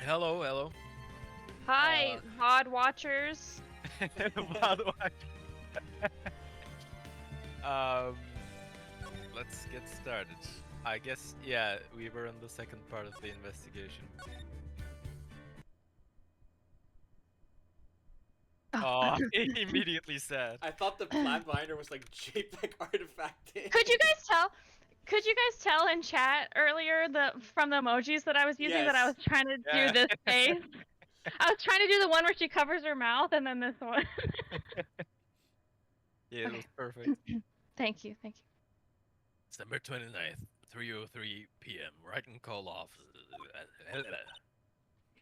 Hello, hello. Hi, VOD watchers. By the way, um, let's get started. I guess, yeah, we were on the second part of the investigation. Oh, immediately sad. I thought the plant binder was like JPEG artifacting. Could you guys tell? Could you guys tell in chat earlier from the emojis that I was using that I was trying to do this face? I was trying to do the one where she covers her mouth and then this one. Yeah, it was perfect. Thank you, thank you. December 29th, 3:03 p.m. Right and call off.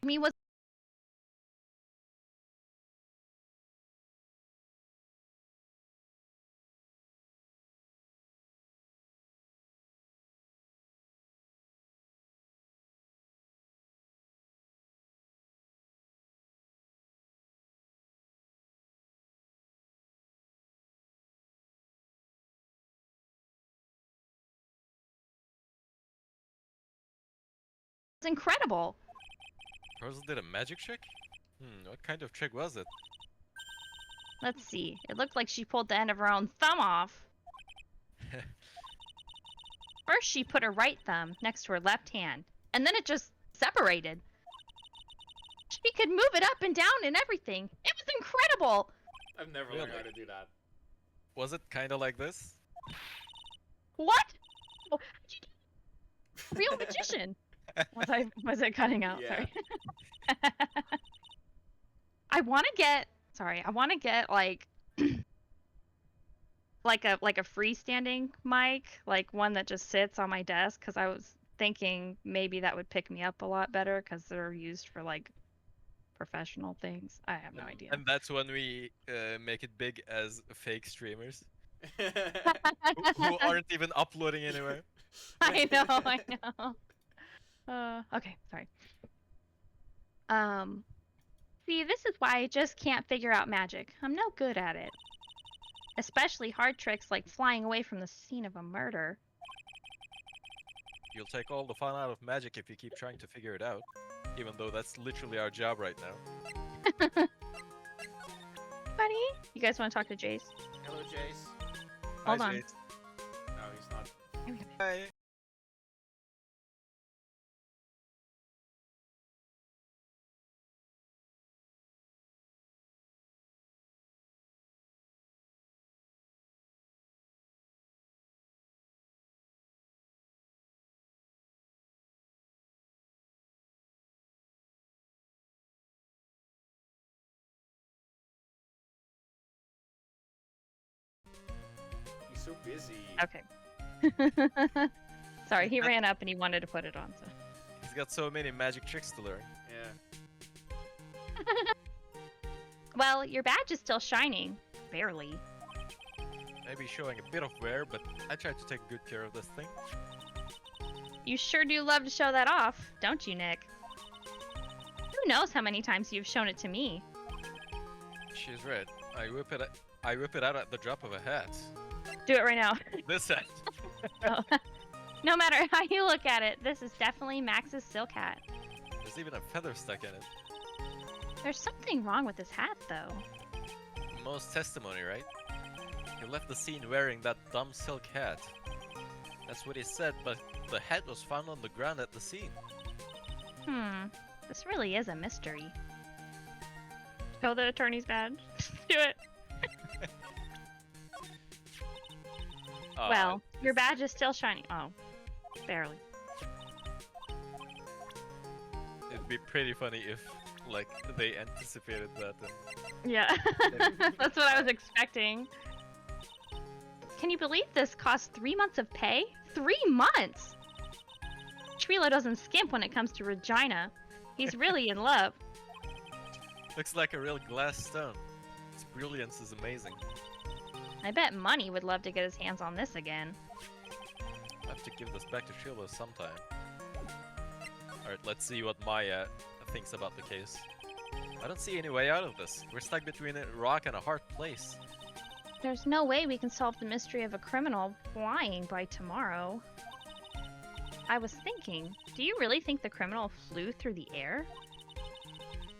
Me was incredible. Rosal did a magic trick? What kind of trick was it? Let's see. It looked like she pulled the end of her own thumb off. First, she put her right thumb next to her left hand, and then it just separated. She could move it up and down and everything. It was incredible. I've never learned how to do that. Was it kind of like this? What? Oh, how'd you do? Real magician. Was it cutting out? Yeah. Sorry. I want to get like like a freestanding mic, like one that just sits on my desk, because I was thinking maybe that would pick me up a lot better because they're used for like professional things. I have no idea. And that's when we make it big as fake streamers who aren't even uploading anywhere. I know. Okay, sorry. See, this is why I just can't figure out magic. I'm no good at it. Especially hard tricks like flying away from the scene of a murder. You'll take all the fun out of magic if you keep trying to figure it out. Even though that's literally our job right now. Buddy? You guys want to talk to Jace? Hello, Jace. Hold Hi, on. Jade. No, he's not. Here we go. Hi. He's so busy. Okay. Sorry, he ran up and he wanted to put it on, so. He's got so many magic tricks to learn. Yeah. Well, your badge is still shining. Barely. Maybe showing a bit of wear, but I try to take good care of this thing. You sure do love to show that off, don't you, Nick? Who knows how many times you've shown it to me? She's right. I whip it out at the drop of a hat. Do it right now. This hat. Oh. No matter how you look at it, this is definitely Max's silk hat. There's even a feather stuck in it. There's something wrong with this hat, though. Most testimony, right? He left the scene wearing that dumb silk hat. That's what he said, but the hat was found on the ground at the scene. This really is a mystery. Show the attorney's badge. Do it. Well, your badge is still shining. Oh, barely. It'd be pretty funny if, like, they anticipated that and... Yeah, that's what I was expecting. Can you believe this cost 3 months of pay? 3 months! Trilo doesn't skimp when it comes to Regina. He's really in love. Looks like a real glass stone. Its brilliance is amazing. I bet Money would love to get his hands on this again. I have to give this back to Trilo sometime. Alright, let's see what Maya thinks about the case. I don't see any way out of this. We're stuck between a rock and a hard place. There's no way we can solve the mystery of a criminal flying by tomorrow. I was thinking, do you really think the criminal flew through the air?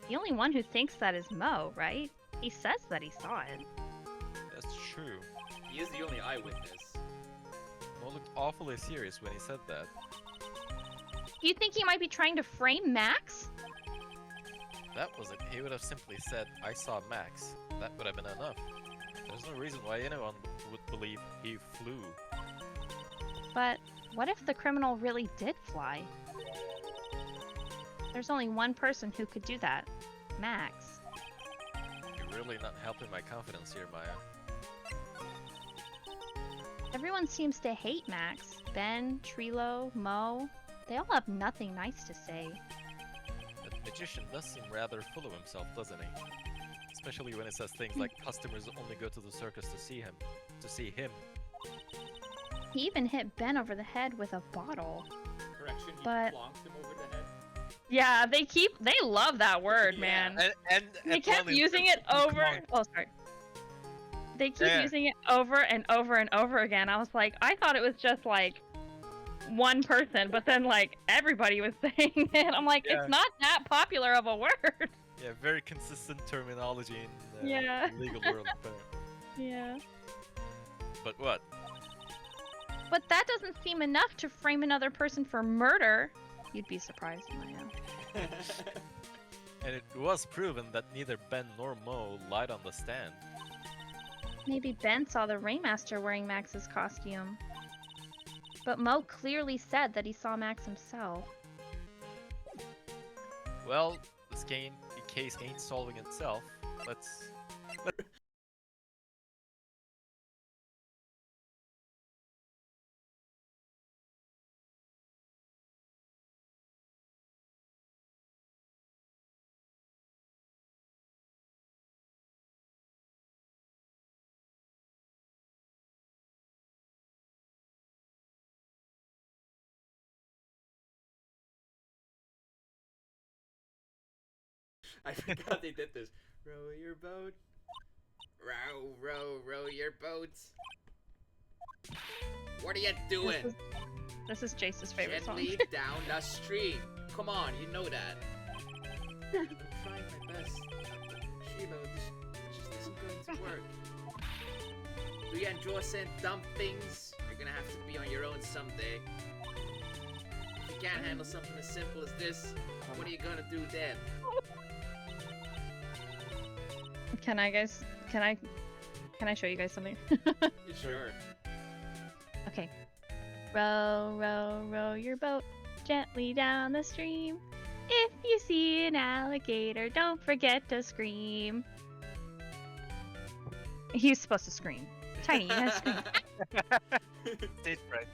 The only one who thinks that is Mo, right? He says that he saw it. That's true. He is the only eyewitness. Mo looked awfully serious when he said that. Do you think he might be trying to frame Max? That was it. He would have simply said, I saw Max. That would have been enough. There's no reason why anyone would believe he flew. But what if the criminal really did fly? There's only one person who could do that. Max. You're really not helping my confidence here, Maya. Everyone seems to hate Max. Ben, Trilo, Mo. They all have nothing nice to say. The magician does seem rather full of himself, doesn't he? Especially when it says things like customers only go to the circus to see him. He even hit Ben over the head with a bottle. Correction, he But- plonked him over the head. Yeah, they love that word, Yeah. man. And They kept using it over. Oh, sorry. They keep Yeah. using it over and over and over again. I was like, I thought it was just like one person, but then like everybody was saying it. I'm like, Yeah. it's not that popular of a word. Yeah, very consistent terminology in Yeah. the legal world. Yeah. But what? But that doesn't seem enough to frame another person for murder. You'd be surprised, Maya. And it was proven that neither Ben nor Mo lied on the stand. Maybe Ben saw the Rainmaster wearing Max's costume. But Mo clearly said that he saw Max himself. Well, this case ain't solving itself. Let's I forgot they did this. Row your boat. Row, row, row your boats. What are you doing? This is Jace's favorite song. Gently down the stream. Come on, you know that. I'm trying my best. Shiloh, this just isn't going to work. Do you enjoy saying dumb things? You're gonna have to be on your own someday. If you can't handle something as simple as this, what are you gonna do then? Can I show you guys something? You sure? Okay. Row, row, row your boat gently down the stream. If you see an alligator, don't forget to scream. He's supposed to scream. Tiny, you gotta scream. stage fright.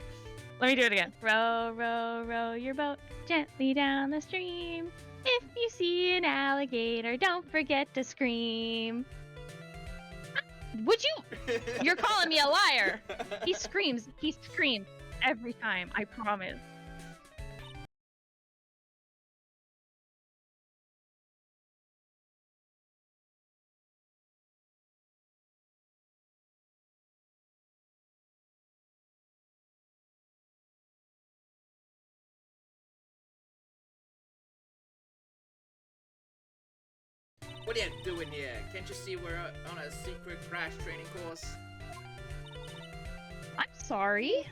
Let me do it again. Row, row, row your boat gently down the stream. If you see an alligator, don't forget to scream. Would you? You're calling me a liar. He screams every time, I promise. What are you doing here? Can't you see we're on a secret crash training course? I'm sorry.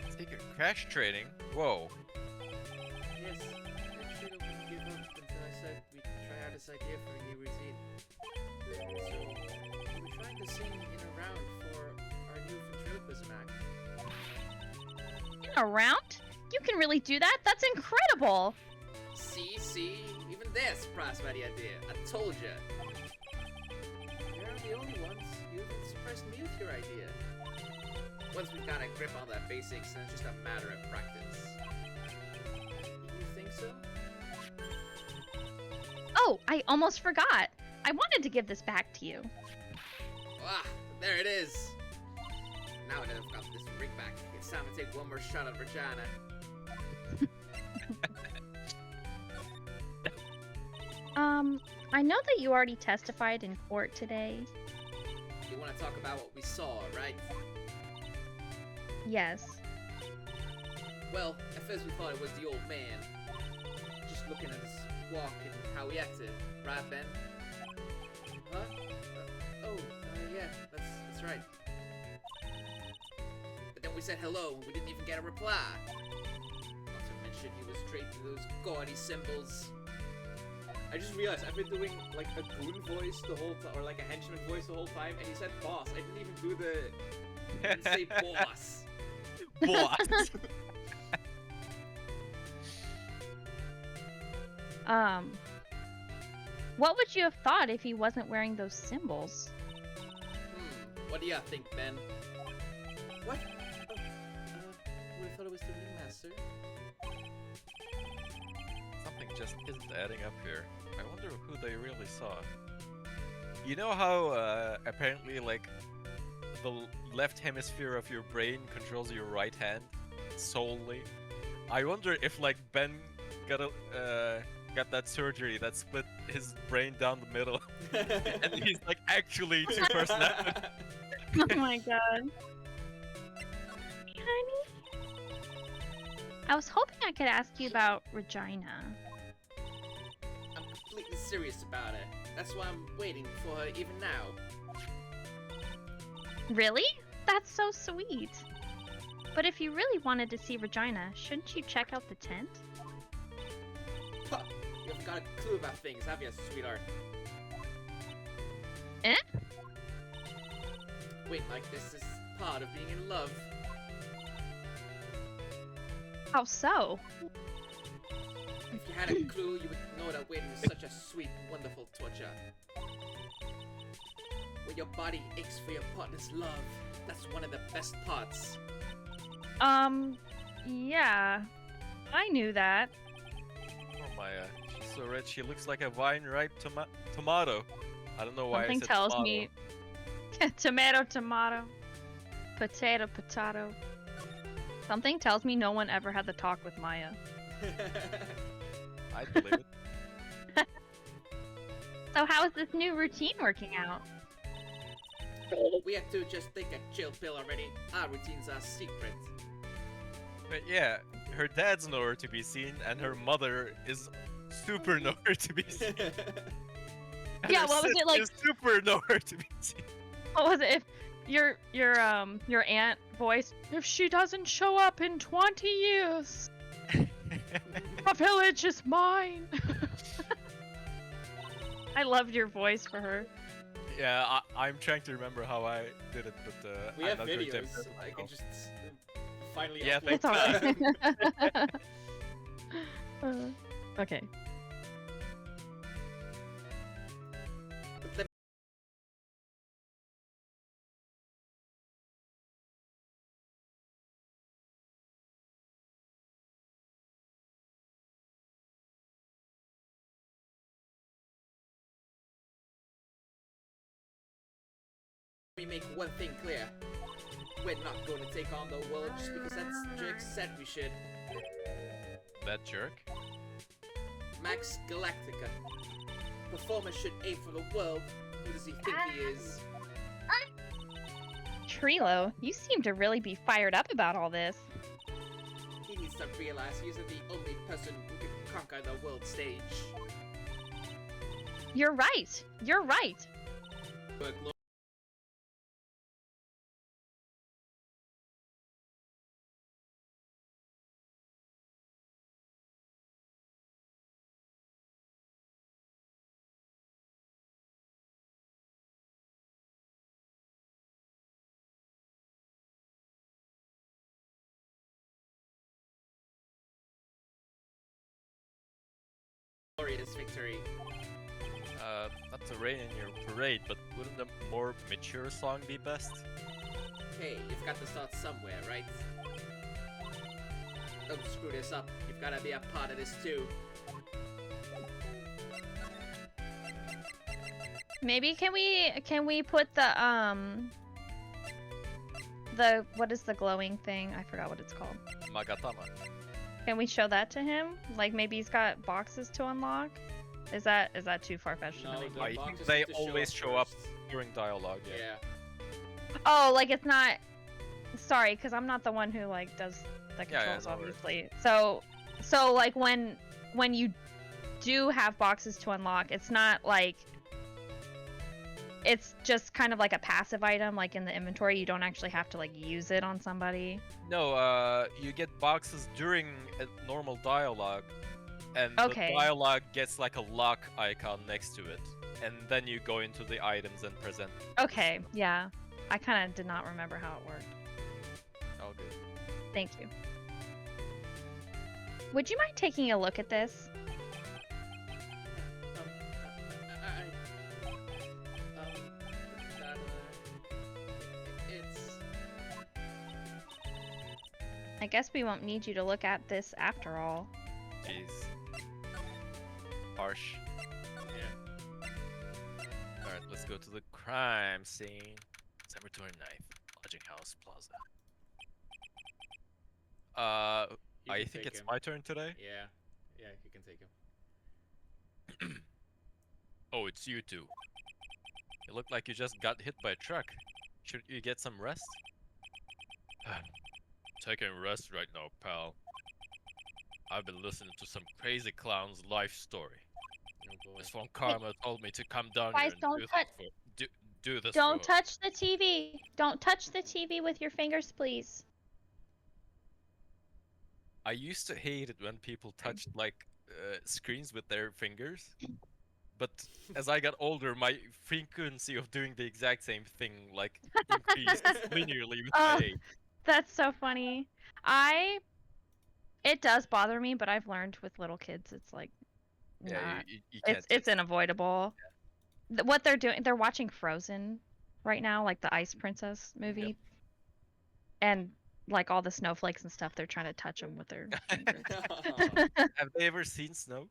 Secret crash trading? Whoa. Yes, I should have give up until I said we could try out this idea for a new routine. So, we were trying to sing in a round for our new ventriloquist Mac. In a round? You can really do that? That's incredible. See? Even they're surprised by the idea. I told ya. You're not the only ones. You even surprised me with your idea. Once we've got a grip on the basics, then it's just a matter of practice. You think so? Oh, I almost forgot. I wanted to give this back to you. Ah, there it is. Now that I've got this ring back, it's time to take one more shot at Regina. I know that you already testified in court today. You want to talk about what we saw, right? Yes. Well, at first we thought it was the old man. Just looking at his walk and how we acted, right, Ben? Huh? Yeah, that's right. But then we said hello and we didn't even get a reply. Not to mention he was straight to those gaudy symbols. I just realized I've been doing like a goon voice the whole time, or like a henchman voice the whole time, and he said boss. I didn't even do I didn't say boss. Boss. What would you have thought if he wasn't wearing those symbols? What do you think, Ben? What? Oh, would have thought it was the remaster. Something just isn't adding up here. I wonder who they really saw. You know how apparently like the left hemisphere of your brain controls your right hand solely? I wonder if like Ben got that surgery that split his brain down the middle and he's like actually two personalities. Oh my god. Honey? I was hoping I could ask you about Regina. I'm completely serious about it. That's why I'm waiting for her even now. Really? That's so sweet. But if you really wanted to see Regina, shouldn't you check out the tent? Huh, you haven't got a clue about things, have you, sweetheart? Eh? Wait, like this is part of being in love. How so? If you had a clue, you would know that waiting is such a sweet, wonderful torture. When your body aches for your partner's love, that's one of the best parts. Yeah. I knew that. Oh my, she's so red. She looks like a vine-ripe tomato. I don't know why Something I said tells tomato. me... Tomato, tomato. Potato, potato. Something tells me no one ever had the talk with Maya. I believe it. So how is this new routine working out? We have to just take a chill pill already. Our routines are secret. But yeah, her dad's nowhere to be seen, and her mother is super nowhere to be seen. And Yeah, her what was it sister like- is super nowhere to be seen. What was it? If your aunt voice, if she doesn't show up in 20 years, the village is mine. I loved your voice for her. Yeah, I'm trying to remember how I did it, but We I'm have not very videos. tempted I now. can just finally Yeah, upload thanks. It's alright. Okay. But let me make one thing clear. We're not going to take on the world just because that jerk said we should. That jerk? Max Galactica. Performer should aim for the world. Who does he think he is? Trilo, you seem to really be fired up about all this. He needs to realize he isn't the only person who can conquer the world stage. You're right. You're right. But glorious victory. Not to rain in your parade, but wouldn't a more mature song be best? Hey, you've got to start somewhere, right? Don't screw this up. You've got to be a part of this too. Maybe can we put the what is the glowing thing? I forgot what it's called. Magatama. Can we show that to him? Like maybe he's got boxes to unlock? Is that too far-fetched? No, of a the big I deal? think boxes they have to always show up first. during dialogue, yeah. Yeah. Oh, like it's not. Sorry, because I'm not the one who like does the Yeah, controls, no worries. obviously. So like when you do have boxes to unlock. It's not like it's just kind of like a passive item, like in the inventory. You don't actually have to like use it on somebody. No, you get boxes during a normal dialogue, and Okay. the dialogue gets like a lock icon next to it, and then you go into the items and present. Okay, yeah. I kind of did not remember how it worked. All good. Thank you. Would you mind taking a look at this? It's I guess we won't need you to look at this after all. Jeez. Harsh. yeah. Alright, let's go to the crime scene. December 29th, Lodging House Plaza. You I can think take it's him. my turn today. Yeah, you can take him. Oh, it's you two. You look like you just got hit by a truck. Should you get some rest? Taking rest right now, pal. I've been listening to some crazy clown's life story. Oh boy. Miss Von Karma told me to come down Guys, here and don't do touch- this for do this Don't for her. touch the TV. Don't touch the TV with your fingers, please. I used to hate it when people touched like screens with their fingers, but as I got older, my frequency of doing the exact same thing like increased linearly with my age. That's so funny. It does bother me, but I've learned with little kids, it's like, Yeah, not. you can't. It's unavoidable. What they're doing, they're watching Frozen right now, like the Ice Princess movie, Yep. and like all the snowflakes and stuff, they're trying to touch them with their fingers. Have they ever seen snow?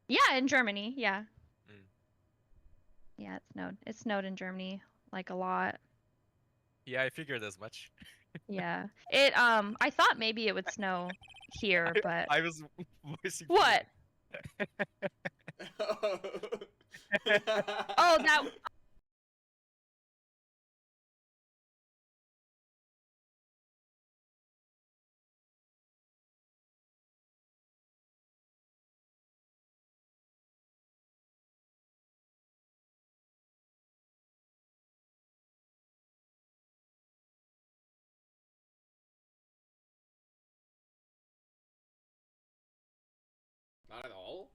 Yeah, in Germany, yeah. Mm. Yeah, it snowed. It snowed in Germany like a lot. Yeah, I figured as much. Yeah. I thought maybe it would snow here, but I was voicing. what? Oh, that Not at all.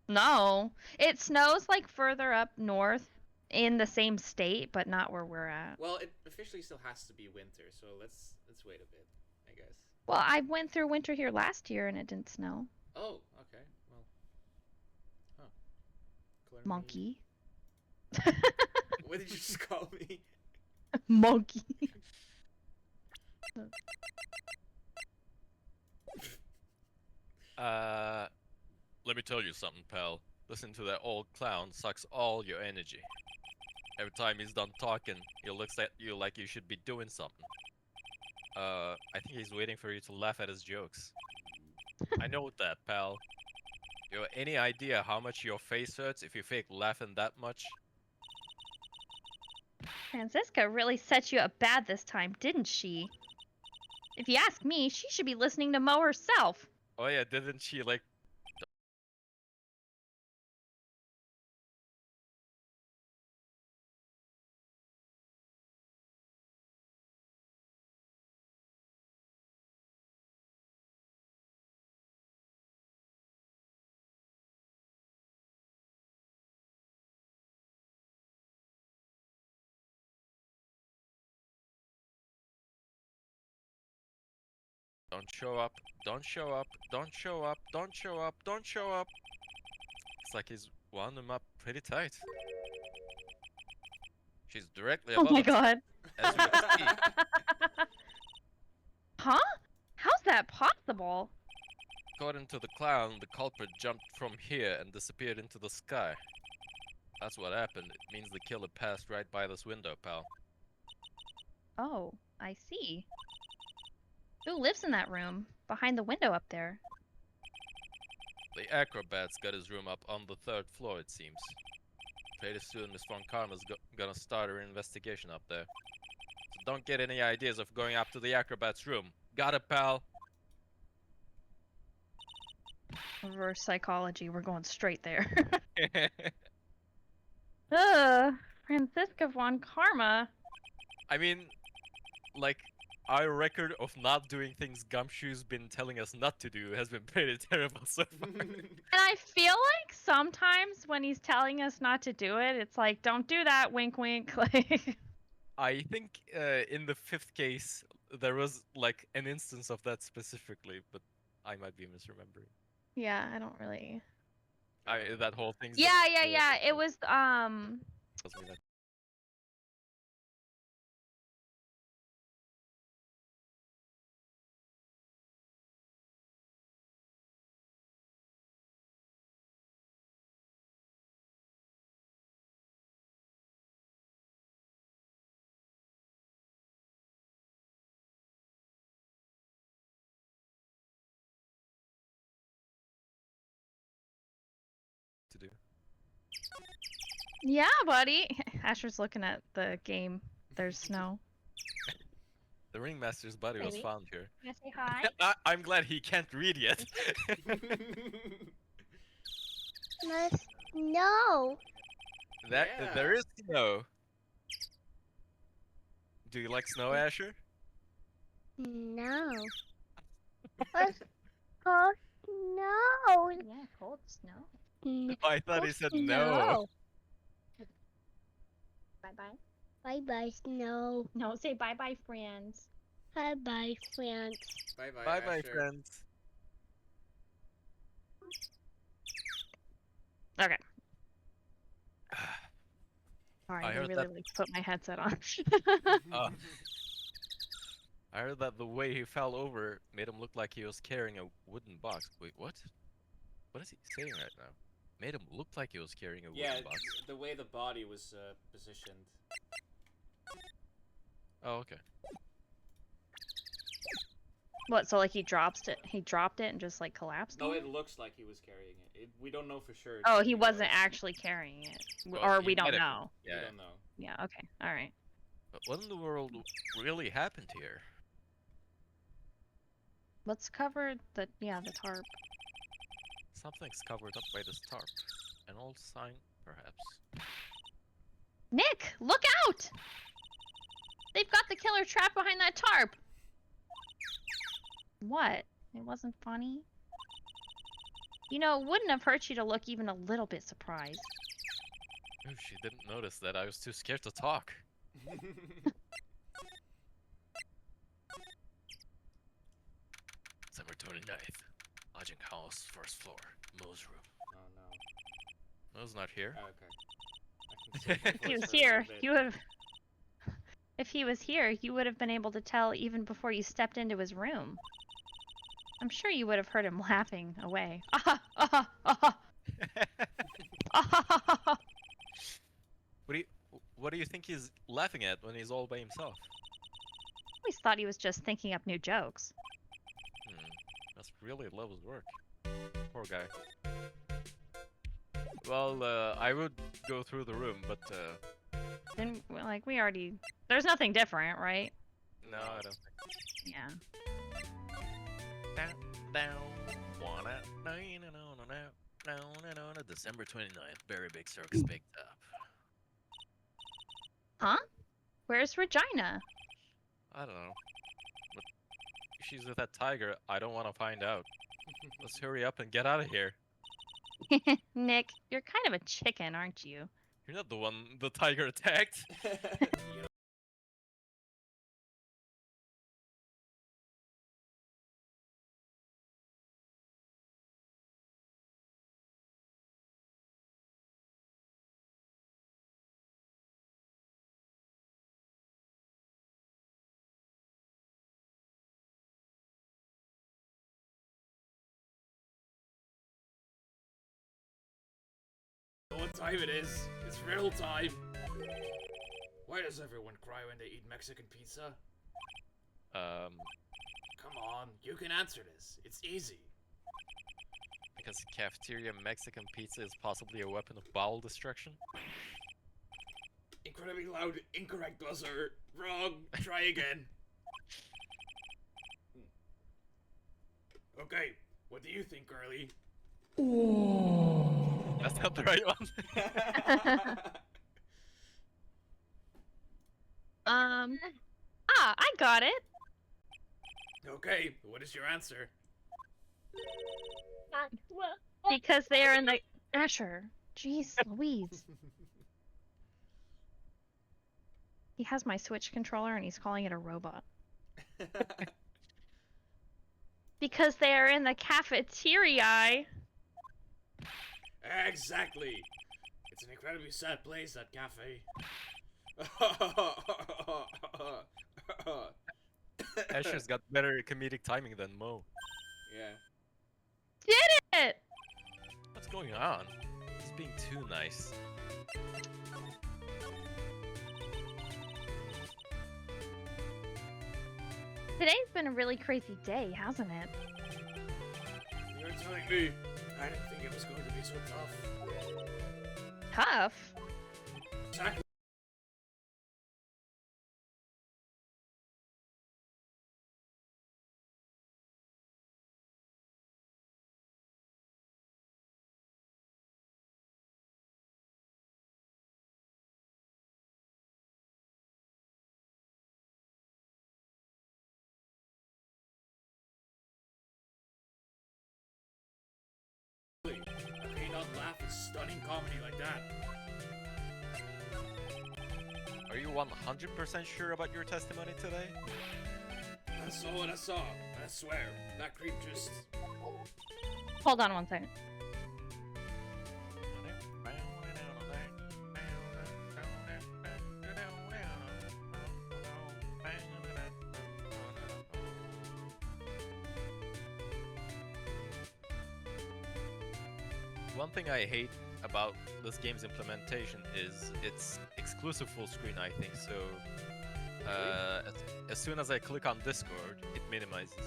no. It snows like further up north in the same state, but not where we're at. Well, it officially still has to be winter, so let's wait a bit, I guess. Well, I went through winter here last year and it didn't snow. Oh, okay. Well, huh. Clearly- Monkey. What did you just call me? Monkey. Let me tell you something, pal. Listen to that old clown sucks all your energy. Every time he's done talking, he looks at you like you should be doing something. I think he's waiting for you to laugh at his jokes. I know that, pal. You have any idea how much your face hurts if you fake laughing that much? Francisca really set you up bad this time, didn't she? If you ask me, she should be listening to Mo herself. Oh yeah, didn't she like... Don't show up, don't show up, don't show up, don't show up, don't show up. It's like he's wound him up pretty tight. She's directly Oh above my us, god. as we speak. Huh? How's that possible? According to the clown, the culprit jumped from here and disappeared into the sky. That's what happened. It means the killer passed right by this window, pal. Oh, I see. Who lives in that room? Behind the window up there? The acrobat's got his room up on the 3rd floor, it seems. Pretty soon, Miss Von Karma's gonna start her investigation up there. So don't get any ideas of going up to the acrobat's room. Got it, pal? Reverse psychology. We're going straight there. I Franziska von Karma. mean, like, our record of not doing things Gumshoe's been telling us not to do has been pretty terrible so far. And I feel like sometimes when he's telling us not to do it, it's like, don't do that, wink wink. Like, I think in the 5th case, there was, like, an instance of that specifically, but I might be misremembering. yeah, I don't really. That whole thing's Yeah. It was tells me that. To do. yeah, buddy. Asher's looking at the game. There's snow. The Ringmaster's body was Maybe. found here. Can I say hi? I'm glad he can't read yet. Must no. There Yeah. is snow. Do you like snow, Asher? No. Must oh no. Yeah, cold snow. Mm, Oh, I thought he said no. no. Bye bye. Bye bye snow. No, say bye bye, friends. Bye bye friends. Bye bye. Bye bye, Asher. friends. Okay. Sorry, I I heard really that- like put my headset on. Uh, I heard that the way he fell over made him look like he was carrying a wooden box. Wait, what? What is he saying right now? Made him look like he was carrying a Yeah, wooden box. the way the body was positioned. Oh, okay. What? So like he dropped it? He dropped it and just like collapsed? No, on it looks like he was carrying it. We don't know for sure. Oh, if he wasn't was. actually carrying it, Well, or he we don't might have been. know. We Yeah. don't know. Yeah. Okay. All right. But what in the world really happened here? Let's cover the the tarp. Something's covered up by this tarp. An old sign, perhaps. Nick, look out! They've got the killer trapped behind that tarp. What? It wasn't funny? You know, it wouldn't have hurt you to look even a little bit surprised. Oh, she didn't notice that I was too scared to talk. December 29th. Lodging house, first floor. Mo's room. Oh no. Mo's not here. Oh, okay. I can see If he the was voice for a here, little bit. you would have. If he was here, you would have been able to tell even before you stepped into his room. I'm sure you would have heard him laughing away. What do you think he's laughing at when he's all by himself? I always thought he was just thinking up new jokes. Must really love his work. Poor guy. Well, I would go through the room, but And like we already, there's nothing different, right? no, I don't think. Yeah. December 29th, Berry Big Circus Big Top. Huh? Where's Regina? I don't know. But if she's with that tiger, I don't want to find out. Let's hurry up and get out of here. Nick, you're kind of a chicken, aren't you? You're not the one the tiger attacked. You know, what time it is? It's real time. Why does everyone cry when they eat Mexican pizza? Come on, you can answer this. It's easy. Because cafeteria Mexican pizza is possibly a weapon of bowel destruction? Incredibly loud, incorrect buzzer. Wrong. Try again. Okay, what do you think, girlie? That's not the right one. I got it. Okay, what is your answer? Because they are in the Asher. Jeez Louise. He has my Switch controller and he's calling it a robot. Because they are in the cafeteria. Exactly. It's an incredibly sad place, that cafe. Asher's got better comedic timing than Mo. Yeah. Did it! What's going on? He's being too nice. Today's been a really crazy day, hasn't it? You're telling me I didn't think it was going to be so tough. Tough. Exactly. How can you not laugh at stunning comedy like that? Are you 100% sure about your testimony today? I saw what I saw. I swear, that creep just... Hold on one second. One thing I hate about this game's implementation is it's exclusive full screen, I think, so as soon as I click on Discord, it minimizes.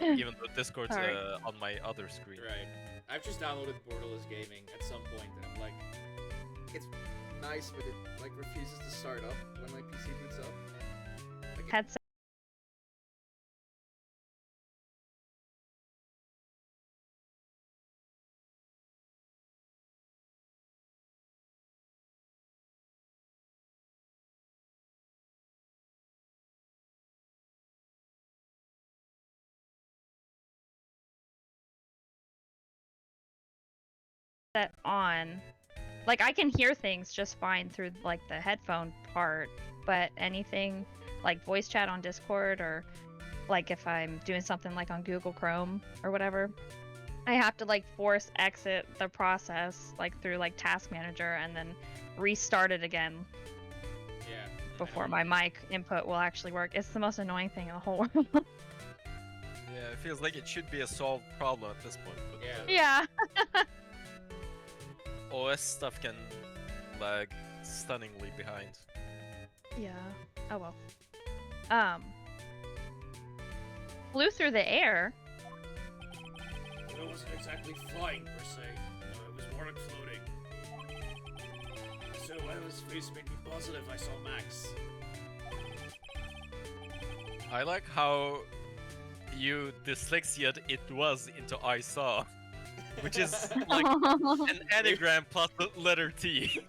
Even though Discord's Sorry. on my other screen. Right. I've just downloaded Borderless Gaming at some point, and I'm like, it's nice, but it like refuses to start up when my PC boots up. Like, Headset. On. Like I can hear things just fine through like the headphone part, but anything like voice chat on Discord or like if I'm doing something like on Google Chrome or whatever, I have to like force exit the process like through like Task Manager and then restart it again yeah. before my mic input will actually work. It's the most annoying thing in the whole world. Yeah, it feels like it should be a solved problem at this point. But, Yeah. Yeah. OS stuff can lag stunningly behind. Yeah. Oh well. Flew through the air. It wasn't exactly flying per se. No, it was more like floating. So when his face made me positive, I saw Max. I like how you dyslexia'd it was into I saw, which is like an anagram plus the letter T.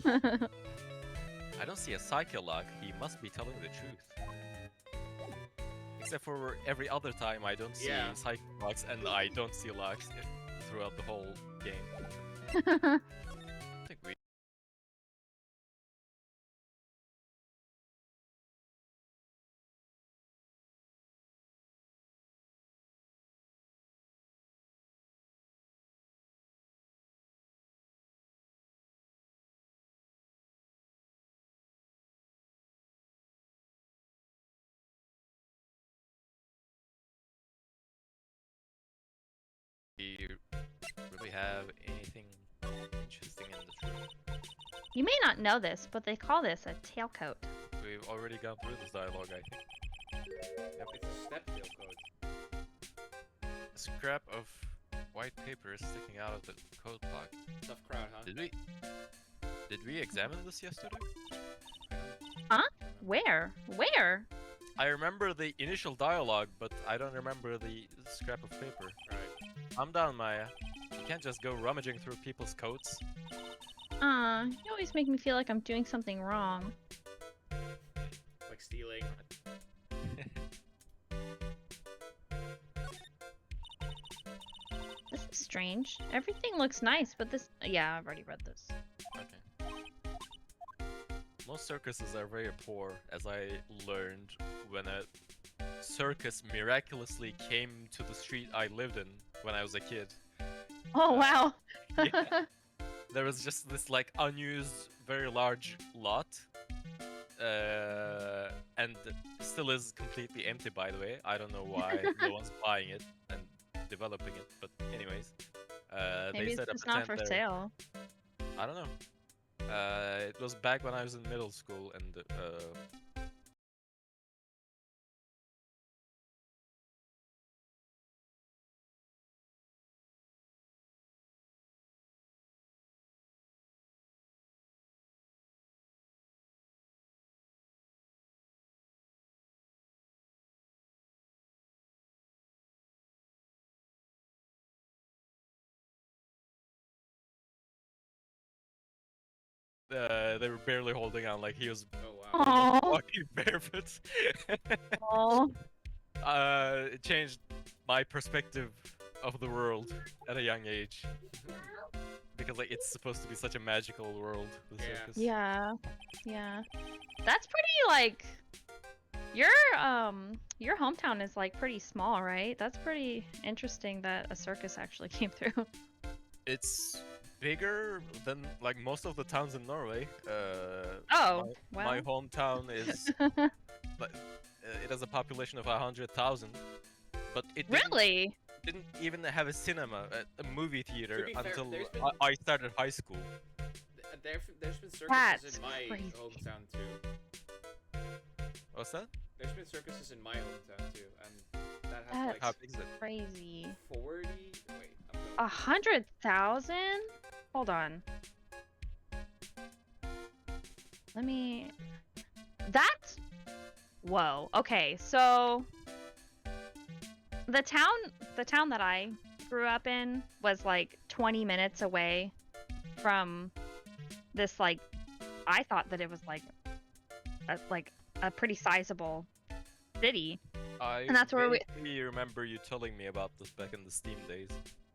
I don't see a cycle log. He must be telling the truth. Except for every other time I don't see cycle logs and I don't see logs throughout the whole game. I think we really have anything interesting in the truth. You may not know this, but they call this a tailcoat. We've already gone through this dialogue, I think. Yep, it's a step tail code. A scrap of white paper sticking out of the code block. Tough crowd, huh? Did we examine this yesterday? Where? Where? I remember the initial dialogue, but I don't remember the scrap of paper. Right. Calm down, Maya. You can't just go rummaging through people's coats. You always make me feel like I'm doing something wrong. Like stealing. This is strange. Everything looks nice, but this... Yeah, I've already read this. Okay. Most circuses are very poor, as I learned when a circus miraculously came to the street I lived in when I was a kid. Oh, wow! Yeah. There was just this like unused, very large lot, and still is completely empty. By the way, I don't know why no one's buying it and developing it. But anyways, Maybe they it's set up just a not tent for there. sale. I don't know. It was back when I was in middle school, and they were barely holding on. Like he was Oh wow. Oh, walking barefoot. oh. It changed my perspective of the world at a young age. Because like it's supposed to be such a magical world, the Yeah. circus. Yeah, yeah. That's pretty, like... Your hometown is, like, pretty small, right? That's pretty interesting that a circus actually came through. It's bigger than like most of the towns in Norway. Oh, My well. hometown is it has a population of 100,000, but it Really? didn't even have a cinema, a movie theater be fair, until there's been- I started high school. There's been circuses That's in my crazy. hometown too. What's that? There's been circuses in my hometown too, and that has That's How like big is it? crazy. 40. Wait, I'm going. 100,000? Hold on. Let me... That? Whoa. Okay, so... The town that I grew up in was like 20 minutes away from this, like... I thought that it was like a pretty sizable city. I And that's where we- vaguely remember you telling me about this back in the Steam days.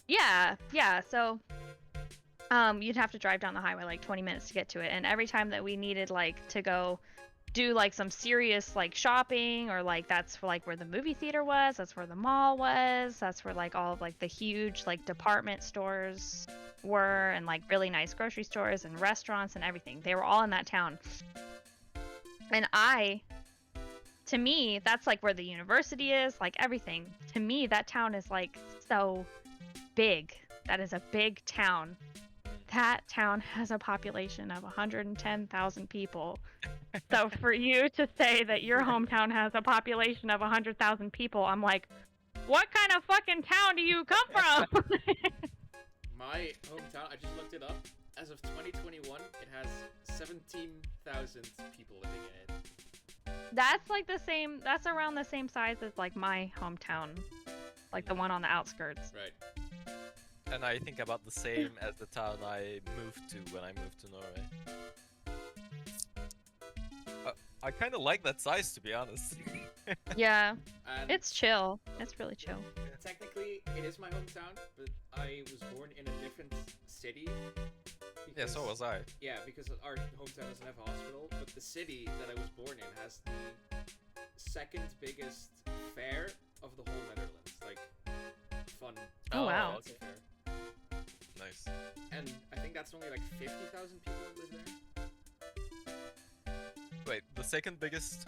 Yeah, so you'd have to drive down the highway like 20 minutes to get to it, and every time that we needed like to go do like some serious like shopping, or like that's like where the movie theater was, that's where the mall was, that's where like all of like the huge like department stores were, and like really nice grocery stores and restaurants and everything. They were all in that town. And to me, that's like where the university is, like everything. To me, that town is like so big. That is a big town. That town has a population of 110,000 people. So for you to say that your hometown has a population of 100,000 people, I'm like, what kind of fucking town do you come from? My hometown, I just looked it up. As of 2021, it has 17,000 people living in it. That's like the same, that's around the same size as like my hometown. Like the one on the outskirts. Right. And I think about the same as the town I moved to when I moved to Norway. I kind of like that size, to be honest. Yeah, And it's chill. It's really chill. technically, it is my hometown, but I was born in a different city. Yeah, so was I. Yeah, because our hometown doesn't have a hospital, but the city that I was born in has the second biggest fair of the whole Netherlands. Like, fun. Oh, wow. fancy fair. Nice. And I think that's only like 50,000 people that live there. Wait, the second biggest.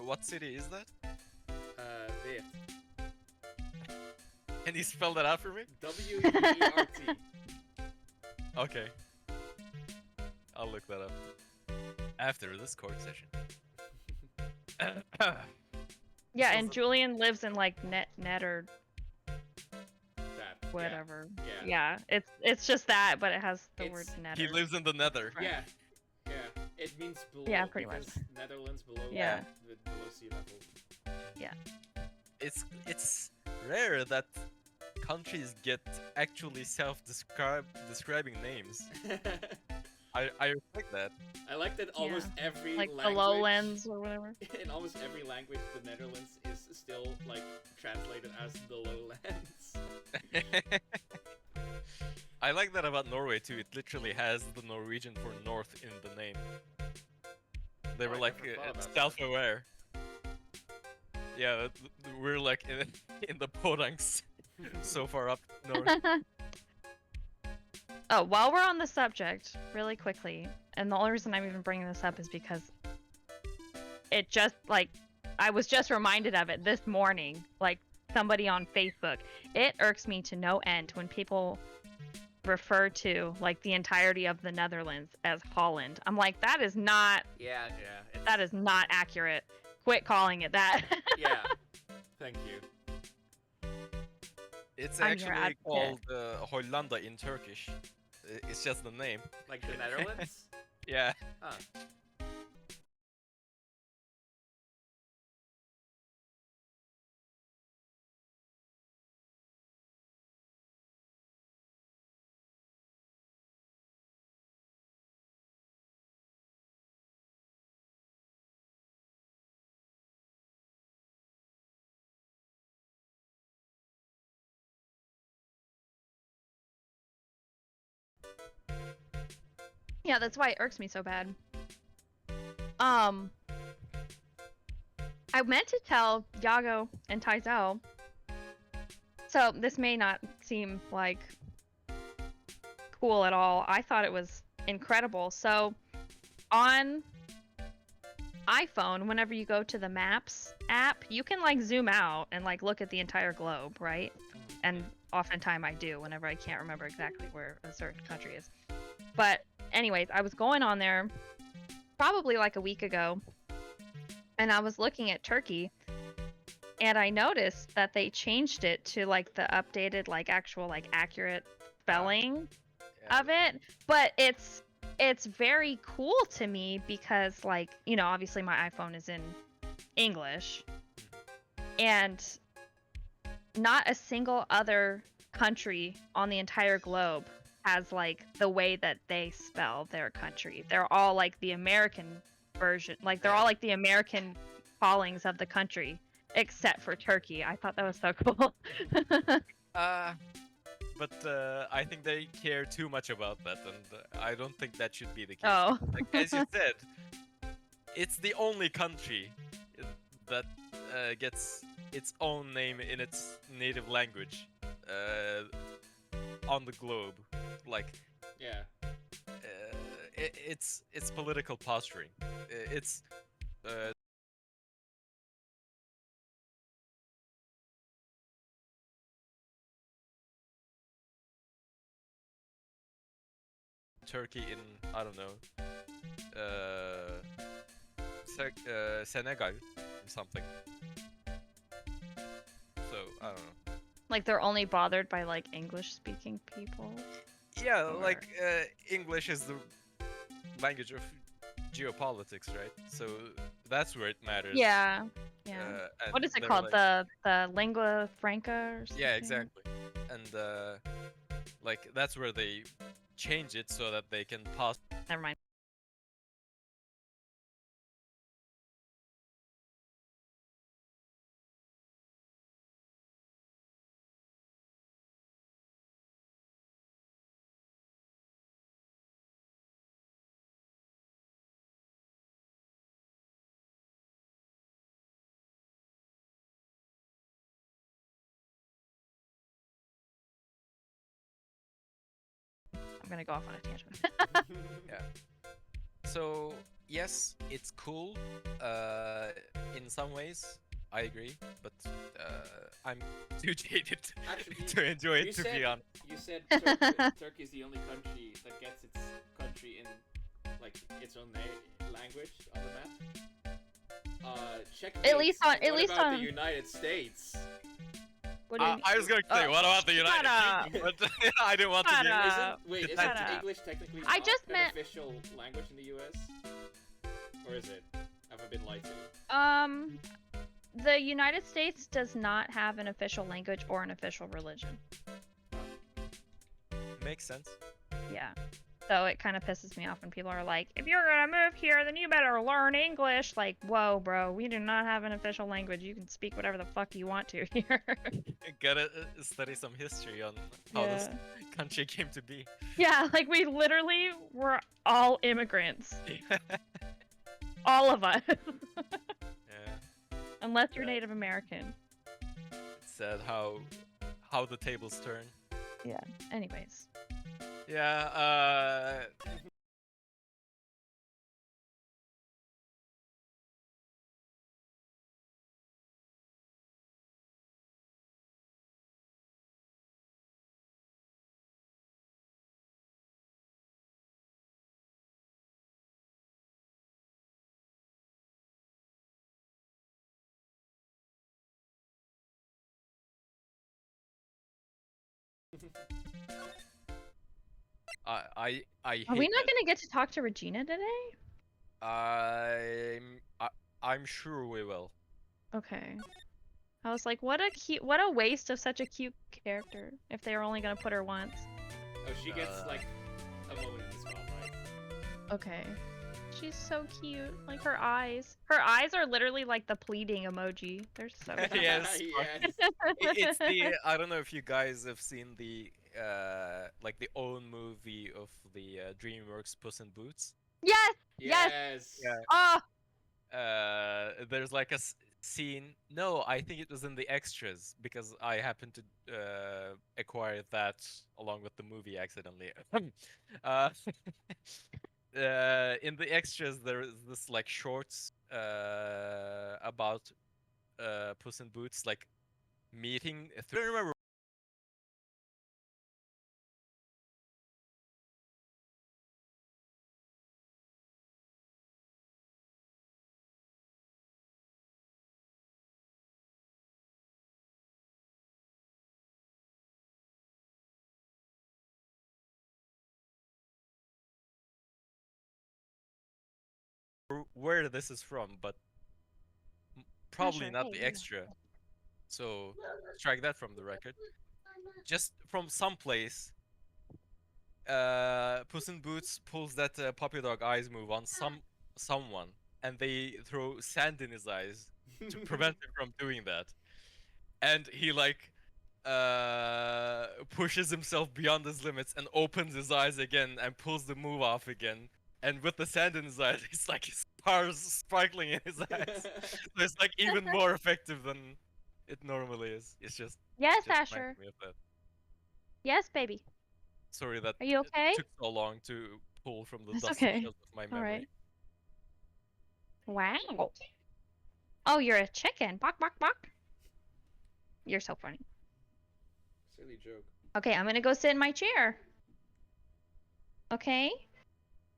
What city is that? Weert. Can you spell that out for me? W-E-E-R-T. Okay. I'll look that up after this court session. Yeah, So and the- Julian lives in like net or That. whatever. Yeah. Yeah, it's just that, but it has the word It's- net. He lives in the Nether. Yeah. Yeah. It means below. Yeah, pretty much. because Netherlands below. Yeah. Below sea level. It's rare that countries get actually describing names. I respect that. I like that almost every Like the language lowlands or whatever. in almost every language, the Netherlands is still like translated as the lowlands. I like that about Norway too. It literally has the Norwegian for north in the name. They Oh, were I like never thought about that. self-aware. Yeah, we're like in the Porangs, so far up north. Oh, while we're on the subject, really quickly, and the only reason I'm even bringing this up is because it just, like, I was just reminded of it this morning, like, somebody on Facebook. It irks me to no end when people refer to, like, the entirety of the Netherlands as Holland. I'm like, that is not accurate. Quit calling it that. Yeah. Thank you. It's I'm your actually advocate. called Hollanda in Turkish. It's just the name. Like the Netherlands? Yeah. Huh. Yeah, that's why it irks me so bad. I meant to tell Yago and Taizao. So this may not seem like cool at all. I thought it was incredible. So on iPhone, whenever you go to the Maps app, you can like zoom out and like look at the entire globe, right? And oftentimes I do whenever I can't remember exactly where a certain country is. But anyways, I was going on there probably like a week ago, and I was looking at Turkey, and I noticed that they changed it to like the updated, like actual, like accurate spelling of it. But it's very cool to me because, like, you know, obviously my iPhone is in English, and not a single other country on the entire globe has like the way that they spell their country. They're all like the American version, like they're all like the American callings of the country, except for Turkey. I thought that was so cool. But I think they care too much about that, and I don't think that should be the case. Oh. Like, as you said, it's the only country that gets its own name in its native language on the globe. Like, Yeah. it's political posturing. It's Turkey in, I don't know, Senegal or something. So I don't know. Like they're only bothered by like English speaking people. Yeah, Or- like English is the language of geopolitics, right? So that's where it matters. Yeah. Yeah. And What is it they're called? like- The lingua franca or something? Yeah, exactly. And like that's where they change it so that they can pass Never mind. I'm gonna go off on a tangent. Yeah. So yes, it's cool. In some ways, I agree, but I'm too jaded Actually, to enjoy you it. To said, be honest, you said Turkey is the only country that gets its country in like its own language on the map. Check. At least on- what at least about on- the United States? What do you I was going to say, Oh, what about the shut United up. Kingdom? But I didn't want to Shut give. up. Wait, Shut isn't up. English technically I not just an meant- official language in the U.S.? Or is it? Have I been lied to? the United States does not have an official language or an official religion. Makes sense. Yeah. So it kind of pisses me off when people are like, if you're gonna move here, then you better learn English. Like, whoa, bro, we do not have an official language. You can speak whatever the fuck you want to here. Gotta study some history on how this country came to be. Yeah, like we literally were all immigrants. All of us. Yeah. Unless you're Native American. It's sad how the tables turn. Yeah. Anyways. Yeah, I hate Are we not that. gonna get to talk to Regina today? I'm sure we will. Okay. I was like, what a waste of such a cute character if they were only gonna put her once. Oh, she gets like a moment in the spotlight. Okay. She's so cute. Like her eyes. Her eyes are literally like the pleading emoji. They're so cute. Yes. Yes. It's the I don't know if you guys have seen the like the own movie of the DreamWorks Puss in Boots. Yes! Yes. Yeah. Oh! There's like a scene. No, I think it was in the extras because I happened to acquire that along with the movie accidentally. uh, in the extras, there is this like shorts about Puss in Boots like meeting. I don't remember where this is from, but probably sure. not Hey, the you know. extra. So strike that from the record. Just from someplace, Puss in Boots pulls that puppy dog eyes move on someone, and they throw sand in his eyes to prevent him from doing that. And he like pushes himself beyond his limits and opens his eyes again and pulls the move off again. And with the sand in his eyes, it's like his stars sparkling in his eyes. So it's like even more effective than it normally is. It's just Yes, just Asher. reminds me of that. Yes, baby. Sorry that Are you okay? it took so long to pull from the That's dusty okay. shells of my All memory. right. Wow. Oh, you're a chicken. Bok, bok, bok. You're so funny. Silly joke. Okay, I'm gonna go sit in my chair. Okay?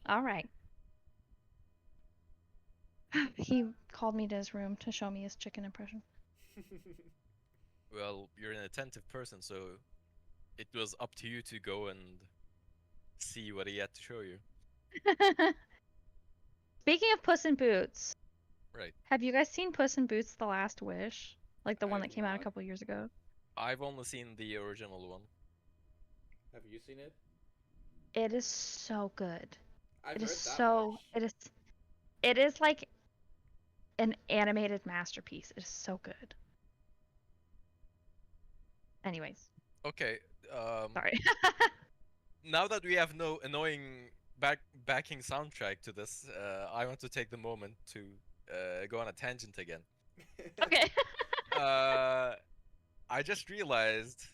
Alright. He called me to his room to show me his chicken impression. Well, you're an attentive person, so it was up to you to go and see what he had to show you. Speaking of Puss in Boots, Right. have you guys seen Puss in Boots: The Last Wish? Like the I one have that came out a not. couple years ago? I've only seen the original one. Have you seen it? It is so good. I've It heard is that so much. it is like an animated masterpiece. It is so good. Anyways, Okay. sorry. Now that we have no annoying backing soundtrack to this, I want to take the moment to go on a tangent again. Okay. I just realized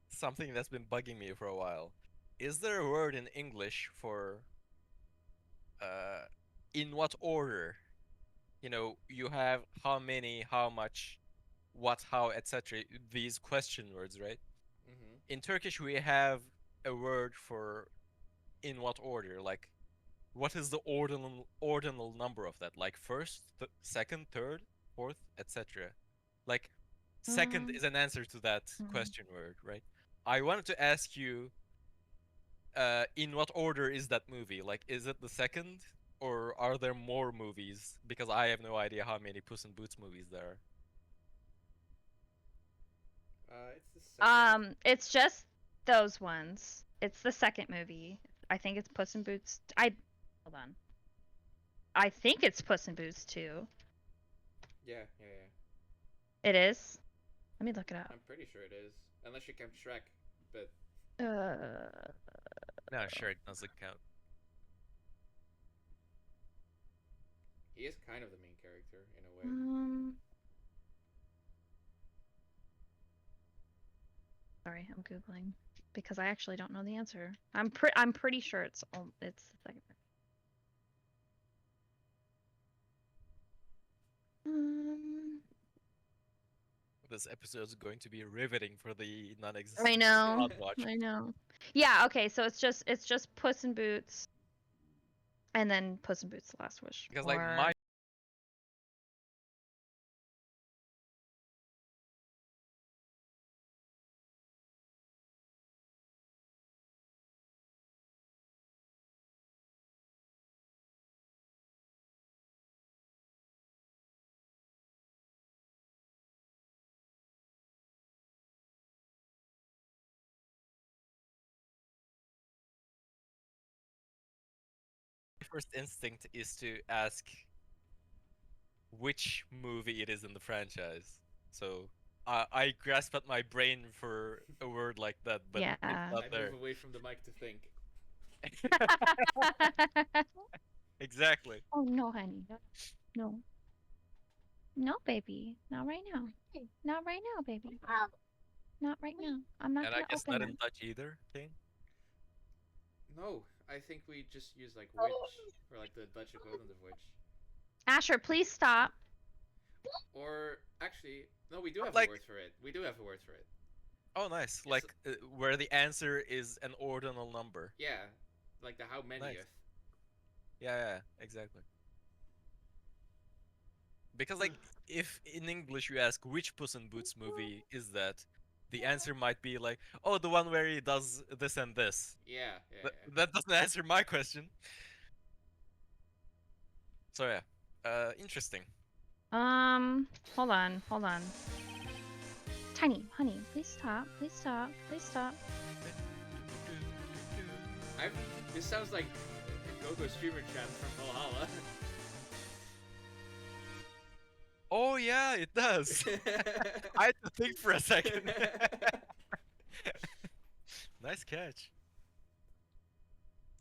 something that's been bugging me for a while. Is there a word in English for in what order? You know, you have how many, how much, what, how, etc. These question words, right? Mm-hmm. In Turkish, we have a word for in what order. Like, what is the ordinal number of that? Like first, second, third, fourth, etc. Like, second is an answer to that question word, right? I wanted to ask you, in what order is that movie? Like, is it the second, or are there more movies? Because I have no idea how many Puss in Boots movies there are. It's the second. It's just those ones. It's the second movie. I think it's Puss in Boots. Hold on. I think it's Puss in Boots 2. Yeah. It is. Let me look it up. I'm pretty sure it is. Unless you count Shrek, but No, sure, it doesn't count. he is kind of the main character in a way. Sorry, I'm googling because I actually don't know the answer. I'm pretty sure it's the second. This episode is going to be riveting for the non-existent I know. crowd watch. I know. Yeah. Okay. So it's just Puss in Boots, and then Puss in Boots: The Last Wish. Because or... like my first instinct is to ask which movie it is in the franchise. So I grasp at my brain for a word like that, but Yeah. it's not I there. move away from the mic to think. Exactly. Oh no, honey. No. No, baby. Not right now. Not right now, baby. Not right now. I'm not And I gonna guess open not them. in Dutch either, Kane. No, I think we just use like witch or like the Dutch equivalent of witch. Asher, please stop. Or actually, no, we do have Like- a word for it. We do have a word for it. Oh, nice. Like where the answer is an ordinal number. Yeah, like the how manyth. Nice. Yeah, exactly. Because like if in English you ask which Puss in Boots movie is that, the answer might be like, oh, the one where he does this and this. Yeah. That doesn't answer my question. So yeah, interesting. Hold on. Tiny, honey, please stop. Please stop. Please stop. This sounds like a go-go streamer chant from Valhalla. Oh yeah, it does. I had to think for a second. Nice catch.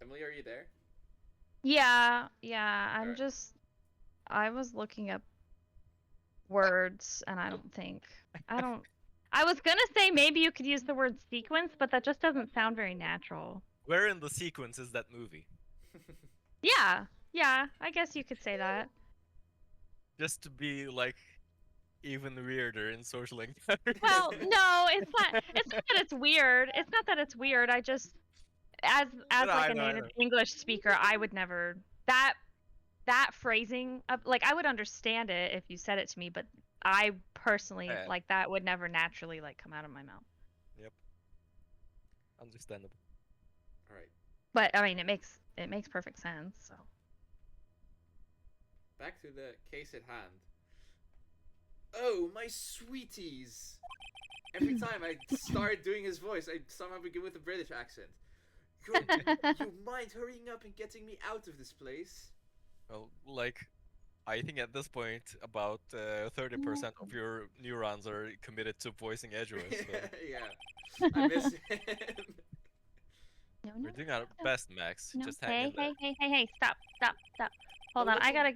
Emily, are you there? Yeah. Alright. I was looking up words, and I was gonna say maybe you could use the word sequence, but that just doesn't sound very natural. Where in the sequence is that movie? Yeah, I guess you could say that. Just to be like even weirder in social encounters. Well, no, it's not. It's not that it's weird. It's not that it's weird. I just, as No, like I a know, I native know. English speaker, I would never that phrasing of like I would understand it if you said it to me, but I personally Yeah. like that would never naturally like come out of my mouth. Yep. Understandable. Alright, But I mean, it makes perfect sense. So back to the case at hand. Oh, my sweeties! Every time I start doing his voice, I somehow begin with a British accent. You mind hurrying up and getting me out of this place? Well, like, I think at this point about 30% of your neurons are committed to voicing Edgeworth. So Yeah, I miss him. no, we're doing our best, Max. no. Just hang in there. Hey! Stop! Hold on, I little-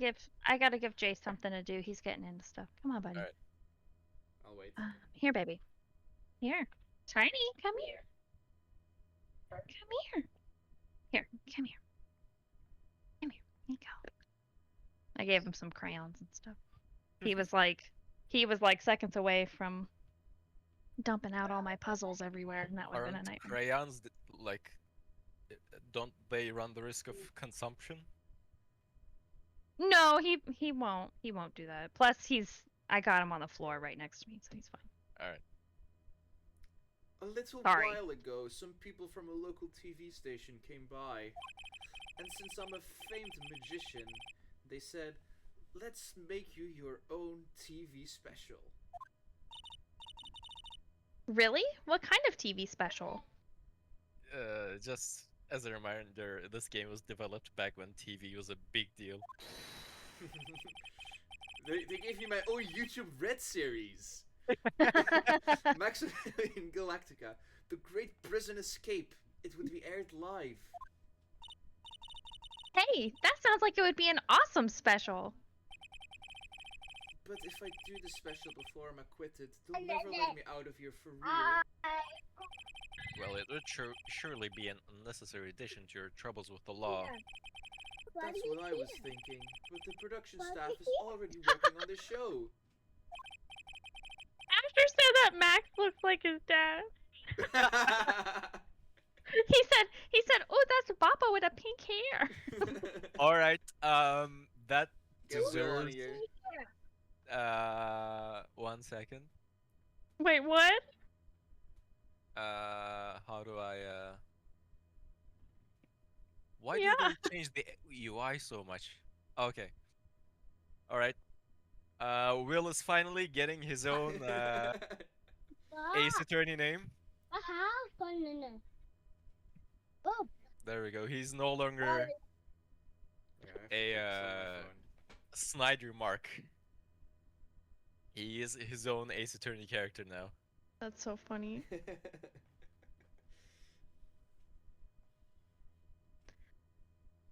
gotta give Jay something to do. He's getting into stuff. Come on, buddy. Alright. I'll wait. Here, baby. Here, Tiny, come here. Come here. Here, come here. Come here. Here you go. I gave him some crayons and stuff. He was like seconds away from dumping out all my puzzles everywhere, and that would have been a Aren't nightmare. crayons like? Don't they run the risk of consumption? No, he won't. He won't do that. Plus, I got him on the floor right next to me, so he's fine. All right. A little Sorry. while ago, some people from a local TV station came by. And since I'm a famed magician, they said, let's make you your own TV special. Really? What kind of TV special? Just as a reminder, this game was developed back when TV was a big deal. They gave me my own YouTube Red series. Maximilian Galactica, The Great Prison Escape. It would be aired live. Hey, that sounds like it would be an awesome special. But if I do the special before I'm acquitted, they'll never let me out of here for real. Well, it would surely be an unnecessary addition to your troubles with the law. That's what I was thinking. But the production staff is already working on the show. Asher said that Max looks like his dad. He said, oh, that's Papa with a pink hair. Alright, that Get Will on deserves... here. 1 second. Wait, what? How do I, Why Yeah. do they change the UI so much? Okay. Alright. Will is finally getting his own, Ace Attorney name. Bob. There we go. He's no longer Yeah, I have to fix it on my phone. Snyder Mark. He is his own Ace Attorney character now. That's so funny.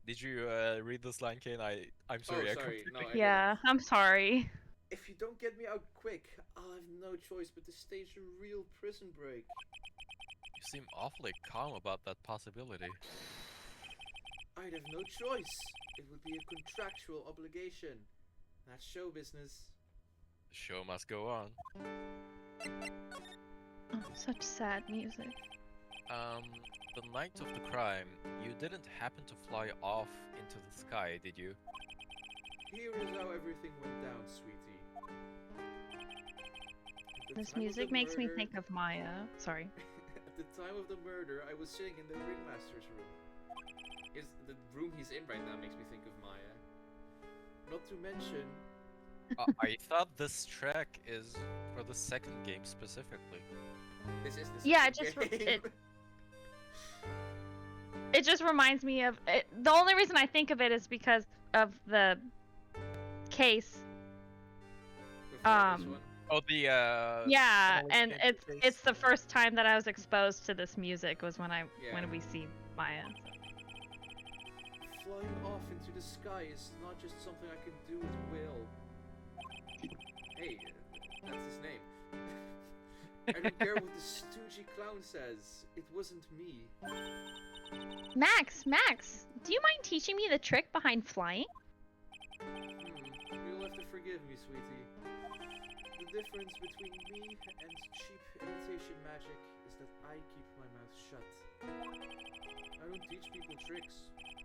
Did you read this line, Kane? I'm sorry. I sorry. completely- No, I didn't. Yeah, I'm sorry. If you don't get me out quick, I'll have no choice but to stage a real prison break. You seem awfully calm about that possibility. I'd have no choice. It would be a contractual obligation. That's show business. The show must go on. Oh, such sad music. The night of the crime, you didn't happen to fly off into the sky, did you? Here is how everything went down, sweetie. At the This time of music the makes me murder- think of Maya. Sorry. At the time of the murder, I was sitting in the ringmaster's room. The room he's in right now makes me think of Maya. Not to mention, I thought this track is for the second game specifically. this is the Yeah, second it just game. It just reminds me of it. The only reason I think of it is because of the case. Before this one. Oh, the Yeah, Analyst and Game case. it's the first time that I was exposed to this music was when Yeah. when we see Maya. Flying off into the sky is not just something I can do at will. Hey, that's his name. I don't care what the stoogey clown says. It wasn't me. Max, do you mind teaching me the trick behind flying? You'll have to forgive me, sweetie. The difference between me and cheap imitation magic is that I keep my mouth shut. I don't teach people tricks,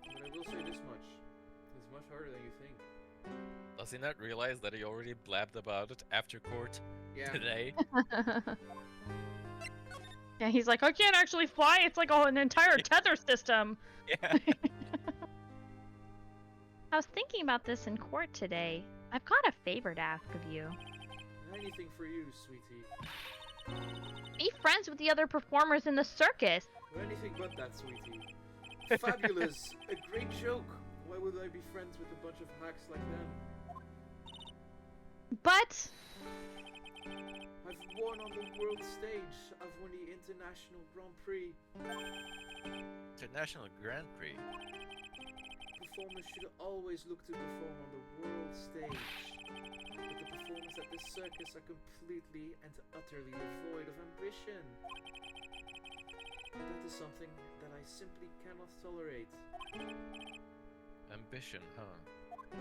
but I will say this much. It's much harder than you think. Does he not realize that he already blabbed about it after court Yeah. today? Yeah, he's like, I can't actually fly. It's like an entire tether system. Yeah. I was thinking about this in court today. I've got a favor to ask of you. Anything for you, sweetie. Be friends with the other performers in the circus. Anything but that, sweetie. Fabulous! A great joke! Why would I be friends with a bunch of hacks like them? But I've won on the world stage. I've won the International Grand Prix. International Grand Prix. Performers should always look to perform on the world stage. But the performers at this circus are completely and utterly devoid of ambition. That is something that I simply cannot tolerate. Ambition, huh?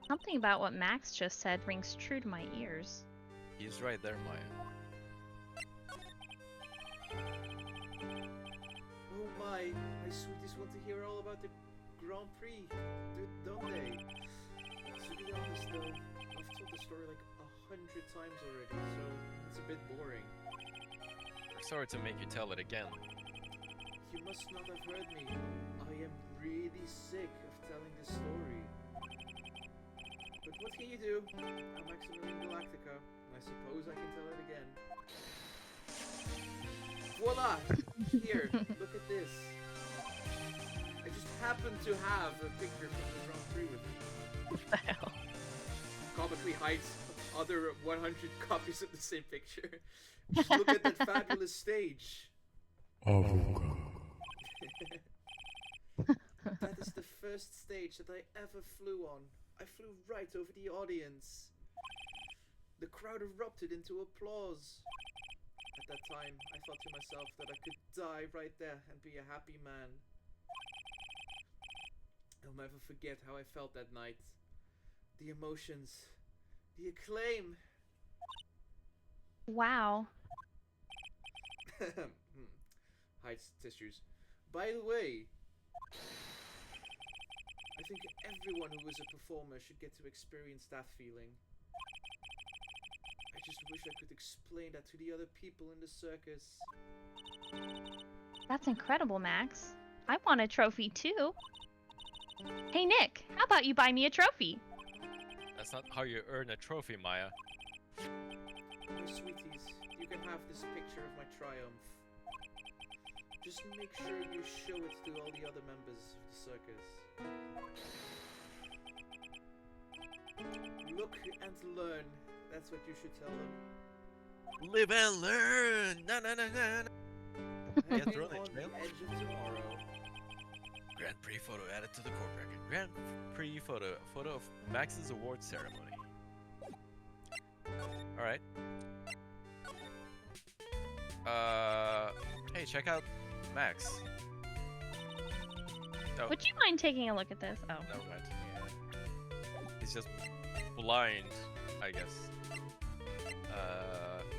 something about what Max just said rings true to my ears. He's right there, Maya. Oh my sweeties want to hear all about the Grand Prix, don't they? To be honest though, I've told the story like 100 times already, so it's a bit boring. We're sorry to make you tell it again. You must not have heard me. I am really sick of telling this story. But what can you do? I'm Maximilian Galactica. I suppose I can tell it again. Voila! Here, look at this. I just happen to have a picture from the Grand Prix with me. What the hell? Comically hides other 100 copies of the same picture. Just look at that fabulous stage. That is the first stage that I ever flew on. I flew right over the audience. The crowd erupted into applause. At that time, I thought to myself that I could die right there and be a happy man. I'll never forget how I felt that night. The emotions, the acclaim. Wow. Hides tissues. By the way, I think everyone who is a performer should get to experience that feeling. I just wish I could explain that to the other people in the circus. That's incredible, Max. I want a trophy too. Hey Nick, how about you buy me a trophy? That's not how you earn a trophy, Maya. My sweeties, you can have this picture of my triumph. Just make sure you show it to all the other members of the circus. Look and learn. That's what you should tell them. Live and learn! Na na na na! Hanging Yeah, throw it, on the Trail. edge of tomorrow. Grand Prix photo added to the court record. Grand Prix photo. Photo of Max's award ceremony. Alright. Hey, check out Max. Oh, Would you mind taking a look at this? Oh. never mind. He's just blind, I guess.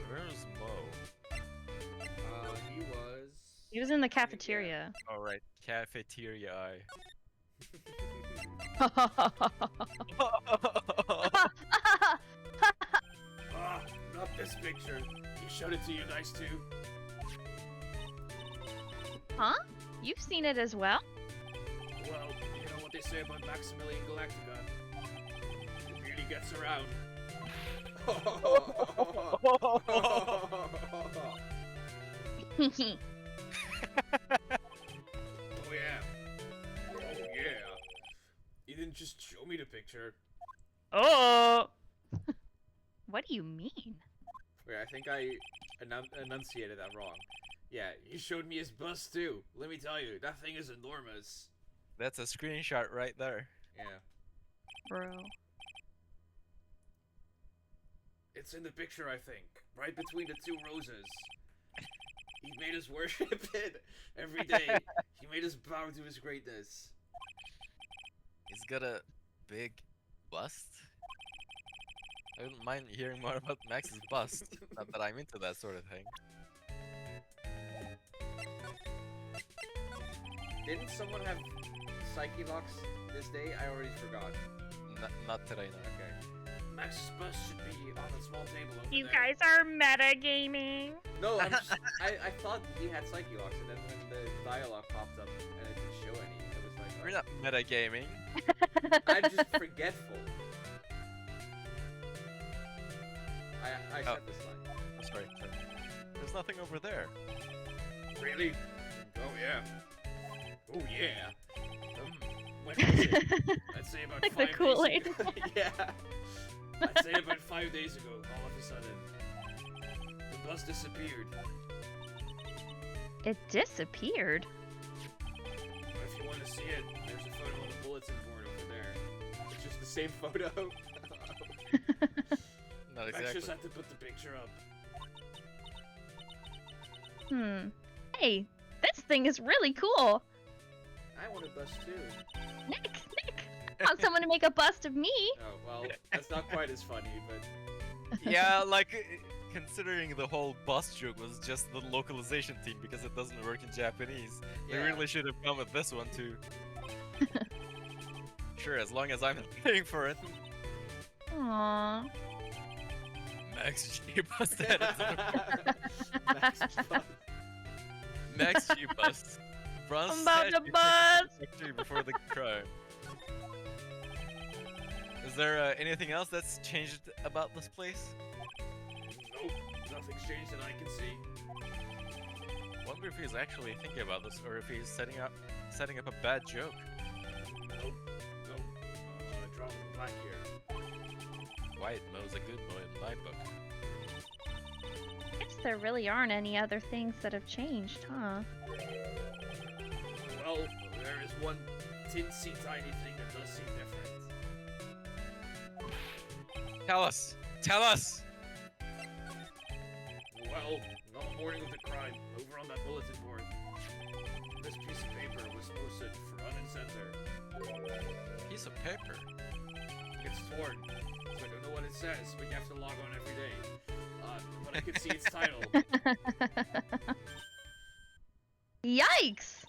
Where's Mo? He was. He was in the cafeteria. Oh, right. Cafeteria eye. Ah, not this picture. He showed it to you guys too. Huh? You've seen it as well? Well, you know what they say about Maximilian Galactica. It really gets around. Oh yeah. Oh yeah. You didn't just show me the picture. Oh! What do you mean? Wait, I think I enunciated that wrong. Yeah, you showed me his bust too. Let me tell you, that thing is enormous. That's a screenshot right there. Yeah. Bro. It's in the picture, I think. Right between the two roses. He made us worship it every day. He made us bow to his greatness. He's got a big bust. I wouldn't mind hearing more about Max's bust. Not that I'm into that sort of thing. Didn't someone have Psyche locks this day? I already forgot. Not today, no. Okay. Max's bust should be on a small table over You there. guys are metagaming. No, I'm just, I thought he had Psyche locks, and then when the dialogue popped up and it didn't show any, it was like, We're not metagaming. I'm just forgetful. I Oh. said this line. I'm sorry. There's nothing over there. Really? Oh yeah. Oh yeah. When was it? I'd say about Like the 5 Kool-Aid. days ago. Yeah. I'd say about 5 days ago, all of a sudden. The bus disappeared. It disappeared. If you want to see it, there's a photo on the bulletin board over there. It's just the same photo. Not Max exactly. just had to put the picture up. Hey, this thing is really cool. I want a bust too. Nick, I want someone to make a bust of me. Oh, well, that's not quite as funny, but... Yeah, like, considering the whole bus joke was just the localization thing because it doesn't work in Japanese. They Yeah. really should have come with this one too. Sure, as long as I'm paying for it. Aww. Max G bust added to the Max's bust. Max G bust. Bronze I'm about to statue bust. victory before the crime. Is there anything else that's changed about this place? Nope, nothing's changed that I can see. Wonder if he's actually thinking about this, or if he's setting up a bad joke. Nope, nope. Drop black here. White Mo's a good boy in my book. Guess there really aren't any other things that have changed, huh? Well, there is one tinsy tiny thing that does seem different. Tell us! Tell us! Well, on the morning of the crime, over on that bulletin board, this piece of paper was posted front and center. Piece of paper. It's torn, so I don't know what it says, but you have to log on every day. But I can see its title. Yikes!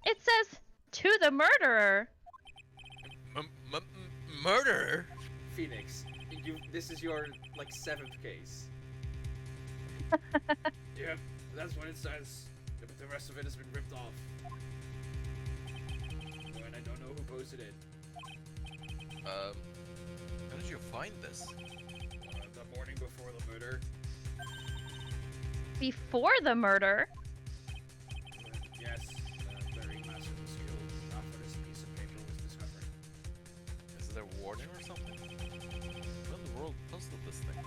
It says, "To the murderer." Murder? Phoenix, this is your, like, 7th case. Yep, that's what it says. But the rest of it has been ripped off. And I don't know who posted it. How did you find this? The morning before the murder. Before the murder? Yes, very masterful skill after this piece of paper was discovered. Is there a warning or something? When the world posted this thing?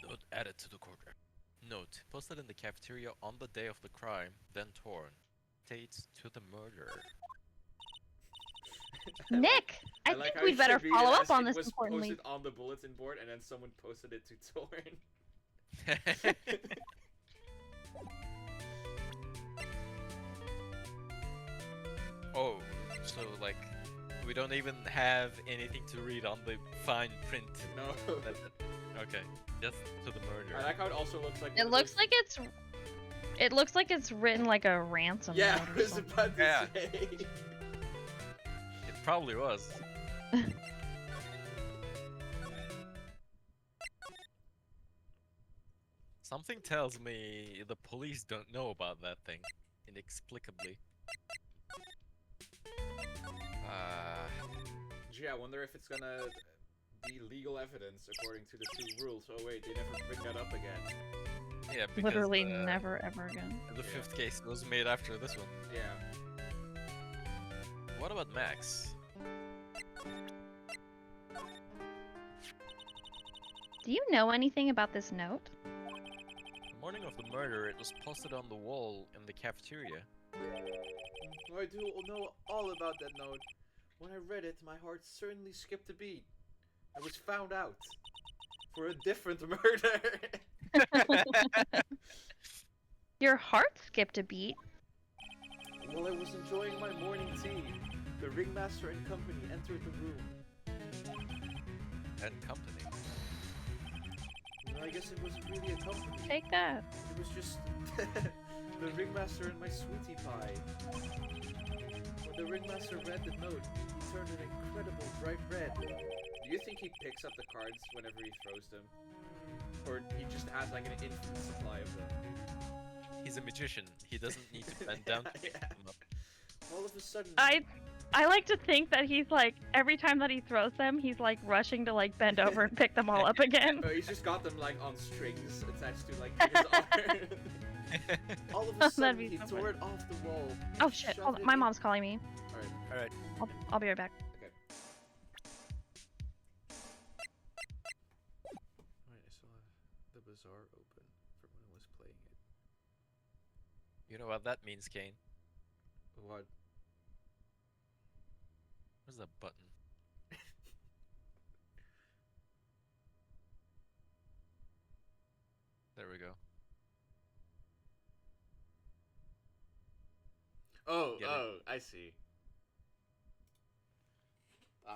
Note added to the quarter. Note, posted in the cafeteria on the day of the crime, then torn. States to the murderer. Nick, I like think how we'd it better should read follow it up as on it this was importantly. posted on the bulletin board, and then someone posted it to Torn. Oh, so like, we don't even have anything to read on the fine print. No. Okay, just to the murderer. I like how it also looks like. It looks like it's. It looks like it's written like a ransom Yeah, note I or was something. about to Yeah. say. It probably was. Something tells me the police don't know about that thing, inexplicably. Gee, I wonder if it's gonna be legal evidence according to the 2 rules. Oh wait, they never bring that up again. Yeah, because Literally never ever again. the 5th case was made after this one. Yeah. What about Max? Do you know anything about this note? The morning of the murder, it was posted on the wall in the cafeteria. I do know all about that note. When I read it, my heart certainly skipped a beat. I was found out for a different murder. Your heart skipped a beat. While I was enjoying my morning tea, the ringmaster and company entered the room. And company. I guess it wasn't really a company. Take that. It was just the ringmaster and my sweetie pie. When the ringmaster read the note, he turned an incredible bright red. Do you think he picks up the cards whenever he throws them? Or he just has like an infinite supply of them? He's a magician. He doesn't need to bend down to pick them up. All of a sudden... I like to think that he's like, every time that he throws them, he's like rushing to like bend over and pick them all up again. Oh, he's just got them like on strings attached to like his arm. All of a sudden, be he so tore it off the wall. Oh shit, hold on. My mom's calling me. Alright. I'll be right back. Okay. Alright, I still have the bazaar open from when I was playing it. You know what that means, Kane? What? Where's that button? There we go. Oh, Get it. oh, I see.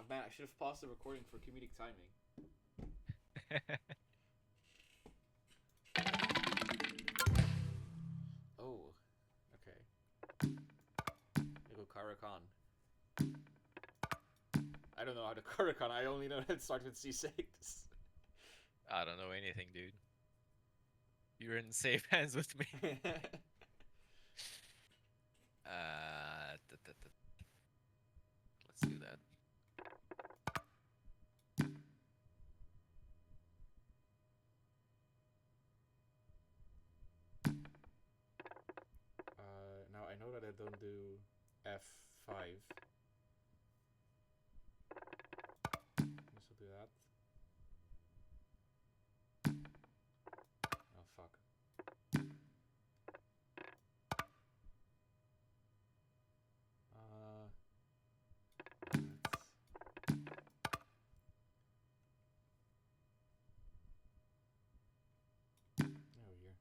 Man, I should have paused the recording for comedic timing. Oh, okay. I go Karakan. I don't know how to Karakan, I only know that it starts with C6. I don't know anything, dude. You're in safe hands with me. Let's do that. know that I don't do F5. This will do that. Oh fuck. Oh here.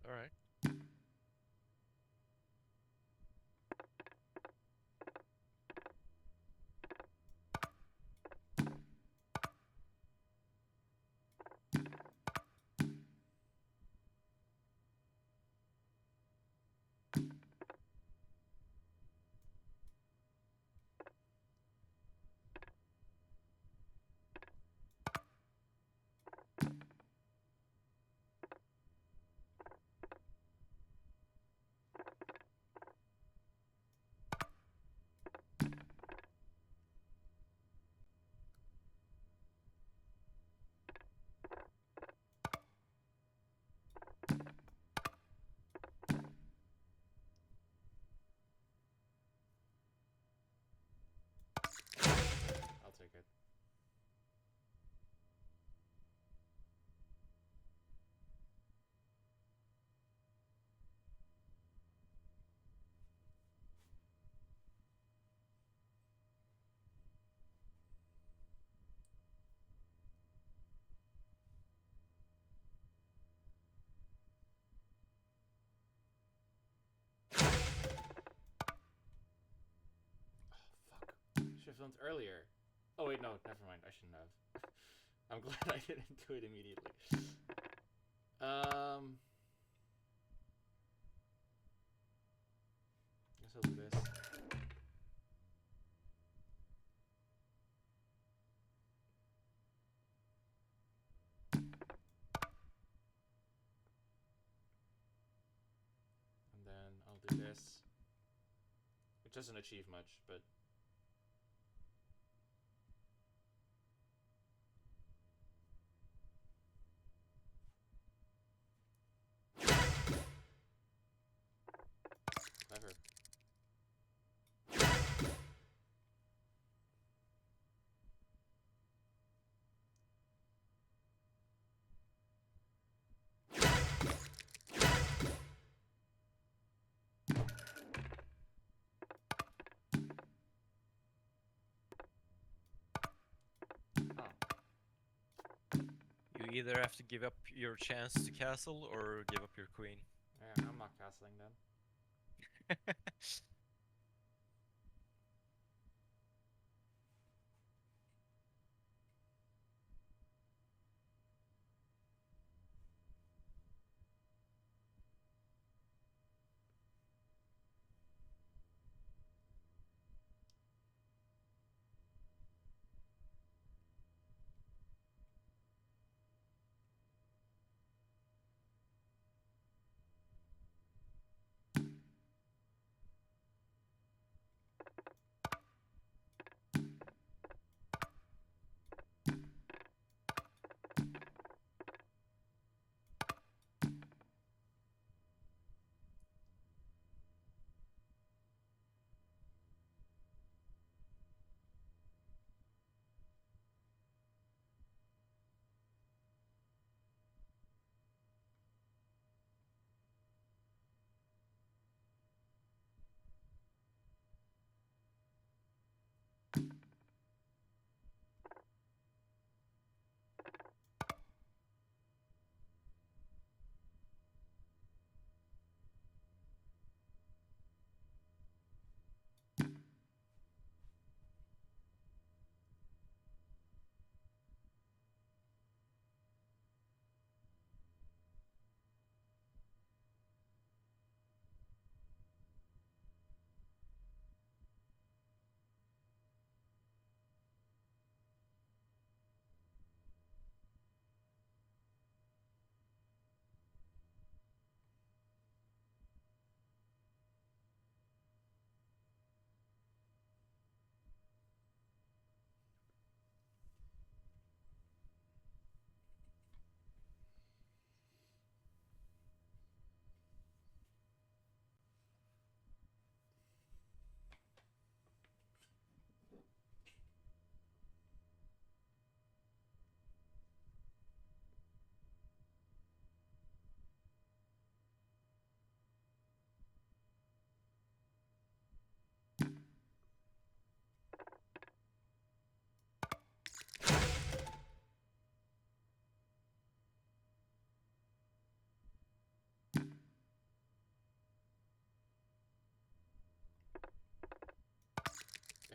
All right. I'll take it. Fuck. Should have filmed earlier. Oh wait, no, never mind. I shouldn't have. I'm glad I didn't do it immediately. Guess I'll do this. And then I'll do this. It doesn't achieve much, but clever. You either have to give up your chance to castle or give up your queen. Yeah, I'm not castling then.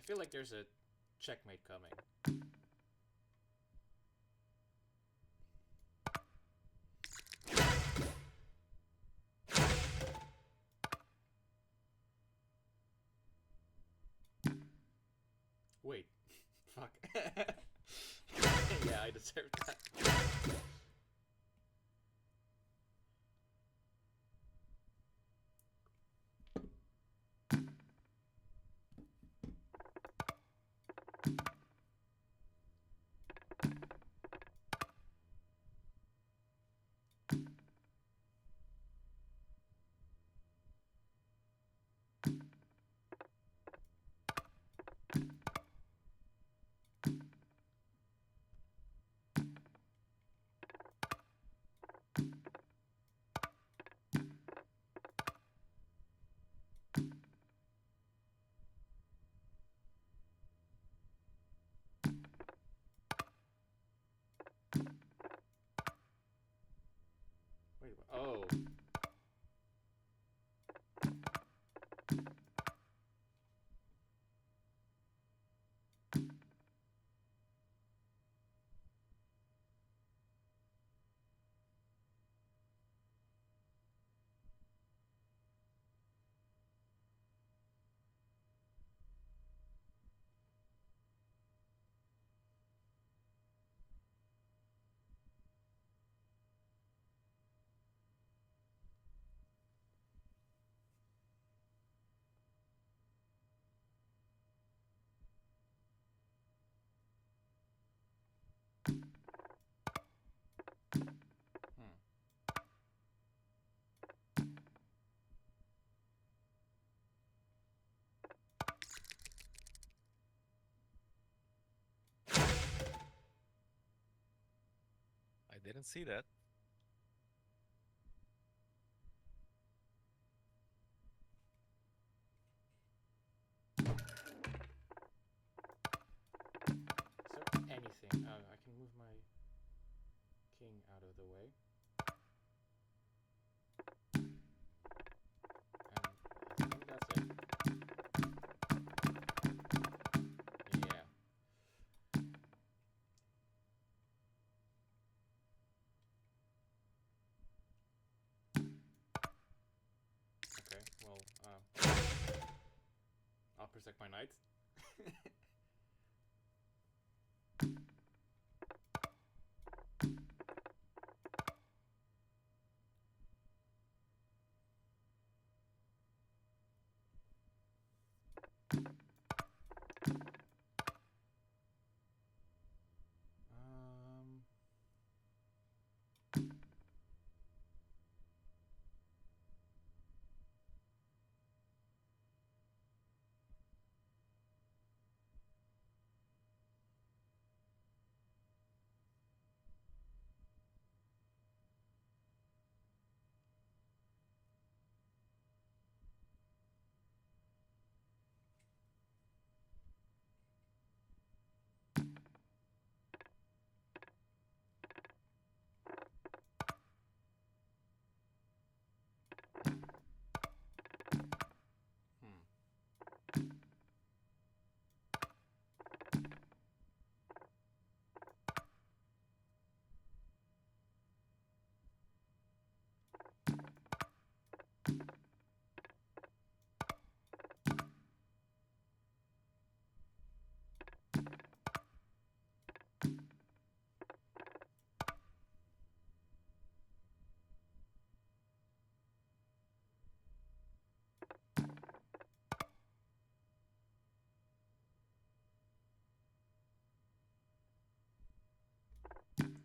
feel like there's a checkmate coming. Wait. Fuck. Yeah, I deserve that. Wait, oh. I didn't see that. Is there anything? I can move my king out of the way. And I think that's it. Yeah. Okay, well, I'll protect my knight.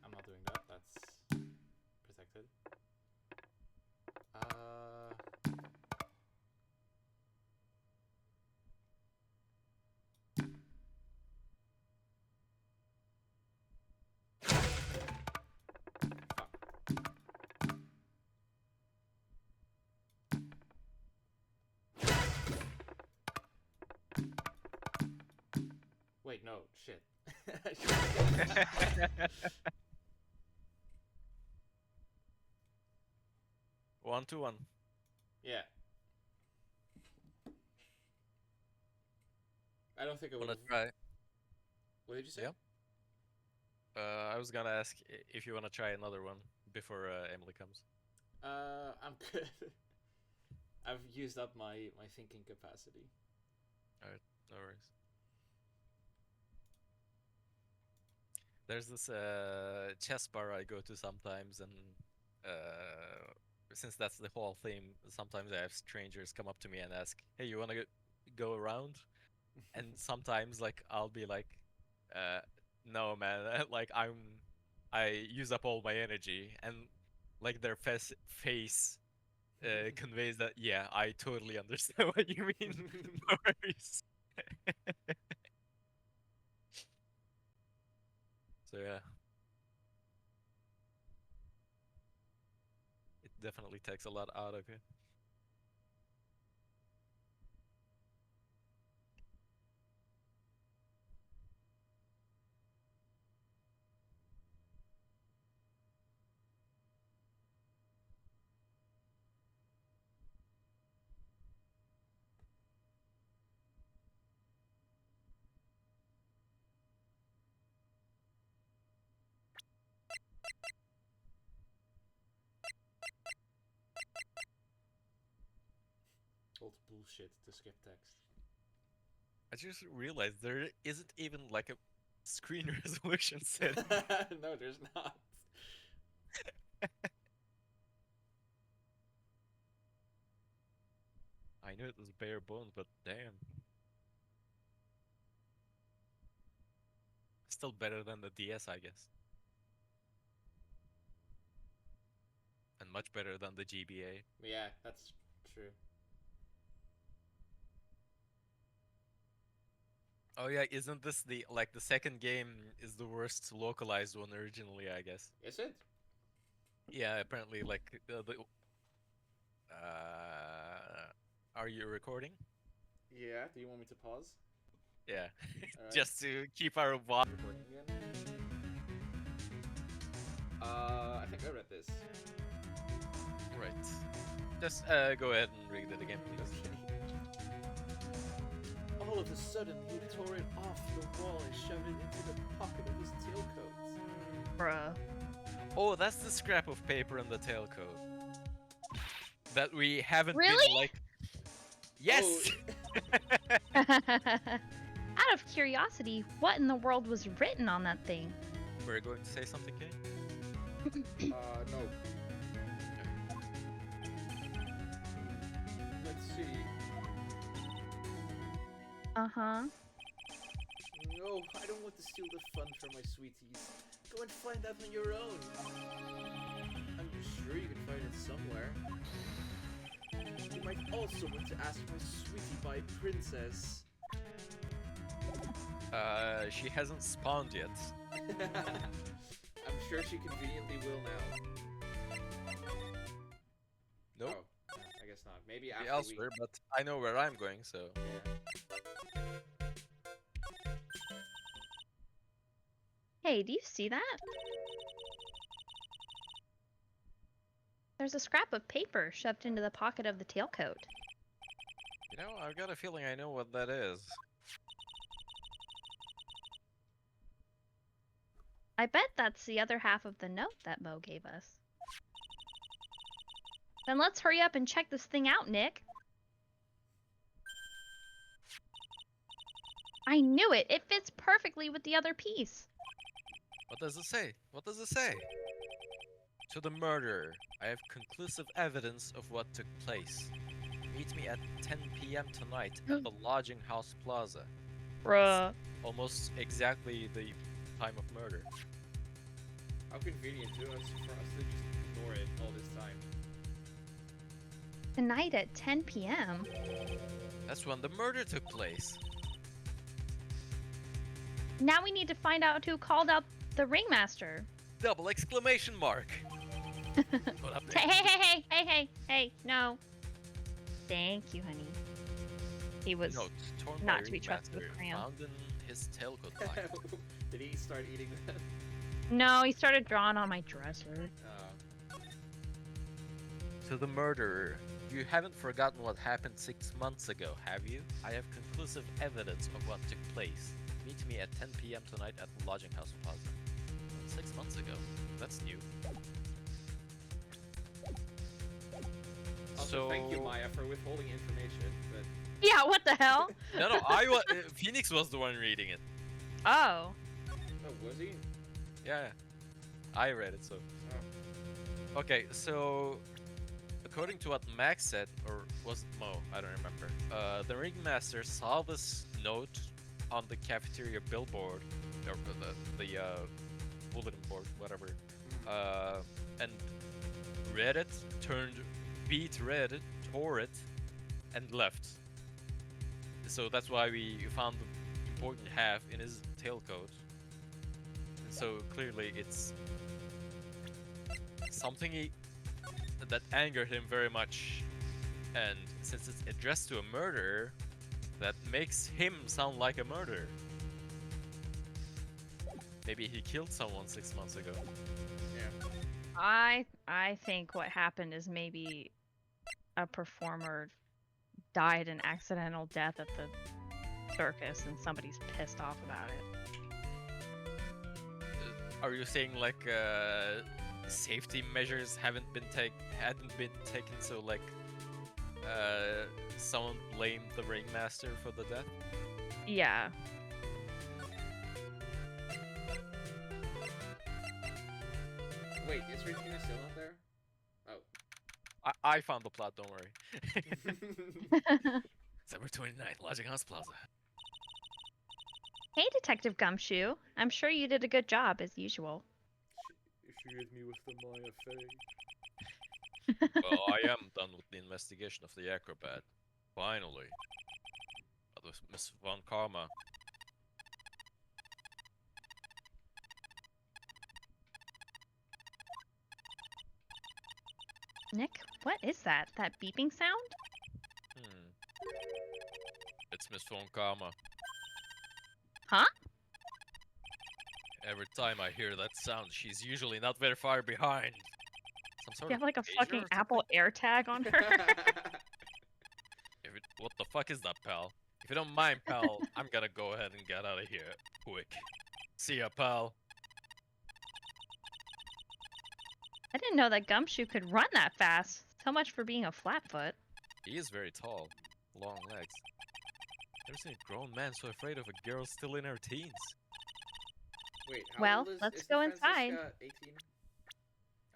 I'm not doing that. That's protected. Wait, no, shit. 1-1. Yeah. I don't think I would. Wanna try? What did you say? Yeah. I was gonna ask if you wanna try another one before Emily comes. I'm good. I've used up my thinking capacity. Alright, no worries. There's this chess bar I go to sometimes, and since that's the whole theme, sometimes I have strangers come up to me and ask, "Hey, you wanna go around?" And sometimes like I'll be like, "No, man, like I use up all my energy," and like their face conveys that, yeah, I totally understand what you mean. No worries. So yeah, it definitely takes a lot out of you. Old bullshit to skip text. I just realized there isn't even like a screen resolution set. No, there's not. I knew it was bare bones, but damn. Still better than the DS, I guess. And much better than the GBA. Yeah, that's true. Oh yeah, isn't this the second game is the worst localized one originally, I guess. Is it? Yeah, apparently like are you recording? Yeah. Do you want me to pause? Yeah. Alright. Just to keep our vibe. Recording again. I think I read this. Right. Just go ahead and read it again, please. All of a sudden, he tore it off the wall and shoved it into the pocket of his tailcoat. Bruh. Oh, that's the scrap of paper in the tailcoat. That we haven't Really? been like. Yes. Out of curiosity, what in the world was written on that thing? We're going to say something, Kate? No. Let's see. Uh-huh. No, I don't want to steal the fun from my sweeties. Go and find that on your own. I'm sure you can find it somewhere. You might also want to ask my sweetie pie princess. She hasn't spawned yet. I'm sure she conveniently will now. Nope. Oh, no, I guess not. Maybe after Be elsewhere, but I know where I'm going, so. Yeah. Hey, do you see that? There's a scrap of paper shoved into the pocket of the tailcoat. You know, I've got a feeling I know what that is. I bet that's the other half of the note that Mo gave us. Then let's hurry up and check this thing out, Nick. I knew it! It fits perfectly with the other piece. What does it say? What does it say? To the murderer, I have conclusive evidence of what took place. Meet me at 10 p.m. tonight at the Lodging House Plaza. Bruh. Almost exactly the time of murder. How convenient to us for us to just ignore it all this time. Tonight at 10 p.m.? That's when the murder took place. Now we need to find out who called out the ringmaster. Double exclamation mark. What up there? Hey, no. Thank you, honey. He was Note, torn not by to be trusted with ringmaster, crayon. found in his tailcoat pocket. Did he start eating that? No, he started drawing on my dresser. To the murderer, You haven't forgotten what happened 6 months ago, have you? I have conclusive evidence of what took place. Meet me at 10 p.m. tonight at the Lodging House Plaza. 6 months ago? That's new. Also, thank you, Maya, for withholding information. But Yeah, what the hell? No, Phoenix was the one reading it. Oh. oh, was he? Yeah, I read it, so. Oh. Okay, so according to what Max said, or was it Mo? I don't remember. The ringmaster saw this note on the cafeteria billboard, or the bulletin board, whatever, and read it, turned beat red, tore it, and left. So that's why we found the important half in his tailcoat. And so clearly it's something that angered him very much, and since it's addressed to a murderer, that makes him sound like a murderer. Maybe he killed someone 6 months ago. Yeah. I think what happened is maybe a performer died an accidental death at the circus and somebody's pissed off about it. Are you saying like safety measures hadn't been taken, so like someone blamed the ringmaster for the death? Yeah. Wait, is Regina still out there? Oh. I found the plot, don't worry. December 29th, Lodging House Plaza. Hey, Detective Gumshoe. I'm sure you did a good job, as usual. She hit me with the Maya Fey. Well, I am done with the investigation of the acrobat. Finally. That was Miss Von Karma. Nick, what is that? That beeping sound? It's Miss Von Karma. Huh? Every time I hear that sound, she's usually not very far behind. Some sort You have like a pager fucking or Apple AirTag on her? what the fuck is that, pal? If you don't mind, pal, I'm gonna go ahead and get out of here. Quick. See ya, pal. I didn't know that Gumshoe could run that fast. So much for being a flatfoot. He is very tall. Long legs. Never seen a grown man so afraid of a girl still in her teens. Wait, how Well, old let's is go Francisca? inside. 18?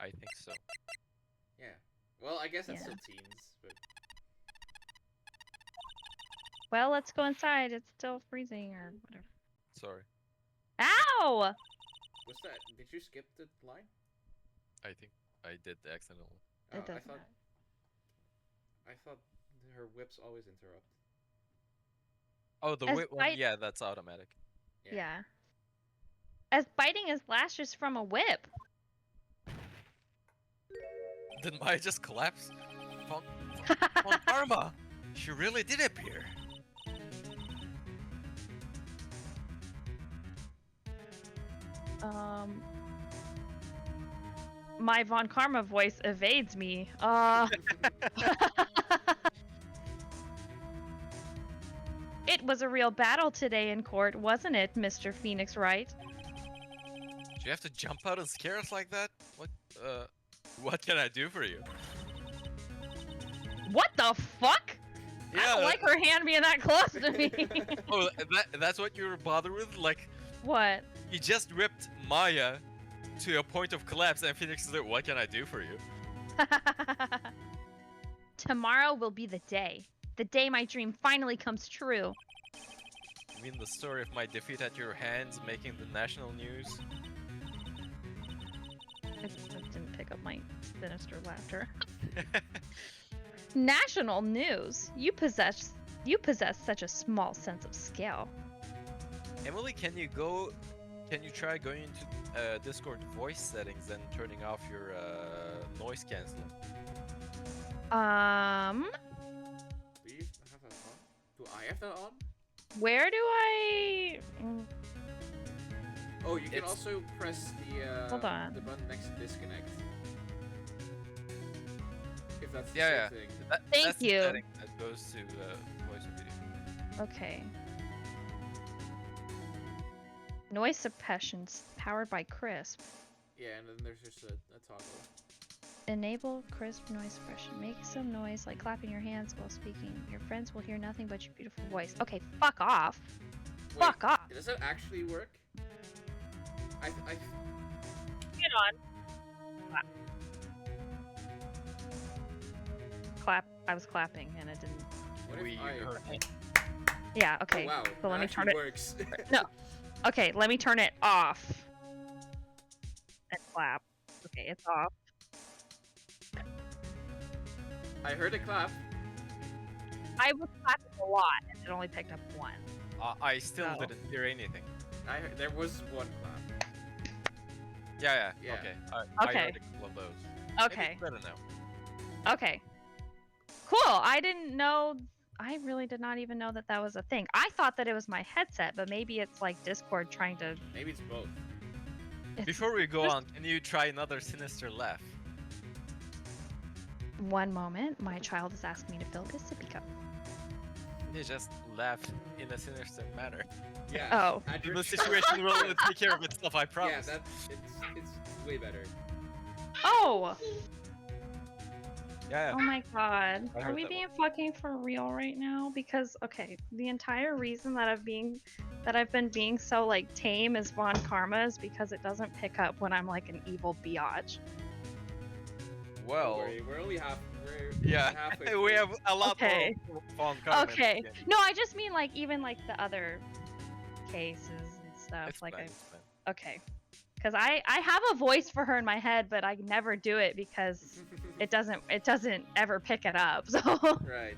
I think so. Yeah. Well, I guess that's Yeah. still teens, but... Well, let's go inside. It's still freezing or whatever. Sorry. Ow! What's that? Did you skip the line? I think I did accidentally. Oh, It doesn't I thought her whips always interrupt. Oh, the As whip one? bite- Yeah, that's automatic. Yeah. As biting as lashes from a whip. Did Maya just collapse? Von Karma! She really did appear. My Von Karma voice evades me. It was a real battle today in court, wasn't it, Mr. Phoenix Wright? Do you have to jump out and scare us like that? What can I do for you? What the fuck? I Yeah. don't like her hand being that close to me. Oh, that's what you were bothered with? Like, What? you just ripped Maya to a point of collapse, and Phoenix is like, what can I do for you? Tomorrow will be the day. The day my dream finally comes true. You mean the story of my defeat at your hands making the national news? I didn't pick up my sinister laughter. National news. You possess such a small sense of scale. Emily, can you try going into Discord voice settings and turning off your noise canceling? Do you have that on? Do I have that on? Where do I? Oh, you can It's- also press the Hold on. the button next to disconnect. If that's the Yeah, same thing. Thank that's you. the setting that goes to voice and video. Okay. Noise suppression powered by Crisp. Yeah, and then there's just a toggle. Enable crisp noise suppression. Make some noise like clapping your hands while speaking. Your friends will hear nothing but your beautiful voice. Okay, fuck off. Wait, Fuck off. does that actually work? I Get on. Clap. I was clapping and it didn't. what if We I... heard it. Yeah, okay. Oh, wow, So let that me turn actually it. works. No. Okay, let me turn it off. And clap. Okay, it's off. I heard a clap. I was clapping a lot and it only picked up one. I still Oh. didn't hear anything. There was one clap. Yeah. Yeah. Okay. I Okay. heard a couple of those. Maybe Okay. it's better now. Okay. Cool. I didn't know. I really did not even know that that was a thing. I thought that it was my headset, but maybe it's like Discord trying to. Maybe it's both. Before we go Just- on, can you try another sinister laugh? One moment, my child is asking me to fill his sippy cup. You just laugh in a sinister manner. Yeah. Oh. at your The child. situation will take care of itself, I Yeah, promise. it's way better. Oh! Yeah. Oh my god. I Are heard we that being fucking for real right now? Because okay, the entire reason that I've been being so like tame as Von Karma is because it doesn't pick up when I'm like an evil biatch. Don't Well, worry, we're only we're yeah, halfway we through. have a lot Okay. more fun comment. Okay. No, I just mean like even like the other cases and stuff. It's like fine, I it's fine. okay. Because I have a voice for her in my head, but I never do it because it doesn't ever pick it up. So all Right.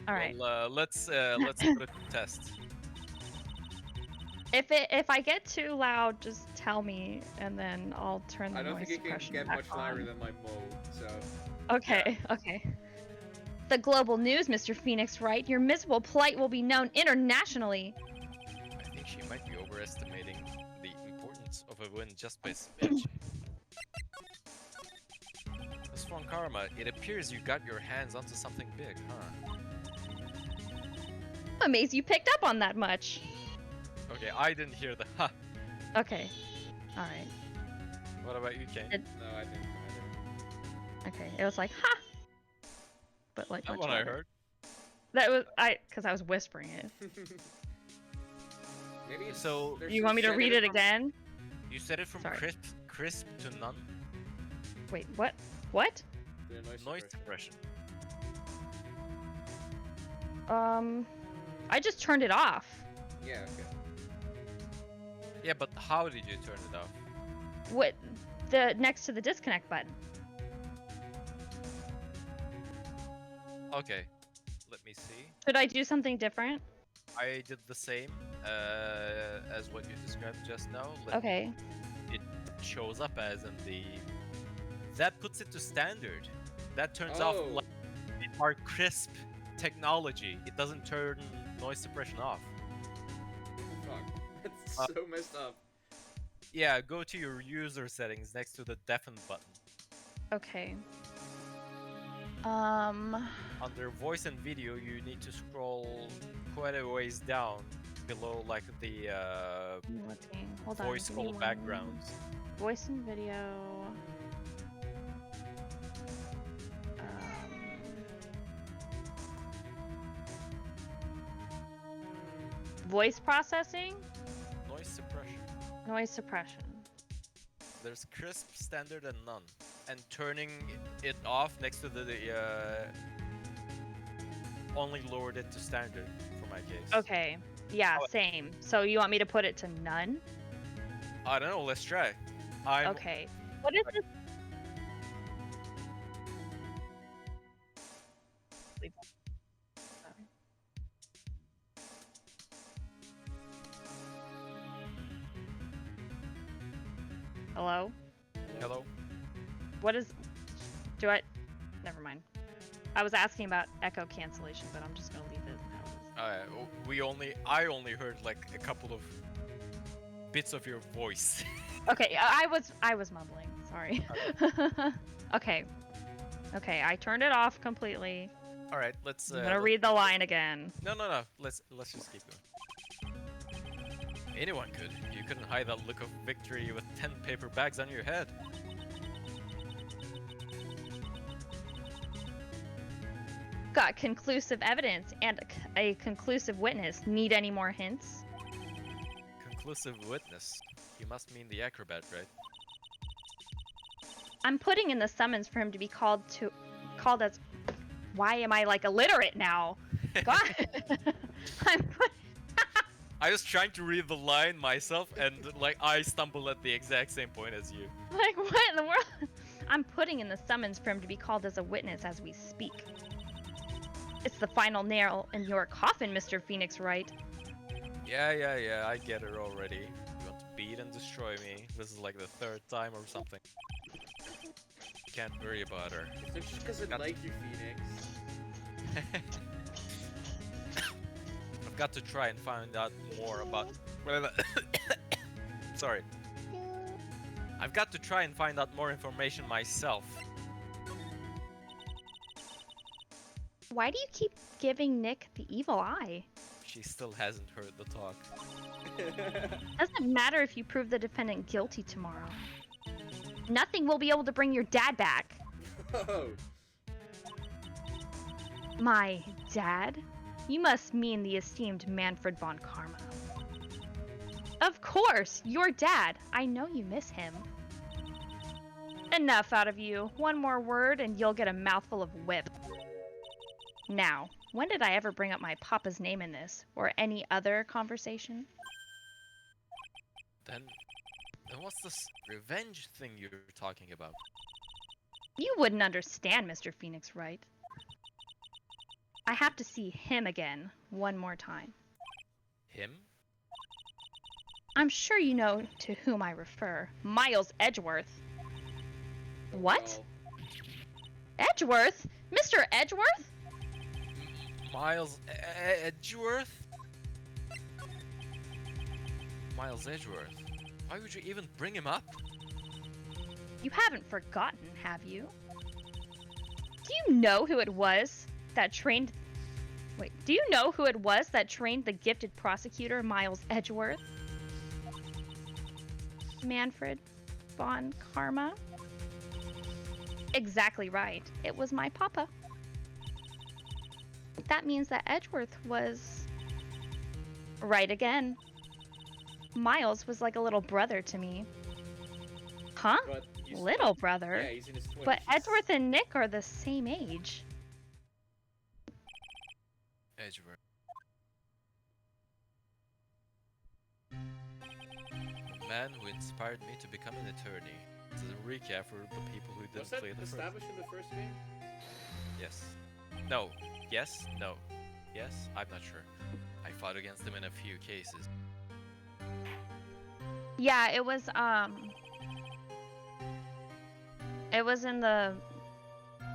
right. Well, let's put it to test. If I get too loud, just tell me, and then I'll turn the I don't noise think it can suppression get back much louder on. than my Mo, so... Okay, okay. The global news, Mr. Phoenix, right? Your miserable plight will be known internationally. I think she might be overestimating the importance of a win just by smidge. Swan Karma, it appears you got your hands onto something big, huh? I'm amazed you picked up on that much. Okay, I didn't hear the ha. Okay. All right. What about you, Kane? No, I didn't. Okay. It was like ha. But like That's much what I louder. heard. That was because I was whispering it. Maybe it's... So- there's You some want me to shit read in it again? You said it from Sorry. crisp to none. Wait, what? What? The Noise suppression. suppression. I just turned it off. Yeah, okay. Yeah, but how did you turn it off? What? The next to the disconnect button. Okay, let me see. Should I do something different? I did the same as what you described just now. Okay. It shows up as in the... That puts it to standard. That turns off Oh. like our crisp technology. It doesn't turn noise suppression off. Fuck. That's Uh, so messed up. Yeah, go to your user settings next to the deafen button. Okay. Under voice and video, you need to scroll quite a ways down below like the I'm looking. Hold on. voice give me call one- backgrounds. Voice and video. Voice processing, Noise suppression. noise suppression. There's crisp, standard, and none. And turning it off next to the only lowered it to standard for my case. Okay. Yeah, Oh. same. So you want me to put it to none? I don't know. Let's try. I'm Okay. What is this? Hello? Hello. What is... Do I... Never mind. I was asking about echo cancellation, but I'm just gonna leave it how it is. I only heard like a couple of bits of your voice. Okay, I was mumbling. Sorry. Okay. Okay, I turned it off completely. All right, let's. I'm gonna read the line again. No, no, no. Let's just keep going. Anyone could. You couldn't hide that look of victory with 10 paper bags on your head. Got conclusive evidence and a conclusive witness. Need any more hints? Conclusive witness. You must mean the acrobat, right? I'm putting in the summons for him to be called as. Why am I like illiterate now? God, I was trying to read the line myself, and like I stumbled at the exact same point as you. like what in the world? I'm putting in the summons for him to be called as a witness as we speak. It's the final nail in your coffin, Mr. Phoenix Wright. Yeah, I get it already. You want to beat and destroy me. This is like the 3rd time or something. Can't worry about her. It's just because I like you, Phoenix. I've got to try and find out more about... Sorry. I've got to try and find out more information myself. Why do you keep giving Nick the evil eye? She still hasn't heard the talk. Doesn't matter if you prove the defendant guilty tomorrow. Nothing will be able to bring your dad back. Oh. My dad? You must mean the esteemed Manfred von Karma. Of course, your dad. I know you miss him. Enough out of you. One more word and you'll get a mouthful of whip. Now, when did I ever bring up my papa's name in this, or any other conversation? Then what's this revenge thing you're talking about? You wouldn't understand, Mr. Phoenix Wright. I have to see him again, one more time. Him? I'm sure you know to whom I refer. Miles Edgeworth. What? No. Edgeworth? Mr. Edgeworth? Miles Edgeworth? Miles Edgeworth? Why would you even bring him up? You haven't forgotten, have you? Do you know who it was that trained... Wait, do you know who it was that trained the gifted prosecutor, Miles Edgeworth? Manfred von Karma? Exactly right. It was my papa. That means that Edgeworth was... right again. Miles was like a little brother to me. Huh? But he's Little brother? Yeah, he's in his 20s. But Edgeworth and Nick are the same age. Edgeworth. The man who inspired me to become an attorney. This is a recap for the people who Was didn't that play the first. established in the first game? Yes. No. Yes? No. Yes? I'm not sure. I fought against him in a few cases. Yeah, it was in the...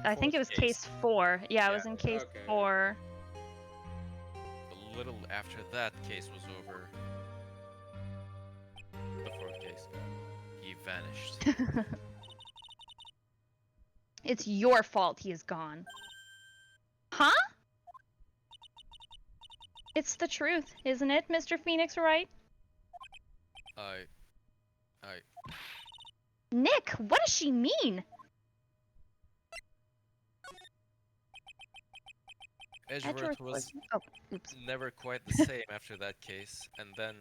I think it was Fourth case. case 4. Yeah, it was Yeah, in case okay. 4. A little after that case was over, the 4th case, he vanished. It's your fault he is gone. Huh? It's the truth, isn't it, Mr. Phoenix Wright? I... Nick, what does she mean? Edgeworth was Oh, oops. never quite the same after that case, and then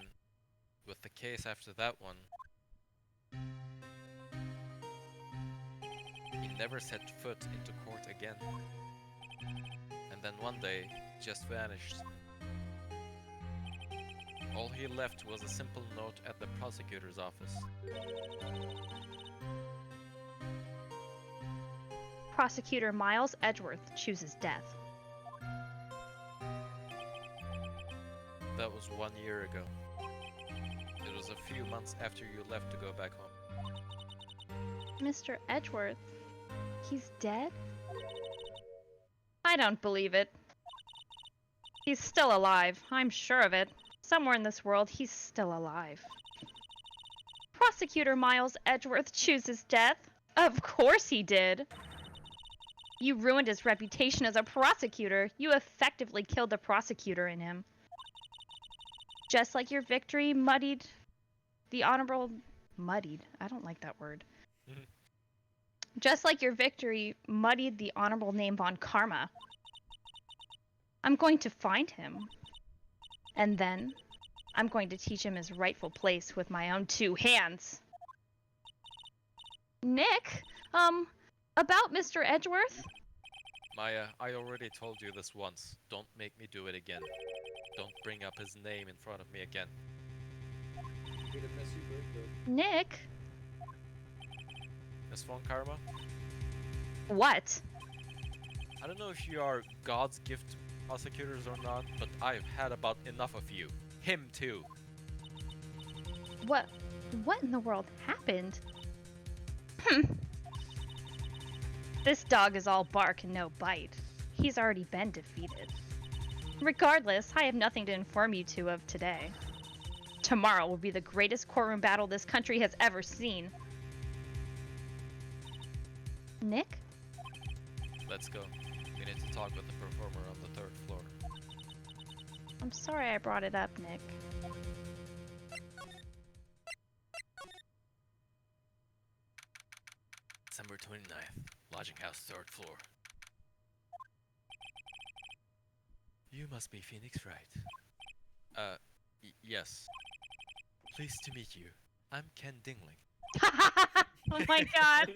with the case after that one, he never set foot into court again. And then one day, just vanished. All he left was a simple note at the prosecutor's office. Prosecutor Miles Edgeworth chooses death. That was 1 year ago. It was a few months after you left to go back home. Mr. Edgeworth? He's dead? I don't believe it. He's still alive, I'm sure of it. Somewhere in this world, he's still alive. Prosecutor Miles Edgeworth chooses death? Of course he did! You ruined his reputation as a prosecutor. You effectively killed the prosecutor in him. Just like your victory muddied the honorable... Muddied? I don't like that word. Mhm. Just like your victory muddied the honorable name Von Karma. I'm going to find him. And then, I'm going to teach him his rightful place with my own 2 hands. Nick, about Mr. Edgeworth? Maya, I already told you this once. Don't make me do it again. Don't bring up his name in front of me again. Get a messy birthday. Nick? Miss Von Karma? What? I don't know if you are God's gift to prosecutors or not, but I've had about enough of you. Him too. What in the world happened? This dog is all bark and no bite. He's already been defeated. Regardless, I have nothing to inform you two of today. Tomorrow will be the greatest courtroom battle this country has ever seen. Nick? Let's go. We need to talk with the performer on the 3rd floor. I'm sorry I brought it up, Nick. December 29th, lodging house 3rd floor. You must be Phoenix Wright. Yes. Pleased to meet you. I'm Ken Dingling. Oh my god.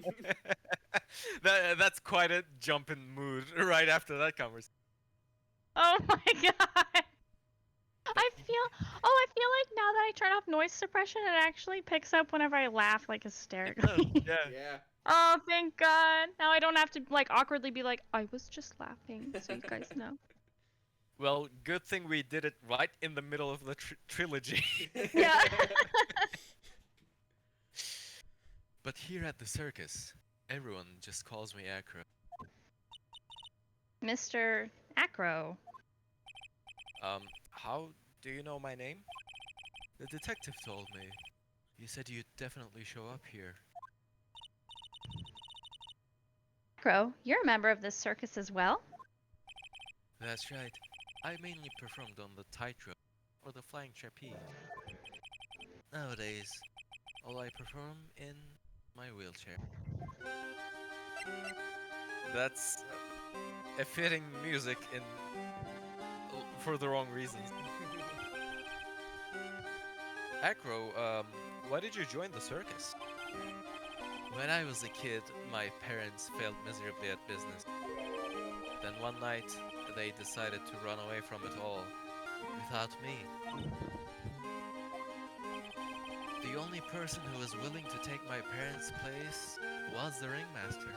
That's quite a jump in mood right after that conversation. Oh my god. I feel like now that I turn off noise suppression, it actually picks up whenever I laugh like hysterically. Yeah. Yeah. Oh, thank god. Now I don't have to like awkwardly be like, I was just laughing, so you guys know. Well, good thing we did it right in the middle of the trilogy. Yeah. But here at the circus, everyone just calls me Acro. Mr. Acro. How do you know my name? The detective told me. He said you'd definitely show up here. Acro, you're a member of this circus as well? That's right. I mainly performed on the tightrope or the flying trapeze. Nowadays, all I perform in my wheelchair. That's a fitting music in for the wrong reasons. Acro, why did you join the circus? When I was a kid, my parents failed miserably at business. Then one night, they decided to run away from it all, without me. The only person who was willing to take my parents' place was the ringmaster.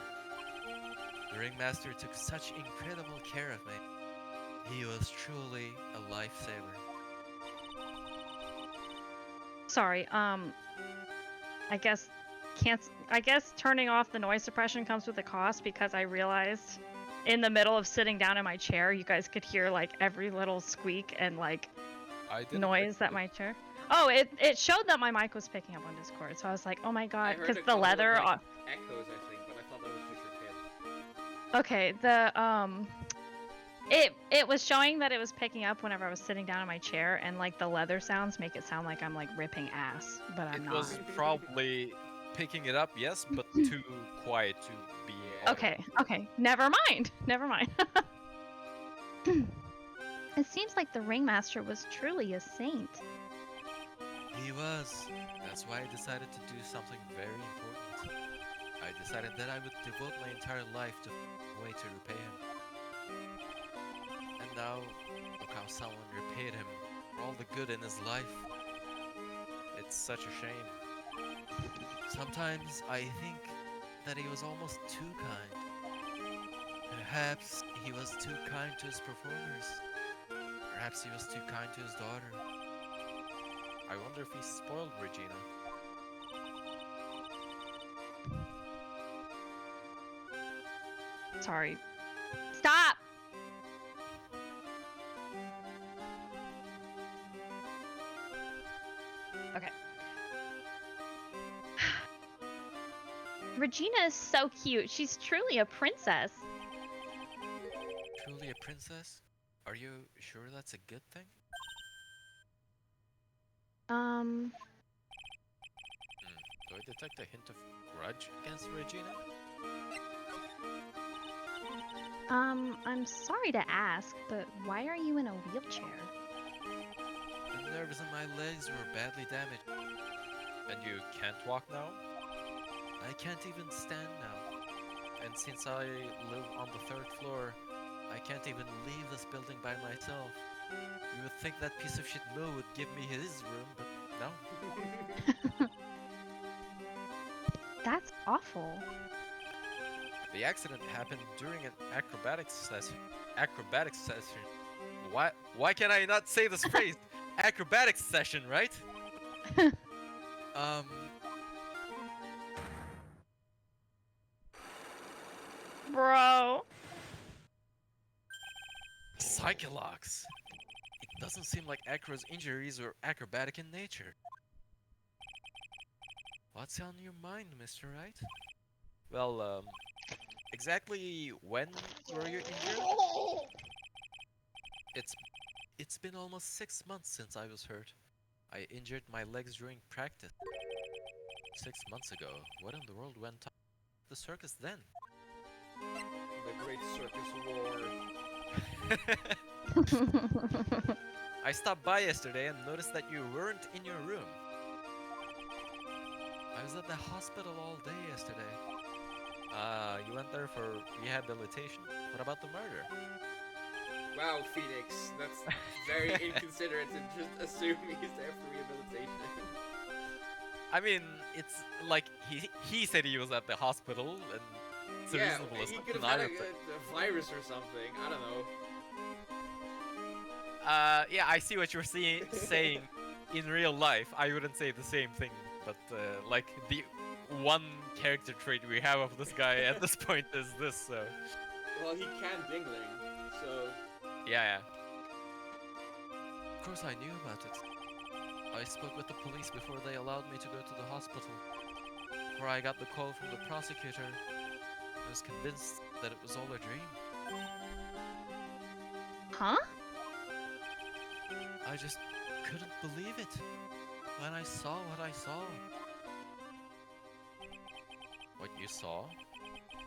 The ringmaster took such incredible care of me. He was truly a lifesaver. Sorry, I guess turning off the noise suppression comes with a cost because I realized in the middle of sitting down in my chair, you guys could hear like every little squeak and like noise that my chair. Oh, it showed that my mic was picking up on Discord, so I was like, oh my god, because the leather. Echoes, I think, but I thought that was just your kid. Okay, it was showing that it was picking up whenever I was sitting down in my chair, and like the leather sounds make it sound like I'm like ripping ass, but I'm not. It was probably picking it up, yes, but too quiet to be. Okay, never mind. It seems like the ringmaster was truly a saint. He was. That's why I decided to do something very important. I decided that I would devote my entire life to a way to repay him. And now, look how someone repaid him for all the good in his life. It's such a shame. Sometimes I think that he was almost too kind. Perhaps he was too kind to his performers. Perhaps he was too kind to his daughter. I wonder if he spoiled Regina. Sorry. Stop! Okay. Regina is so cute. She's truly a princess. truly a princess? Are you sure that's a good thing? Do I detect a hint of grudge against Regina? I'm sorry to ask, but why are you in a wheelchair? The nerves in my legs were badly damaged. And you can't walk now? I can't even stand now. And since I live on the third floor, I can't even leave this building by myself. You would think that piece of shit Mo would give me his room, but no. That's awful. The accident happened during an acrobatics session. Acrobatics session. Why can I not say this phrase? Acrobatics session, right? Um. Bro. Psychologs. It doesn't seem like Acro's injuries were acrobatic in nature. What's on your mind, Mr. Wright? Well, exactly when were you injured? It's been almost 6 months since I was hurt. I injured my legs during practice. 6 months ago. What in the world went on at the circus then? The Great Circus War. I stopped by yesterday and noticed that you weren't in your room. I was at the hospital all day yesterday. You went there for rehabilitation? What about the murder? Wow, Phoenix, that's very inconsiderate to just assume he's there for rehabilitation. I mean, it's like he said he was at the hospital, and it's a Yeah, reasonable he could have assumption. had I a, would say. a virus or something. I don't know. Yeah, I see what you're saying in real life. I wouldn't say the same thing, but like the one character trait we have of this guy at this point is this. So Well, he can dingling, so yeah. Of course, I knew about it. I spoke with the police before they allowed me to go to the hospital. Before I got the call from the prosecutor, I was convinced that it was all a dream. Huh? I just couldn't believe it when I saw what I saw. What you saw?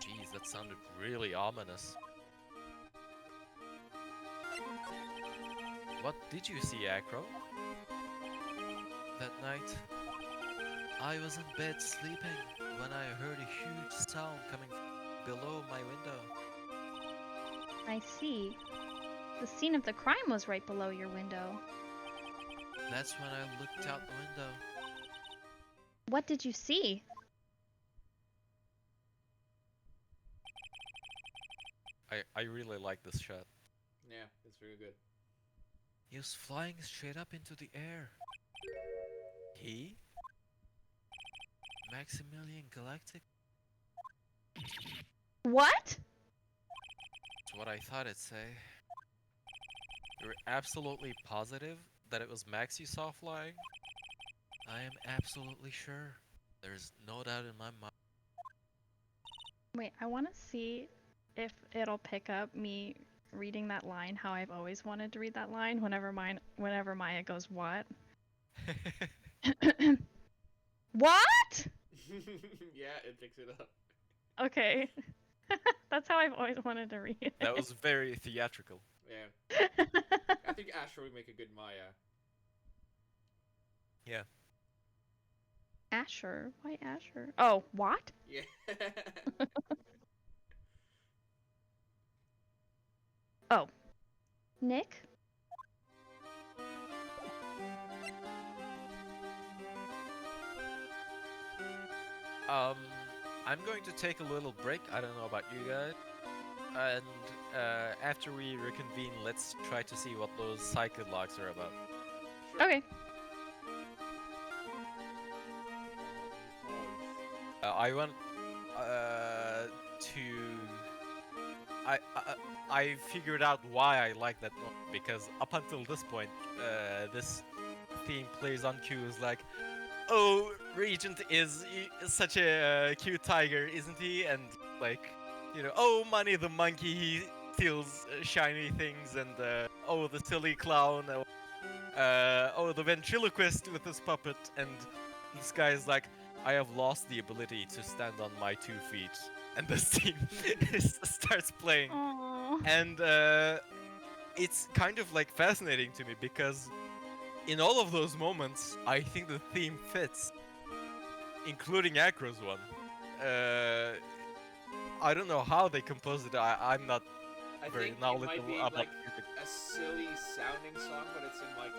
Jeez, that sounded really ominous. What did you see, Acro? That night, I was in bed sleeping when I heard a huge sound coming below my window. I see. The scene of the crime was right below your window. That's when I looked out the window. What did you see? I really like this shot. yeah, it's really good. He was flying straight up into the air. He? Maximilian Galactic? What? That's what I thought it'd say. You're absolutely positive that it was Max you saw flying? I am absolutely sure. There's no doubt in my mind. Wait, I want to see if it'll pick up me reading that line how I've always wanted to read that line whenever Maya goes, what? What? yeah, it picks it up. Okay. That's how I've always wanted to read it. That was very theatrical. Yeah. I think Asher would make a good Maya. Yeah. Asher? Why Asher? Oh, what? Yeah. Oh. Nick? I'm going to take a little break. I don't know about you guys. And after we reconvene, let's try to see what those cycle logs are about. Sure. Okay. I want to. I figured out why I like that note because up until this point, this theme plays on cues like, "Oh, Regent is such a cute tiger, isn't he?" And like, you know, "Oh, Money the monkey, he steals shiny things and oh, the silly clown, oh, the ventriloquist with his puppet, and this guy is like, I have lost the ability to stand on my 2 feet, and this team starts playing, Aww. and it's kind of like fascinating to me because in all of those moments, I think the theme fits, including Acro's one. I don't know how they composed it. I'm not I very think it knowledgeable might be about like music. a silly sounding song, but it's in like.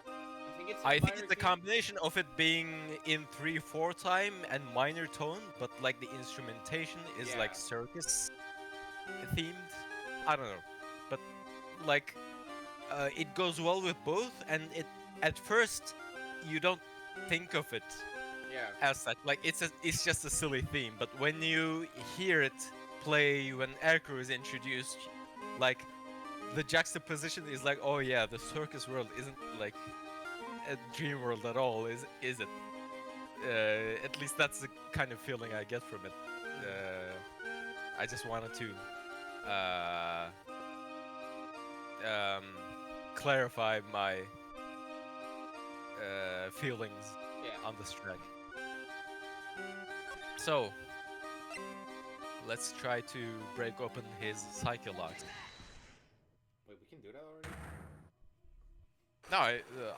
I think it's. In I think minor it's a key. combination of it being in 3/4 time and minor tone, but like the instrumentation is Yeah. like circus themed. I don't know, but like it goes well with both, and it at first you don't think of it Yeah. as that. Like it's just a silly theme, but when you hear it play when Erko is introduced, like the juxtaposition is like, oh yeah, the circus world isn't like a dream world at all, is it? At least that's the kind of feeling I get from it. I just wanted to um, clarify my feelings Yeah. on this track. So, let's try to break open his cycle locks. Wait, we can do that already? No,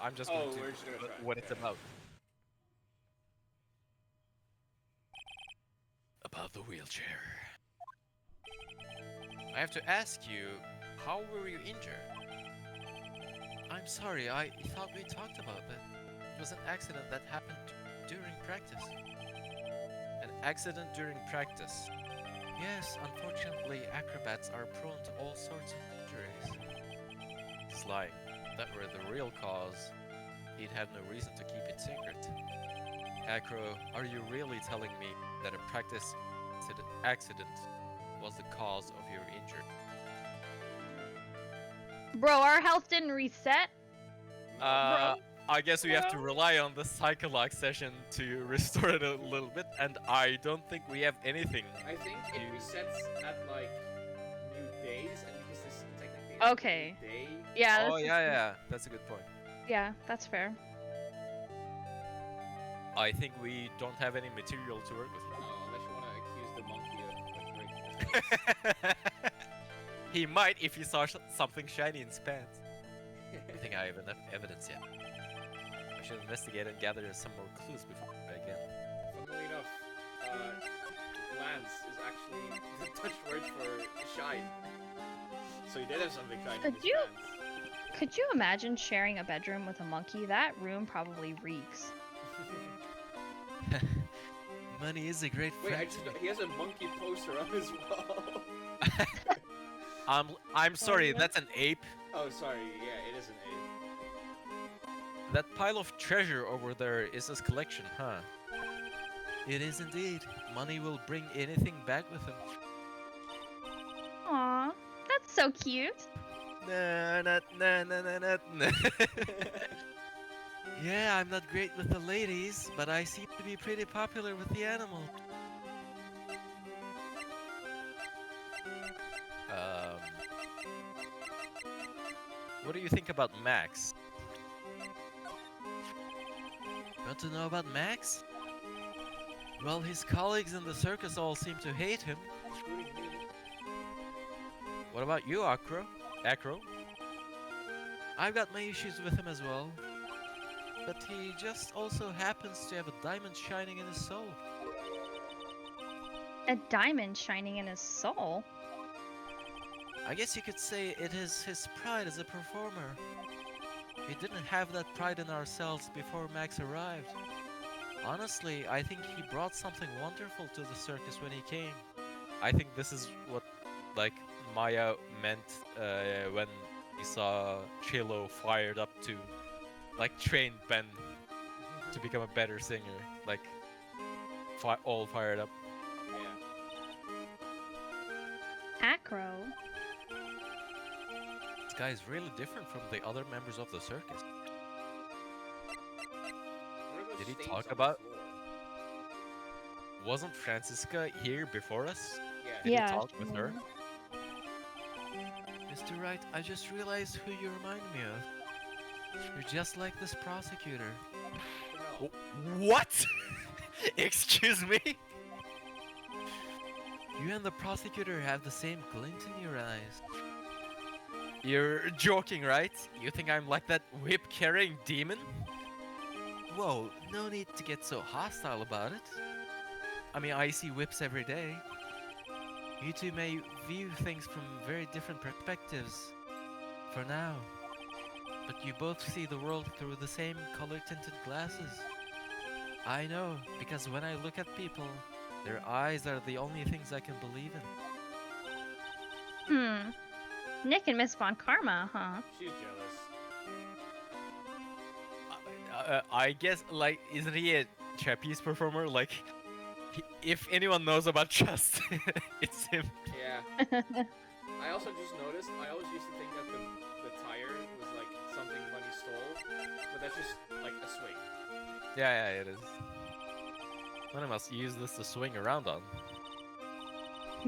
I'm just Oh, going to we're just gonna try. what it's Okay. about. About the wheelchair. I have to ask you, how were you injured? I'm sorry, I thought we talked about that. It was an accident that happened during practice. An accident during practice. Yes, unfortunately, acrobats are prone to all sorts of injuries. Sly, if that were the real cause, he'd have no reason to keep it secret. Acro, are you really telling me that a practice accident was the cause of your injury? Bro, our health didn't reset. I guess we have to Bro. rely on the Psychologue session to restore it a little bit, and I don't think we have anything. I think it resets at like new days, and because this technically is Okay. a new day. Yeah. Oh this is- yeah, that's a good point. Yeah, that's fair. I think we don't have any material to work with. Unless you want to accuse the monkey of like breaking his He might if he saw something shiny in his pants. I think I have enough evidence yet. I should investigate and gather some more clues before I try again. Funnily enough, glance is actually the Dutch word for shine. So he did have something shiny in Could his you- pants. Could you imagine sharing a bedroom with a monkey? That room probably reeks. Money is a great Wait, friend. I just he has a monkey poster on his wall. I'm sorry, yeah. that's an ape. Oh, sorry. Yeah, it is an ape. That pile of treasure over there is his collection, huh? It is indeed. Money will bring anything back with him. Aw, that's so cute. Nah, nah. Yeah, I'm not great with the ladies, but I seem to be pretty popular with the animal. What do you think about Max? Want to know about Max? Well, his colleagues in the circus all seem to hate him. Including me. What about you, Acro? I've got my issues with him as well. But he just also happens to have a diamond shining in his soul. A diamond shining in his soul. I guess you could say it is his pride as a performer. We didn't have that pride in ourselves before Max arrived. Honestly, I think he brought something wonderful to the circus when he came. I think this is what, like, Maya meant when he saw Chilo fired up to, like, train Ben to become a better singer. Like, all fired up. Yeah. Acro. This guy is really different from the other members of the circus. What are those Did he stains talk on the about- floor? Wasn't Francisca here before us? Yeah. Did Yeah, he talk with her? Mr. Wright, I just realized who you remind me of. You're just like this prosecutor. No. What? Excuse me? You and the prosecutor have the same glint in your eyes. You're joking, right? You think I'm like that whip-carrying demon? Whoa, no need to get so hostile about it. I mean, I see whips every day. You two may view things from very different perspectives for now, but you both see the world through the same color-tinted glasses. I know, because when I look at people, their eyes are the only things I can believe in. Nick and Miss Von Karma, huh? She's jealous. I guess, like, isn't he a trapeze performer? Like, if anyone knows about trust, it's him. Yeah. I also just noticed, I always used to think that the tire was like something Bunny stole, but that's just like a swing. Yeah, it is. Then I must use this to swing around on.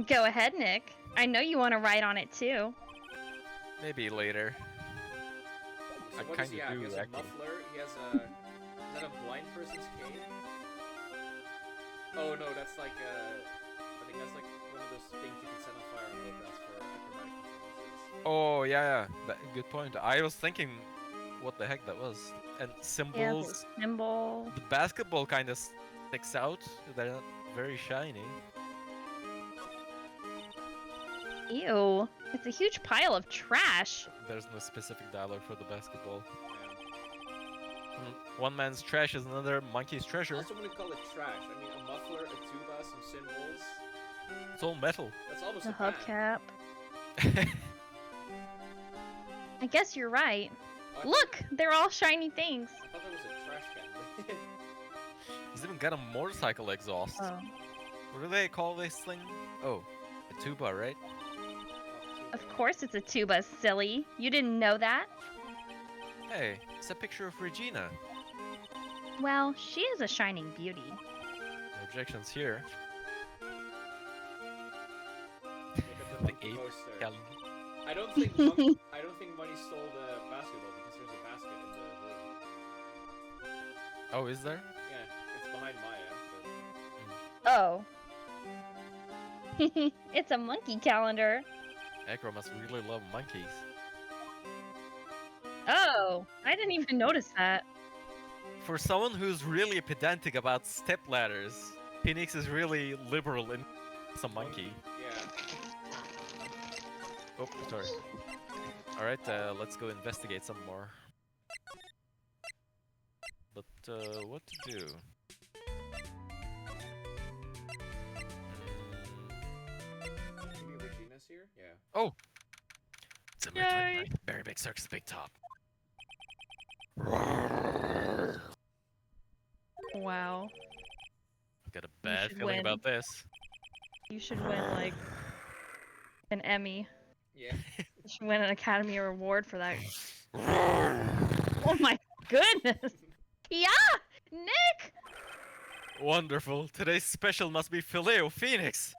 Go ahead, Nick. I know you want to ride on it too. Maybe later. So I what does he kinda have? do, He has a actually. muffler, he has a... Is that a blind person's cane? Oh no, that's like I think that's like one of those things you can set on fire and look that's for acrobatic performances. Oh, yeah. Good point. I was thinking what the heck that was. And Yeah, symbols. the symbol. The basketball kind of sticks out. They're not very shiny. Ew. It's a huge pile of trash. There's no specific dialogue for the basketball. Yeah. One man's trash is another monkey's I treasure. also wouldn't call it trash. I mean, a muffler, a tuba, some cymbals. It's all metal. That's almost The a band. hubcap. I guess you're right. Oh, I Look, they're all shiny things. I thought that was a trash can. He's even got a motorcycle exhaust. Oh. What do they call this thing? Oh, a tuba, right? Of course it's a tuba, silly. You didn't know that? Hey, it's a picture of Regina. Well, she is a shining beauty. No objections here. Look at The monkey ape poster. calendar. I don't think Money stole the basketball because there's a basket in the room. Oh, is there? Yeah, it's behind Maya. Oh. It's a monkey calendar. Acro must really love monkeys. Oh, I didn't even notice that. For someone who's really pedantic about step ladders, Phoenix is really liberal in some monkey. Yeah. Oh, sorry. Alright, let's go investigate some more. But, what to do? Maybe Regina's here? Yeah. Oh! December Yay! 29th, Berry Big Circus Big Top. Wow. I've got a bad should feeling win. about this. You should win, like, an Emmy. Yeah. You should win an Academy Award for that. Oh my goodness! Yeah! Nick! Wonderful. Today's special must be Filet-O-Phoenix.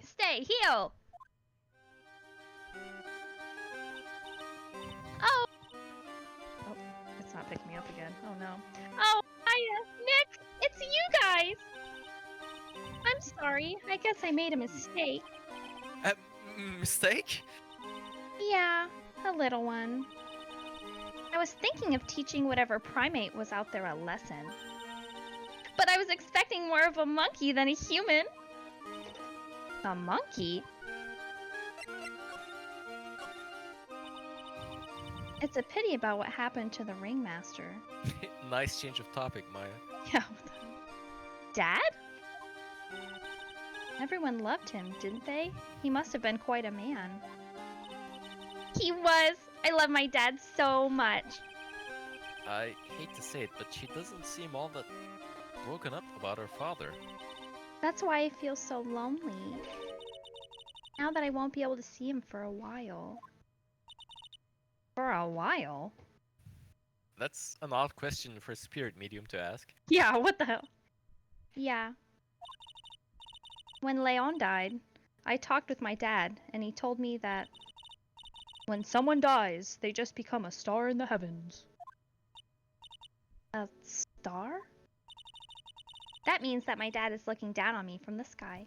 Stay, heal! Oh! Oh, it's not picking me up again. Oh no. Oh, hiya! Nick! It's you guys! I'm sorry. I guess I made a mistake. Mistake? Yeah, a little one. I was thinking of teaching whatever primate was out there a lesson. But I was expecting more of a monkey than a human. A monkey? It's a pity about what happened to the ringmaster. Nice change of topic, Maya. Yeah. Dad? Everyone loved him, didn't they? He must have been quite a man. He was! I love my dad so much. I hate to say it, but she doesn't seem all that broken up about her father. That's why I feel so lonely. Now that I won't be able to see him for a while. For a while? That's an odd question for a spirit medium to ask. Yeah, what the hell? Yeah. When Leon died, I talked with my dad, and he told me that when someone dies, they just become a star in the heavens. A star? That means that my dad is looking down on me from the sky.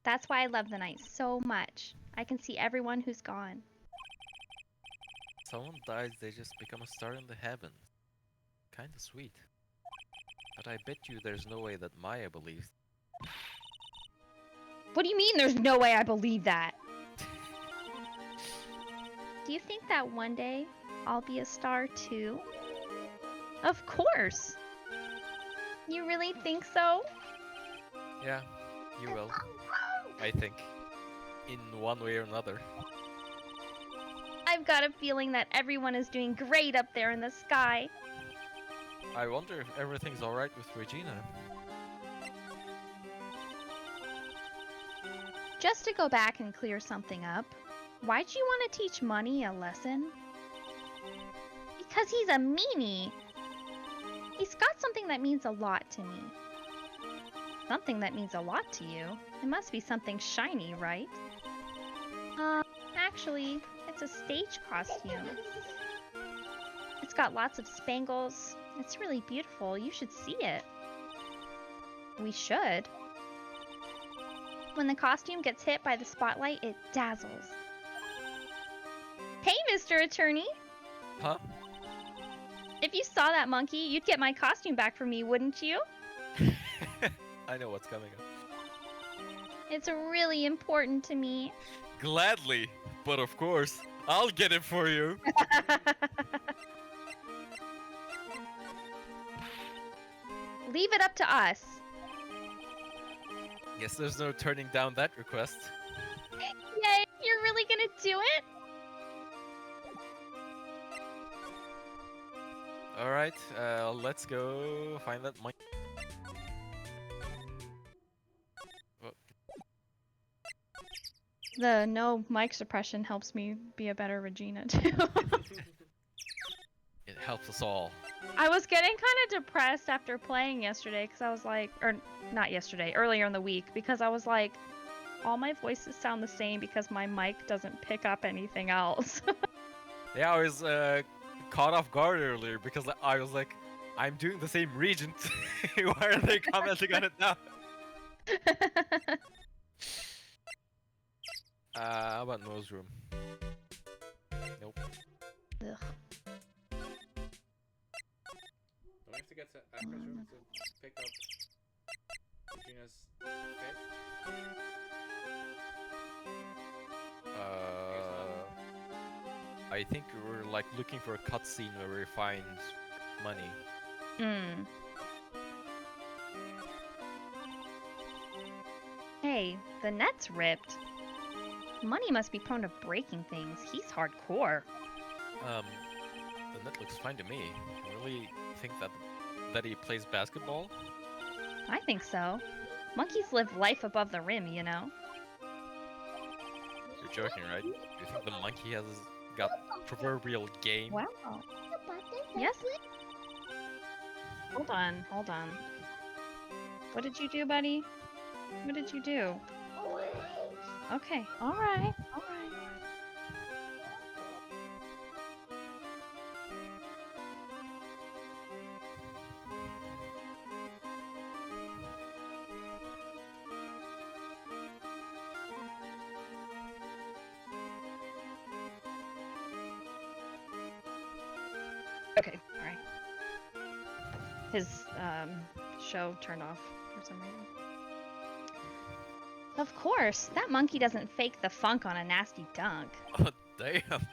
That's why I love the night so much. I can see everyone who's gone. Someone dies, they just become a star in the heavens. Kinda sweet. But I bet you there's no way that Maya believes. What do you mean there's no way I believe that? Do you think that one day I'll be a star too? Of course! You really think so? Yeah, you will. I think. In one way or another. I've got a feeling that everyone is doing great up there in the sky. I wonder if everything's alright with Regina. Just to go back and clear something up, why'd you want to teach Money a lesson? Because he's a meanie. He's got something that means a lot to me. Something that means a lot to you. It must be something shiny, right? Actually, it's a stage costume. It's got lots of spangles. It's really beautiful. You should see it. We should. When the costume gets hit by the spotlight, it dazzles. Hey, Mr. Attorney! Huh? If you saw that monkey, you'd get my costume back for me, wouldn't you? I know what's coming up. It's really important to me. Gladly, but of course, I'll get it for you. Leave it up to us. Guess there's no turning down that request. Yay, you're really gonna do it? Alright, let's go find that mic. The no mic suppression helps me be a better Regina, too. It helps us all. I was getting kind of depressed after playing yesterday because I was like, or not yesterday, earlier in the week, because I was like, all my voices sound the same because my mic doesn't pick up anything else. Yeah, I was caught off guard earlier because I was like, I'm doing the same Regent. Why are they commenting on it now? How about nose room? Nope. Ugh. Do we have to get to Aqua's room to pick up Regina's fish? I think we're like looking for a cutscene where we find money. Hey, the net's ripped. Money must be prone to breaking things. He's hardcore. The net looks fine to me. You really think that he plays basketball? I think so. Monkeys live life above the rim, you know? You're joking, right? You think the monkey has got proverbial game? Wow. Yes. Hold on, hold on. What did you do, buddy? What did you do? Okay, alright, alright. Okay, alright. His show turned off for some reason. Of course, that monkey doesn't fake the funk on a nasty dunk. Oh, damn.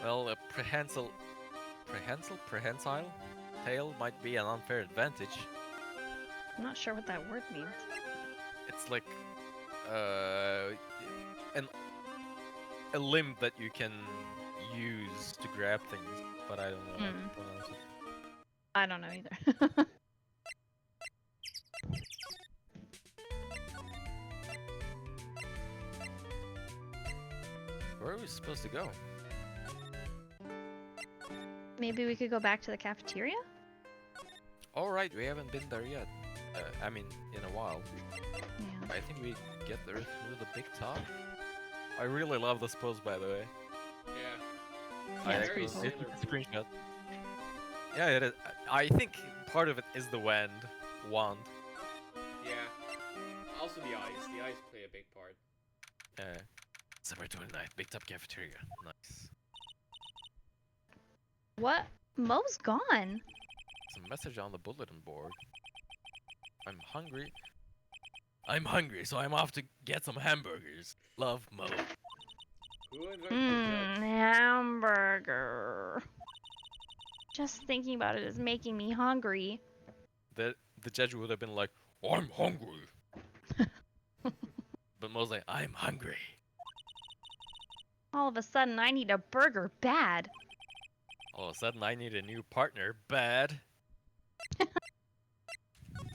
Well, a prehensile tail might be an unfair advantage. I'm not sure what that word means. It's like a limb that you can use to grab things, but I don't know how to pronounce it. I don't know either. Where are we supposed to go? Maybe we could go back to the cafeteria? Alright, we haven't been there yet. I mean, in a while. Yeah. I think we get there through the big top. I really love this pose, by the way. Yeah. I Yeah, it's actually pretty did cool. a screenshot. Yeah, it is. I think part of it is the wand. Yeah. Also the eyes. The eyes play a big part. December 29th, Big Top Cafeteria. Nice. What? Mo's gone. There's a message on the bulletin board. I'm hungry. I'm hungry, so I'm off to get some hamburgers. Love, Mo. Who invited the judge? Hamburger. Just thinking about it is making me hungry. The judge would have been like, I'm hungry. But Mo's like, I'm hungry. All of a sudden, I need a burger bad. All of a sudden, I need a new partner. Bad.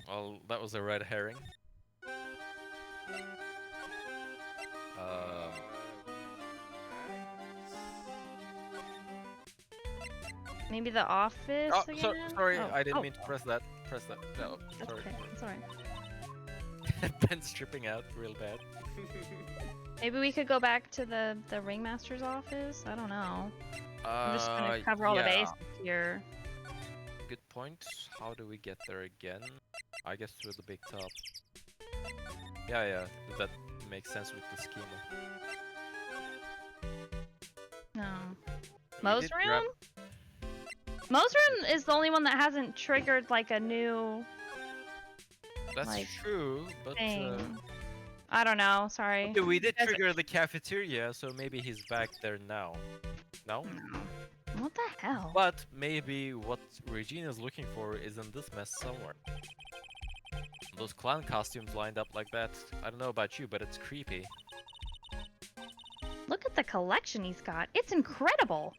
Well, that was a red herring. Maybe the office Oh, again? sorry, Oh, I didn't oh, mean to press that. Press that. No, that's sorry. okay. It's alright. Ben's tripping out real bad. Maybe we could go back to the ringmaster's office? I don't know. I'm just gonna cover all the yeah, bases here. good point. How do we get there again? I guess through the big top. Yeah, that makes sense with the schema. No. We Mo's did grab- room? Mo's room is the only one that hasn't triggered like a new That's like, true, but thing. I don't know, sorry. okay, we did Guys- trigger the cafeteria, so maybe he's back there now. No? What the hell? But maybe what Regina's looking for is in this mess somewhere. Those clown costumes lined up like that, I don't know about you, but it's creepy. Look at the collection he's got. It's incredible.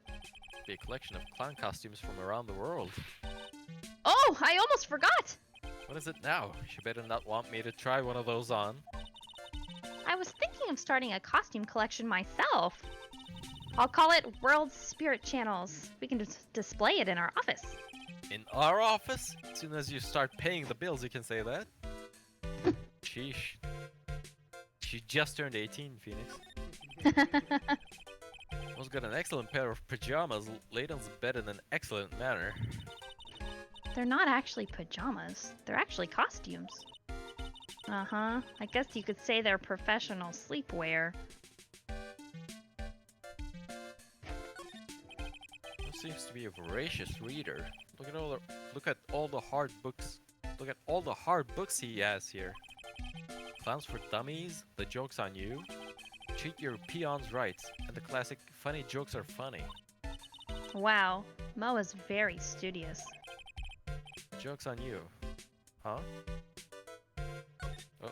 Be a collection of clown costumes from around the world. Oh, I almost forgot. What is it now? She better not want me to try one of those on. I was thinking of starting a costume collection myself. I'll call it World Spirit Channels. We can display it in our office. In our office? As soon as you start paying the bills, you can say that. Sheesh. She just turned 18, Phoenix. Mo's got an excellent pair of pajamas laid on the bed in an excellent manner. They're not actually pajamas. They're actually costumes. Uh-huh. I guess you could say they're professional sleepwear. Mo seems to be a voracious reader. Look at all the hard books. Look at all the hard books he has here. Clowns for Dummies, The Joke's on You, Treat Your Peons Right, and the classic Funny Jokes Are Funny. Wow. Mo is very studious. Joke's on you. Huh? Oh.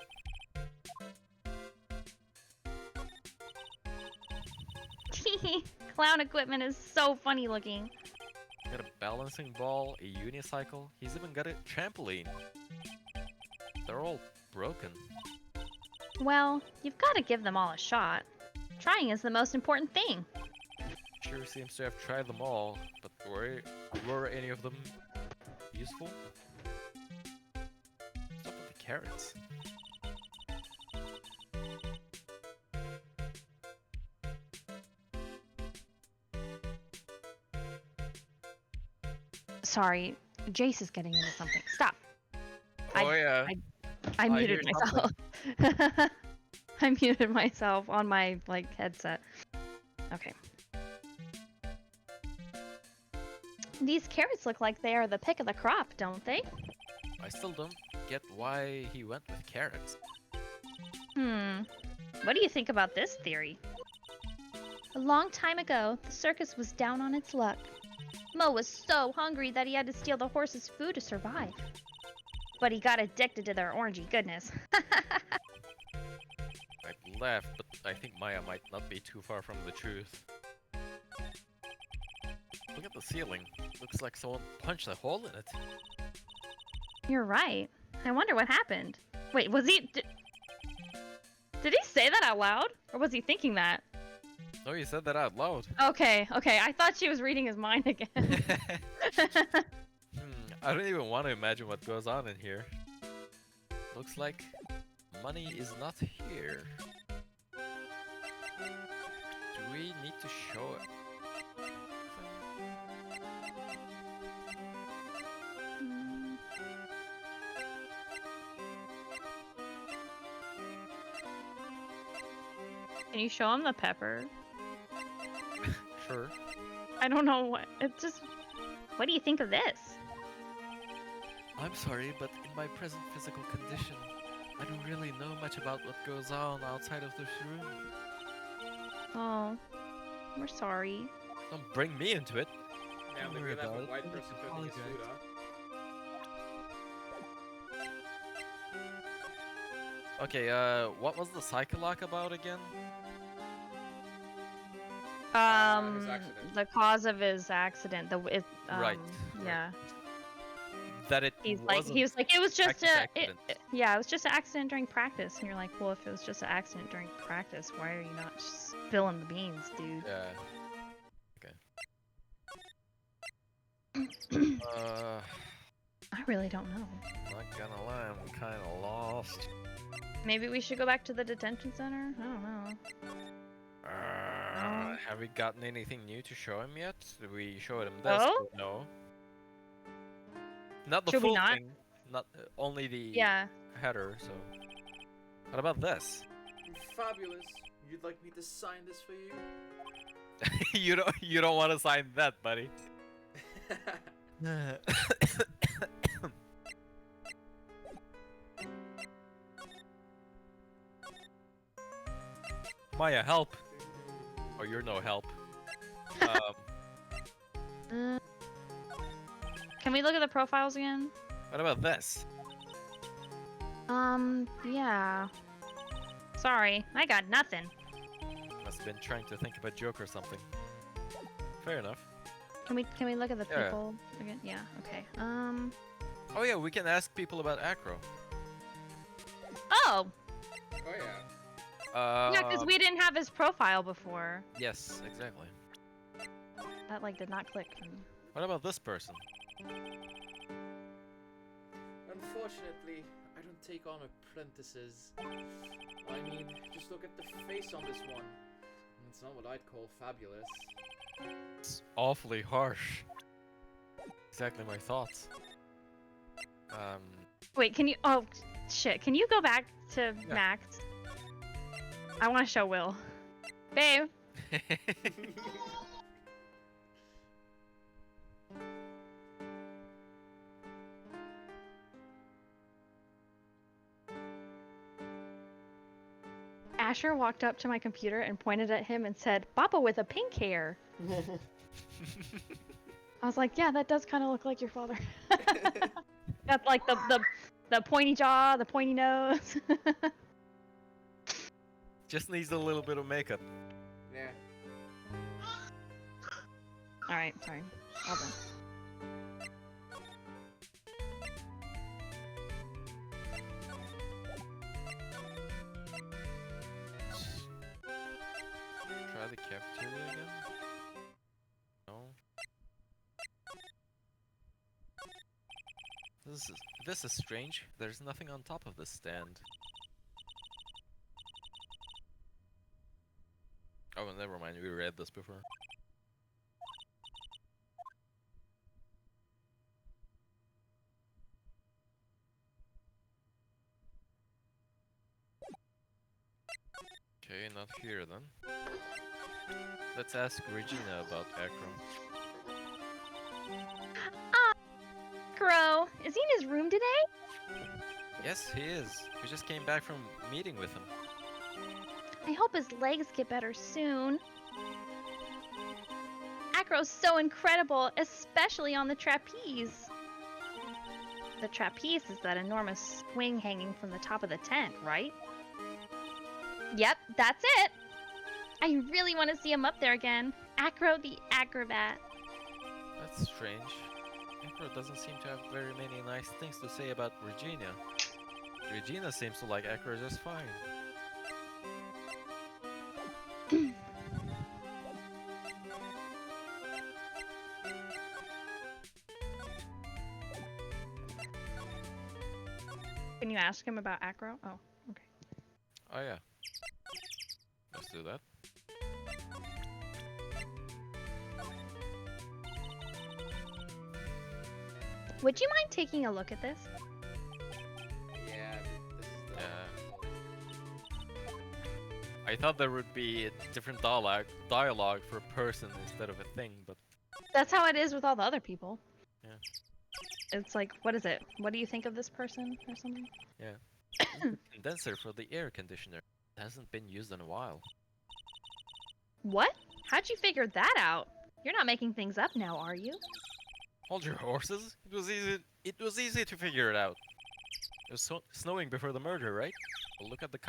Clown equipment is so funny looking. Got a balancing ball, a unicycle, he's even got a trampoline. They're all broken. Well, you've got to give them all a shot. Trying is the most important thing. Sure seems to have tried them all, but were any of them useful? What's up with the carrots? Sorry, Jace is getting into something. Stop. Oh yeah. I muted hear myself. I muted myself on my headset. Okay. These carrots look like they are the pick of the crop, don't they? I still don't get why he went with carrots. What do you think about this theory? A long time ago, the circus was down on its luck. Mo was so hungry that he had to steal the horse's food to survive. But he got addicted to their orangey goodness. I laughed, but I think Maya might not be too far from the truth. Look at the ceiling. Looks like someone punched a hole in it. You're right. I wonder what happened. Wait, was he... Did he say that out loud? Or was he thinking that? No, you said that out loud. Okay, I thought she was reading his mind again. I don't even want to imagine what goes on in here. Looks like money is not here. Do we need to show it? Mm. Can you show him the pepper? Sure. I don't know what. It's just. What do you think of this? I'm sorry, but in my present physical condition, I don't really know much about what goes on outside of this room. Oh, we're sorry. Don't bring me into it. Yeah, Don't maybe worry we'll have about a it. white I'll person just cooking his food, apologize. huh? Okay, what was the Psycholock about again? His accident. The cause of his accident. Right, Yeah. That it He wasn't was like, it was just practice a, accident. yeah, it was just an accident during practice. And you're like, well, if it was just an accident during practice, why are you not spilling the beans, dude? Yeah. I really don't know. Not gonna lie, I'm kinda lost. Maybe we should go back to the detention center? I don't know. Have we gotten anything new to show him yet? Did we show him this? Oh? No. Not the Should we full not? thing. Not only the Yeah. header. So. What about this? Fabulous. You'd like me to sign this for you? You don't want to sign that, buddy. Maya, help! Oh, you're no help. Can we look at the profiles again? What about this? Yeah. Sorry, I got nothing. Must have been trying to think of a joke or something. Fair enough. Can we look at the Yeah. people again? Yeah, okay. Oh yeah, we can ask people about Acro. Oh! Oh yeah. Yeah, because we didn't have his profile before. Yes, exactly. That, like, did not click for me. What about this person? Unfortunately, I don't take on apprentices. I mean, just look at the face on this one. It's not what I'd call fabulous. It's awfully harsh. Exactly my thoughts. Wait, can you... Oh, shit. Can you go back to Yeah. Max? I want to show Will. Babe! Asher walked up to my computer and pointed at him and said, Papa with a pink hair. I was like, yeah, that does kind of look like your father. Got like the pointy jaw, the pointy nose. Just needs a little bit of makeup. Yeah. Alright, sorry. All done. Try the cafeteria again? No. This is strange. There's nothing on top of this stand. Oh, never mind. We read this before. Okay, not here then. Let's ask Regina about Akron. Crow, is he in his room today? Yes, he is. We just came back from meeting with him. I hope his legs get better soon. Acro's so incredible, especially on the trapeze. The trapeze is that enormous swing hanging from the top of the tent, right? Yep, that's it. I really want to see him up there again. Acro the acrobat. That's strange. Akron doesn't seem to have very many nice things to say about Regina. Regina seems to like Akron just fine. Can you ask him about Acro? Oh, okay. Oh yeah. Let's do that. Would you mind taking a look at this? Yeah, this is the. Yeah. I thought there would be a different dialogue for a person instead of a thing, but That's how it is with all the other people. Yeah. It's like, what is it? What do you think of this person or something? yeah. Condenser for the air conditioner. It hasn't been used in a while. What? How'd you figure that out? You're not making things up now, are you? Hold your horses. It was easy. It was easy to figure it out. It was snowing before the murder, right? Well, look at the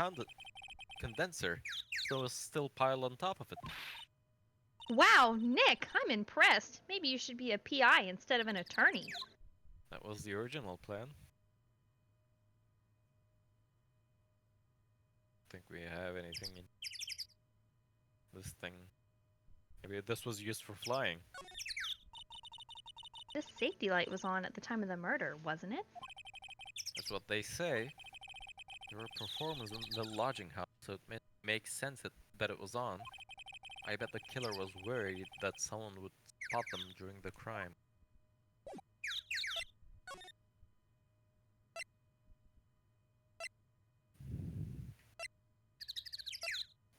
condenser. Snow is still piled on top of it. Wow, Nick, I'm impressed. Maybe you should be a PI instead of an attorney. That was the original plan. Think we have anything in this thing. Maybe this was used for flying. This safety light was on at the time of the murder, wasn't it? That's what they say. There were performers in the lodging house, so it makes sense that it was on. I bet the killer was worried that someone would spot them during the crime.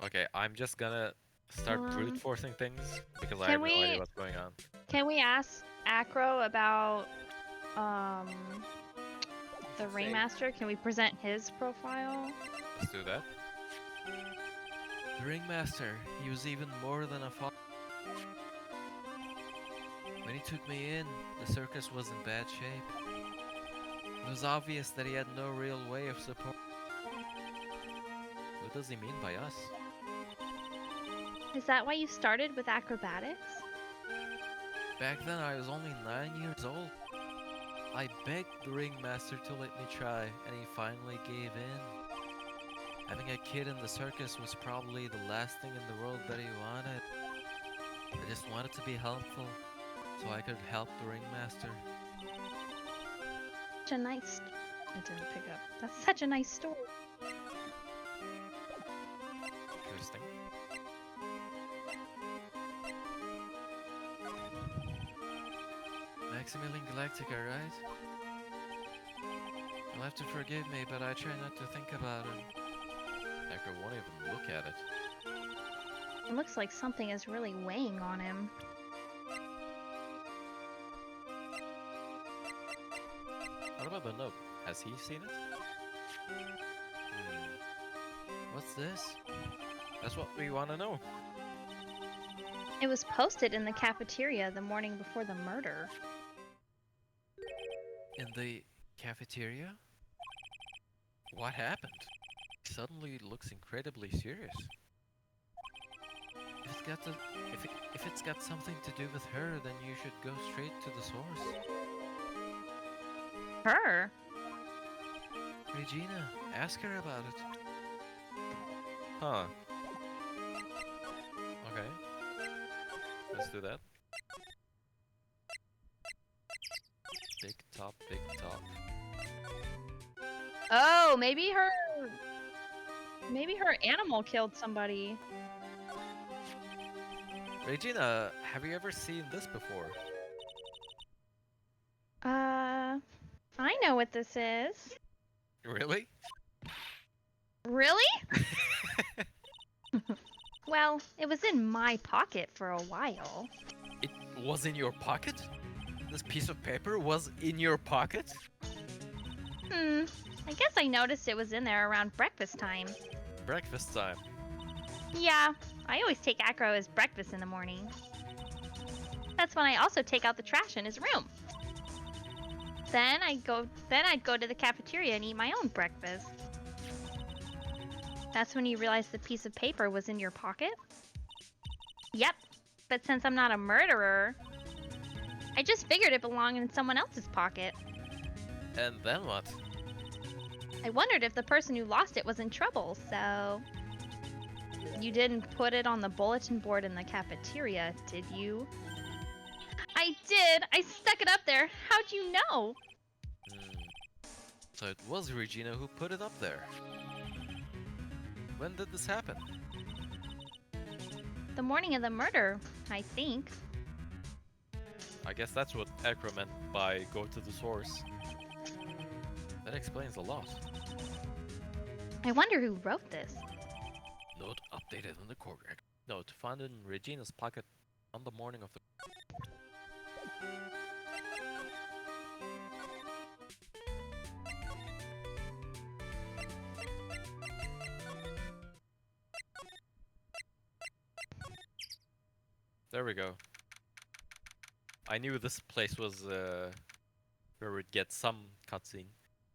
Okay, I'm just gonna start brute forcing things because I have no idea what's going on. Can we ask Acro about the Ringmaster? Can we present his profile? Let's do that. The Ringmaster, he was even more than a father. When he took me in, the circus was in bad shape. It was obvious that he had no real way of support. What does he mean by us? Is that why you started with acrobatics? Back then I was only 9 years old. I begged the Ringmaster to let me try, and he finally gave in. Having a kid in the circus was probably the last thing in the world that he wanted. I just wanted to be helpful, so I could help the Ringmaster. Such a nice... I didn't pick up. That's such a nice story. Interesting. Maximilian Galactica, right? You'll have to forgive me, but I try not to think about it. Echo won't even look at it. It looks like something is really weighing on him. What about the note? Has he seen it? What's this? That's what we want to know. It was posted in the cafeteria the morning before the murder. In the cafeteria? What happened? Suddenly it looks incredibly serious. If it's got something to do with her, then you should go straight to the source. Her? Regina, ask her about it. Huh. Okay. Let's do that. Big top, big top. Oh, maybe her animal killed somebody. Regina, have you ever seen this before? I know what this is. Really? Really? Well, it was in my pocket for a while. It was in your pocket? This piece of paper was in your pocket? I guess I noticed it was in there around breakfast time. Breakfast time. Yeah, I always take Acro as breakfast in the morning. That's when I also take out the trash in his room. Then I'd go to the cafeteria and eat my own breakfast. That's when you realize the piece of paper was in your pocket? Yep, but since I'm not a murderer, I just figured it belonged in someone else's pocket. And then what? I wondered if the person who lost it was in trouble, so... You didn't put it on the bulletin board in the cafeteria, did you? I did! I stuck it up there! How'd you know? So it was Regina who put it up there. When did this happen? The morning of the murder, I think. I guess that's what Ekra meant by go to the source. That explains a lot. I wonder who wrote this. Note updated in the court record. Note found in Regina's pocket on the morning of the... There we go. I knew this place was where we'd get some cutscene.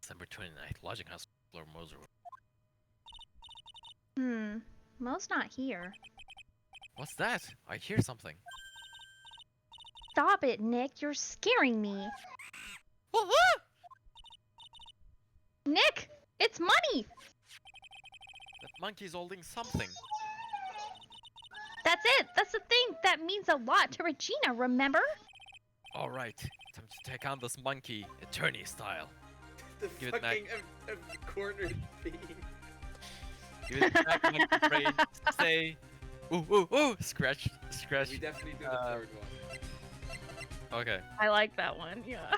December 29th, lodging house, floor Moser. Mo's not here. What's that? I hear something. Stop it, Nick. You're scaring me. Nick! It's money! That monkey's holding something. That's it! That's the thing! That means a lot to Regina, remember? Alright, time to take on this monkey, attorney style. The Give it back. fucking cornered bean. Give it back, monkey brain. Say, ooh, ooh, ooh, scratch, scratch. We definitely do the third one. Okay. I like that one, yeah.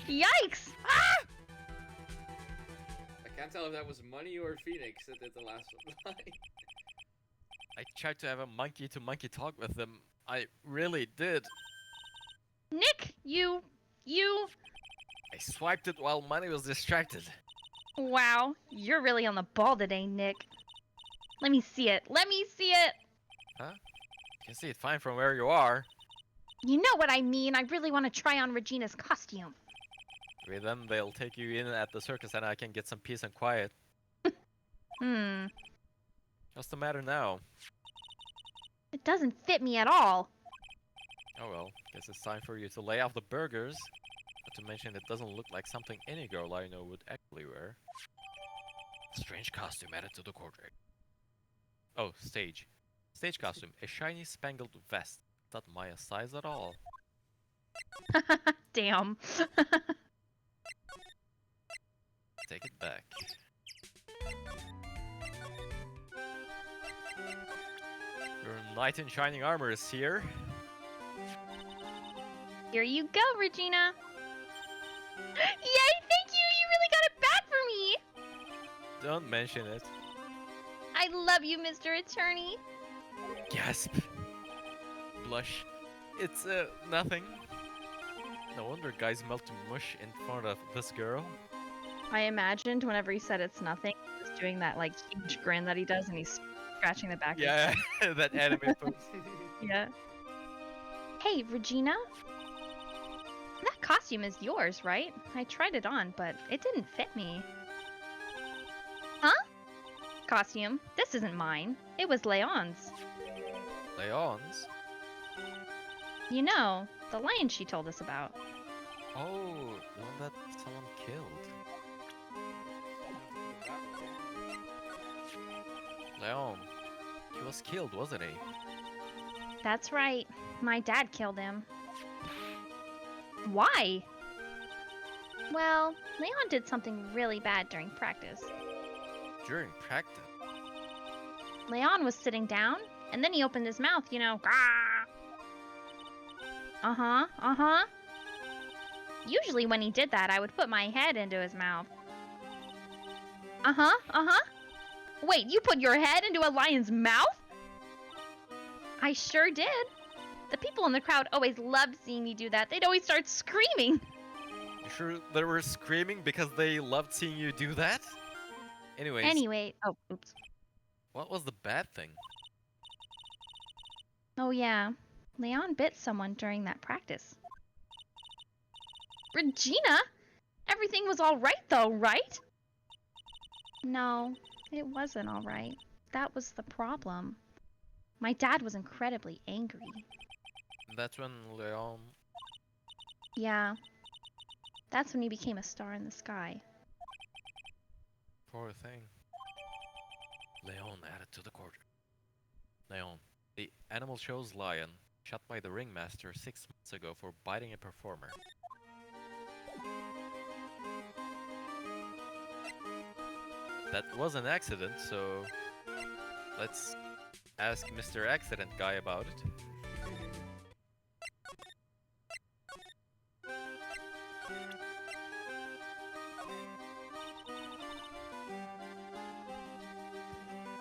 Yikes! Ah! I can't tell if that was Money or Phoenix that did the last line. I tried to have a monkey-to-monkey talk with them. I really did. Nick, you... I swiped it while Money was distracted. Wow, you're really on the ball today, Nick. Let me see it. Let me see it! Huh? You can see it fine from where you are. You know what I mean. I really want to try on Regina's costume. Maybe then they'll take you in at the circus and I can get some peace and quiet. What's the matter now? It doesn't fit me at all. Oh well, guess it's time for you to lay off the burgers. Not to mention it doesn't look like something any girl I know would actually wear. Strange costume added to the court record. Oh, stage. Stage costume, a shiny spangled vest. Not Maya's size at all. Damn. Take it back. Your knight in shining armor is here. Here you go, Regina. Yay, thank you! You really got it back for me! Don't mention it. I love you, Mr. Attorney. Gasp. Blush. It's, nothing. No wonder guys melt to mush in front of this girl. I imagined whenever he said it's nothing, he was doing that, like, huge grin that he does, and he's scratching the back of his Yeah, that anime pose. Yeah. Hey, Regina? That costume is yours, right? I tried it on, but it didn't fit me. Huh? Costume. This isn't mine. It was Leon's. Leon's? You know, the lion she told us about. Oh, the one that someone killed. Leon. He was killed, wasn't he? That's right. My dad killed him. Why? Well, Leon did something really bad during practice. During practice? Leon was sitting down, and then he opened his mouth, you know. Uh-huh. Usually when he did that, I would put my head into his mouth. Uh-huh. Wait, you put your head into a lion's mouth? I sure did. The people in the crowd always loved seeing me do that. They'd always start screaming. You sure they were screaming because they loved seeing you do that? Anyways, Anyway, oh, oops. what was the bad thing? Oh yeah, Leon bit someone during that practice. Regina? Everything was all right though, right? No, it wasn't all right. That was the problem. My dad was incredibly angry. That's when Leon... Yeah. That's when he became a star in the sky. Poor thing. Leon added to the court. Leon, the animal show's lion. Shot by the ringmaster 6 months ago for biting a performer. That was an accident, so let's ask Mr. Accident Guy about it.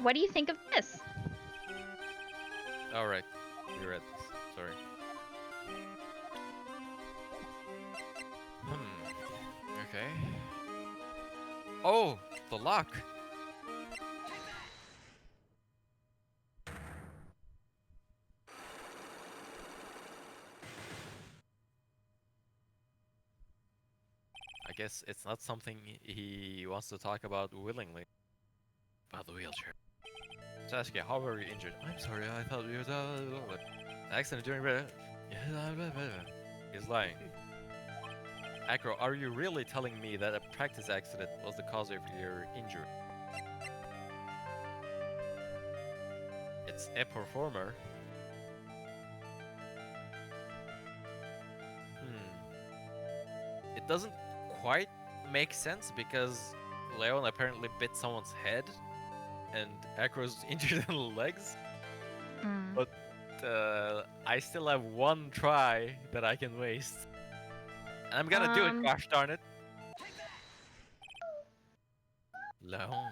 What do you think of this? Alright, you read this. Sorry. Okay. Oh, the lock. I guess it's not something he wants to talk about willingly. About the wheelchair. Saskia, how were you injured? I'm sorry, I thought you were... Accident during... He's lying. Acro, are you really telling me that a practice accident was the cause of your injury? It's a performer. It doesn't quite make sense because Leon apparently bit someone's head and Acro's injured in the legs. But I still have one try that I can waste. And I'm gonna do it, gosh darn it. Leon.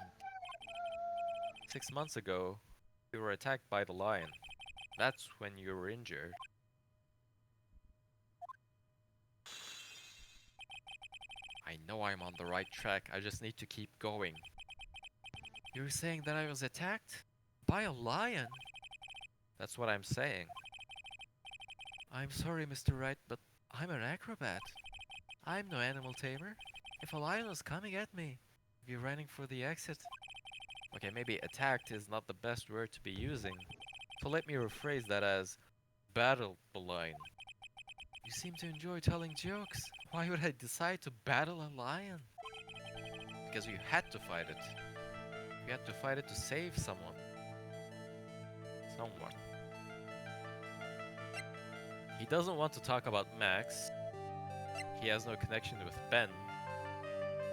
6 months ago, you were attacked by the lion. That's when you were injured. I know I'm on the right track, I just need to keep going. You're saying that I was attacked? By a lion? That's what I'm saying. I'm sorry, Mr. Wright, but I'm an acrobat. I'm no animal tamer. If a lion was coming at me, I'd be running for the exit. Okay, maybe attacked is not the best word to be using. So let me rephrase that as battle the lion. You seem to enjoy telling jokes. Why would I decide to battle a lion? Because you had to fight it. You had to fight it to save someone. Someone. He doesn't want to talk about Max. He has no connection with Ben.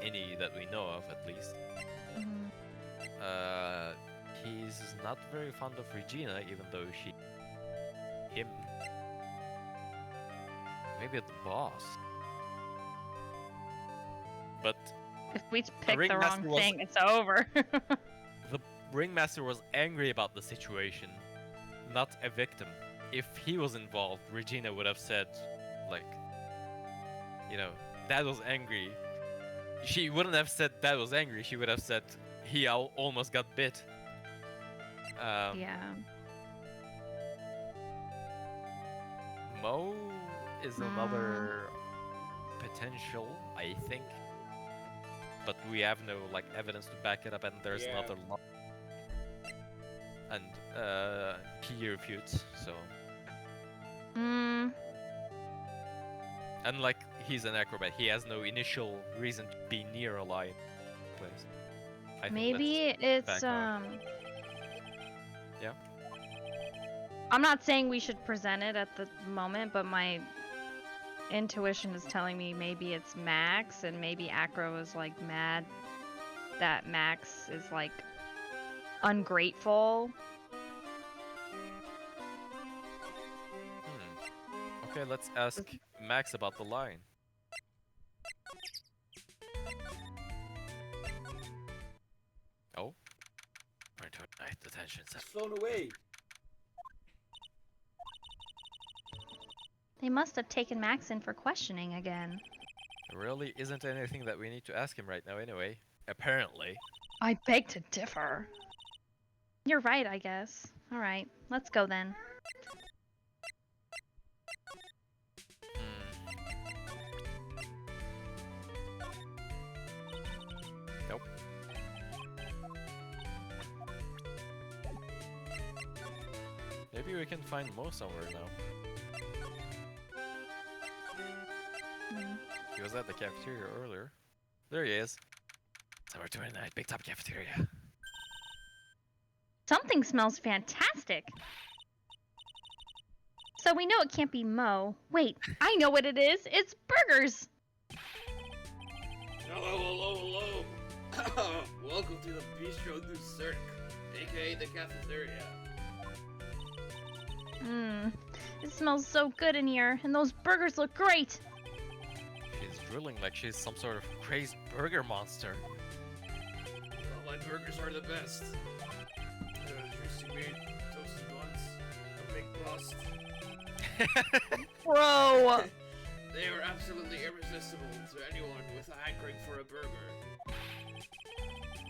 Any that we know of, at least. He's not very fond of Regina, even though him. Maybe the boss. But If we pick the ringmaster wrong thing, it's over. the ringmaster was angry about the situation, not a victim. If he was involved, Regina would have said, like, you know, Dad was angry. She wouldn't have said Dad was angry. She would have said he almost got bit. Yeah. Mo is another potential, I think. But we have no like evidence to back it up, and there's another lot. And he refutes, so. And like he's an acrobat, he has no initial reason to be near a lion. Place. I think Maybe let's it's back out. Yeah. I'm not saying we should present it at the moment, but my intuition is telling me maybe it's Max, and maybe Acro is like mad that Max is like ungrateful. Okay, let's ask Max about the line. Oh? We're to night detention center. Flown away. They must have taken Max in for questioning again. There really isn't anything that we need to ask him right now anyway. Apparently. I beg to differ. You're right, I guess. Alright, let's go then. Nope. Maybe we can find Mo somewhere now. He was at the cafeteria earlier. There he is. Summer 29, Big Top Cafeteria. Something smells fantastic. So we know it can't be Mo. Wait, I know what it is. It's burgers. Hello. Welcome to the Bistro du Cirque, aka the cafeteria. Mmm. It smells so good in here, and those burgers look great. She's drooling like she's some sort of crazed burger monster. Well, my burgers are the best. Juicy meat, toasted buns, a big bust. Bro. They are absolutely irresistible to anyone with a hankering for a burger.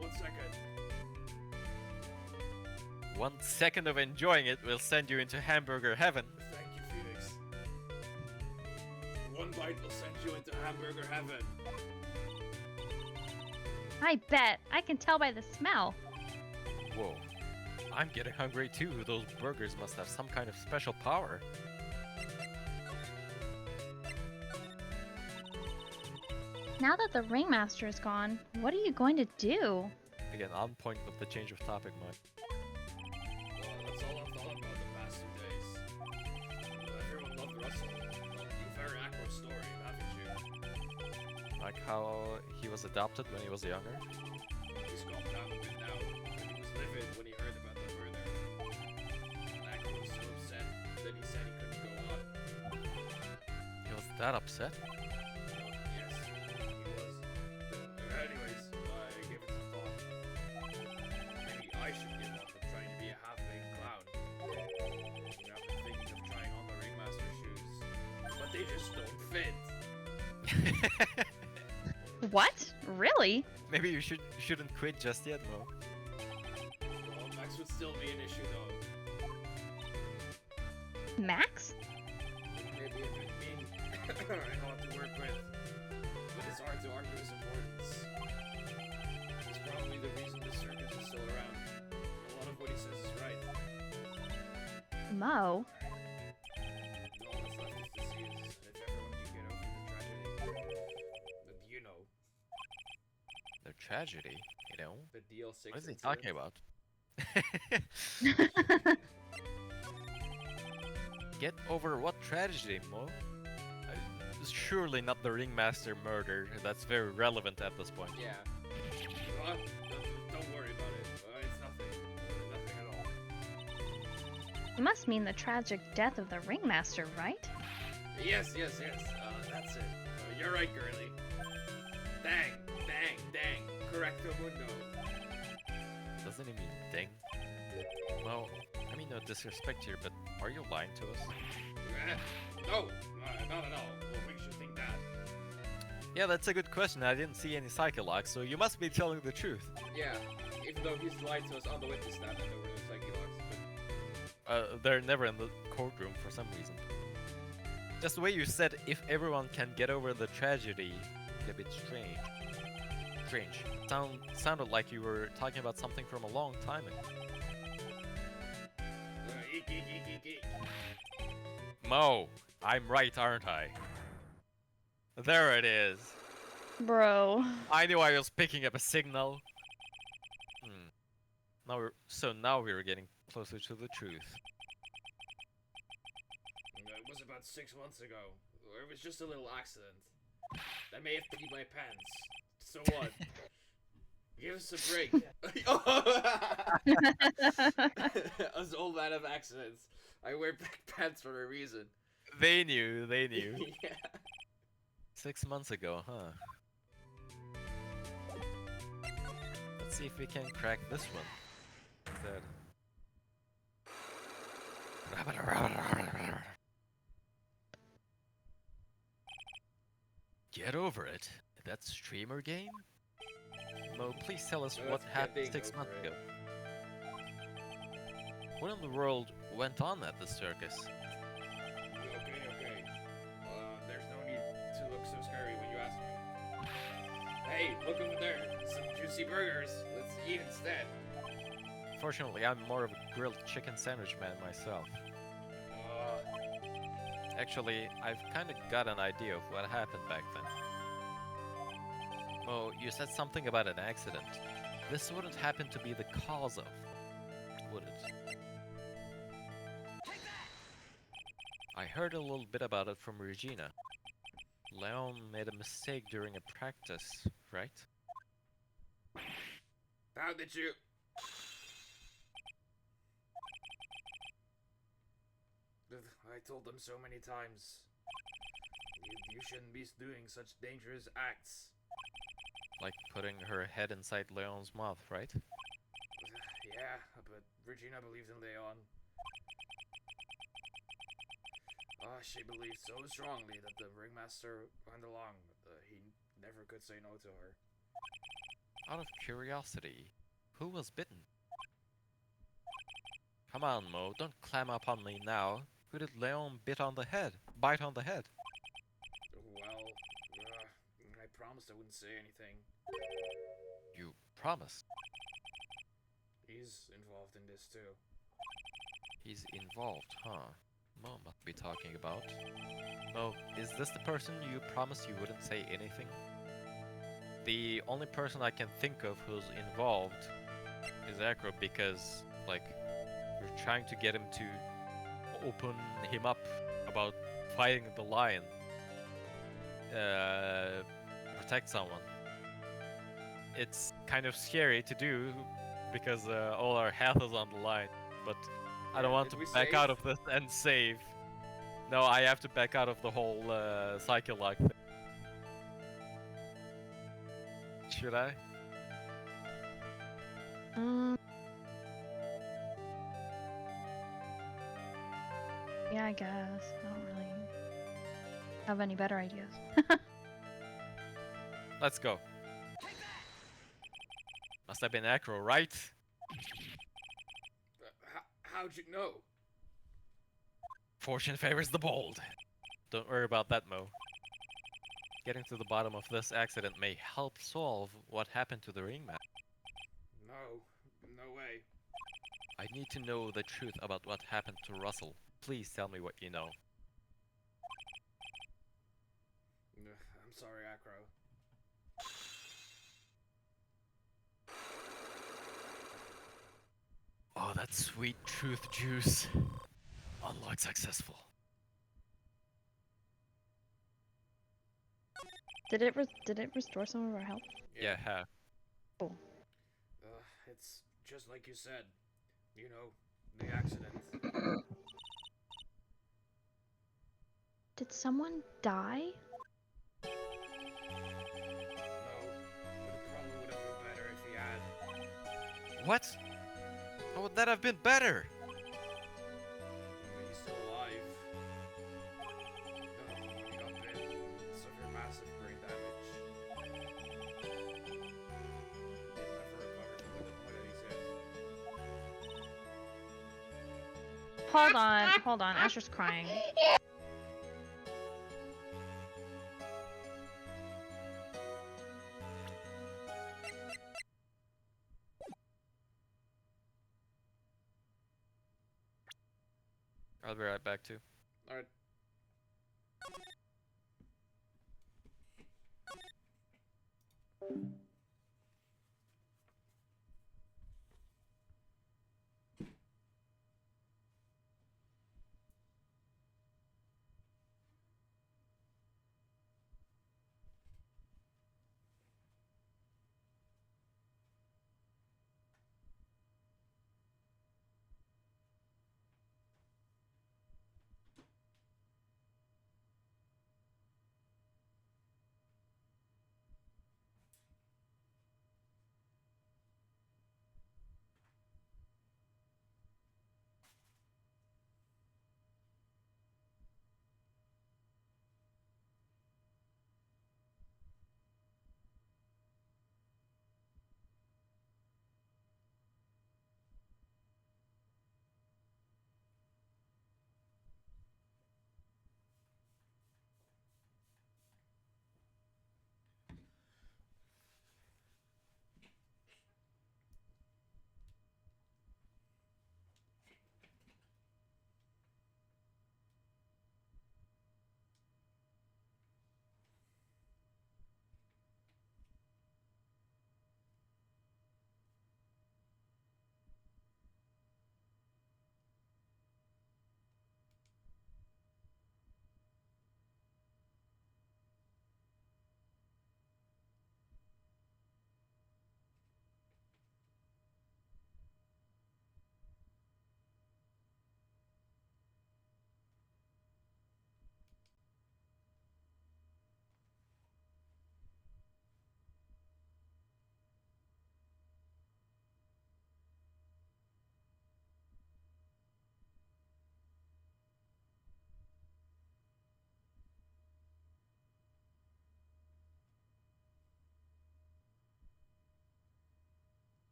1 second. 1 second of enjoying it will send you into hamburger heaven. Thank you, Phoenix. 1 bite will send you into hamburger heaven. I bet. I can tell by the smell. Whoa. I'm getting hungry too. Those burgers must have some kind of special power. Now that the ringmaster is gone, what are you going to do? Again, on point with the change of topic, Mike. Well, that's all I've thought about the past 2 days. Everyone loved Russell. Well, you've heard Aqua's story, haven't you? Like how he was adopted when he was younger. He's calmed down a bit now, but he was livid when he heard about the murder. Aqua was so upset that he said he couldn't go on. He was that upset? Yes, he was. Anyways, I gave it some thought. Maybe I should give up on trying to be a half-baked clown. I've been thinking of trying on the ringmaster shoes, but they just don't fit. What? Really? Maybe you shouldn't quit just yet, Mo. Well, Max would still be an issue though. Max? Maybe a bit mean and hard to work with, but it's hard to argue his importance. It's probably the reason the circus is still around. A lot of what he says is right. Mo? All that's left is to see is if everyone can get over the tragedy. But you know, The tragedy, you know? the DL6. What is he incident. talking about? Get over what tragedy, Mo? Surely not the ringmaster murder. That's very relevant at this point. Yeah. What? Don't worry about it. It's nothing. Nothing at all. It must mean the tragic death of the ringmaster, right? Yes. That's it. You're right, girly. Dang. Correcto mundo. Doesn't he mean ding? Well, I mean no disrespect here, but are you lying to us? No, not at all. What makes you think that? Yeah, that's a good question. I didn't see any psychologs, so you must be telling the truth. Yeah, even though he's lied to us on the witness stand that there were no psychologs, They're never in the courtroom for some reason. Just the way you said, if everyone can get over the tragedy, a bit strange. Sounded like you were talking about something from a long time ago. Eek. Mo, I'm right, aren't I? There it is. Bro. I knew I was picking up a signal. Now we're getting closer to the truth. It was about 6 months ago. It was just a little accident. That may have peed my pants. So what? Give us a break. Us old man of accidents. I wear black pants for a reason. They knew. Yeah. 6 months ago, huh? Let's see if we can crack this one. Instead. Get over it. That streamer game? Mo, please tell us No, what that's happened getting 6 over months it. ago. What in the world went on at the circus? Okay. There's no need to look so scary when you ask me. Hey, look over there. Some juicy burgers. Let's eat instead. Fortunately, I'm more of a grilled chicken sandwich man myself. Actually, I've kind of got an idea of what happened back then. Oh, you said something about an accident. This wouldn't happen to be the cause of, would it? I heard a little bit about it from Regina. Leon made a mistake during a practice, right? How did you? I told them so many times. You shouldn't be doing such dangerous acts. Like putting her head inside Leon's mouth, right? Yeah, but Regina believes in Leon. She believed so strongly that the ringmaster went along. He never could say no to her. Out of curiosity, who was bitten? Come on, Mo, don't climb up on me now. Who did Leon bite on the head? Well, I promised I wouldn't say anything. You promised. He's involved in this too. He's involved, huh? Mo must be talking about. Mo, is this the person you promised you wouldn't say anything? The only person I can think of who's involved is Acro because, like, we're trying to get him to open him up about fighting the lion. Protect someone. It's kind of scary to do because all our health is on the line, but I don't want to back out of this and save. No, I have to back out of the whole cycle lock thing. Should I? Yeah, I guess. I don't really have any better ideas. Let's go. Must have been Acro, right? How'd you know? Fortune favors the bold. Don't worry about that, Mo. Getting to the bottom of this accident may help solve what happened to the ringman. No way. I need to know the truth about what happened to Russell. Please tell me what you know. I'm sorry, Acro. Oh, that sweet truth juice. Unlock successful. Did it restore some of our health? Yeah, have. Cool. It's just like you said. You know, the accident. Did someone die? No, but it probably would have been better if he had. What? How would that have been better? He's still alive. He got bit. Suffered massive brain damage. He'll never recover from the point that he's hit. Hold on. Asher's crying. I'll be right back too. Alright.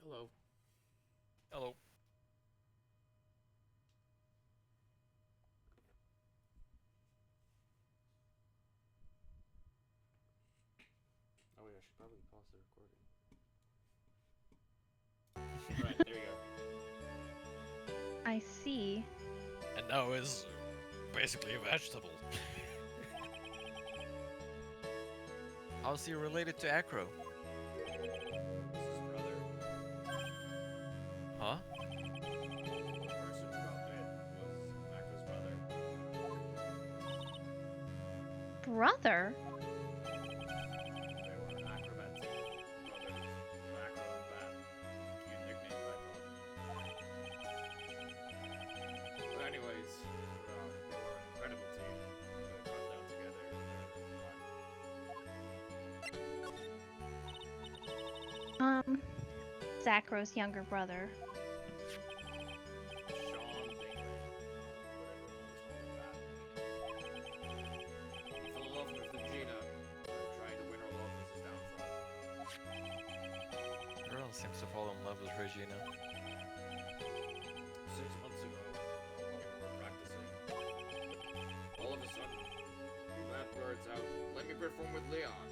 Hello. Hello. Oh wait, I should probably pause the recording. Right, there you go. I see. And now is basically a vegetable. How's he related to Acro? This is his brother. Huh? The person who got bit was Maka's brother. Brother? They were an acrobat team. Brothers. Acro and Bat. Cute nickname, I thought. But anyways, they were an incredible team. They got down together. Zacro's younger brother. Sean Bingley. He fell in love with Regina. Trying to win her love was his downfall. Girl seems to fall in love with Regina. 6 months ago, when we were practicing, all of a sudden, that bird's out. Let me perform with Leon.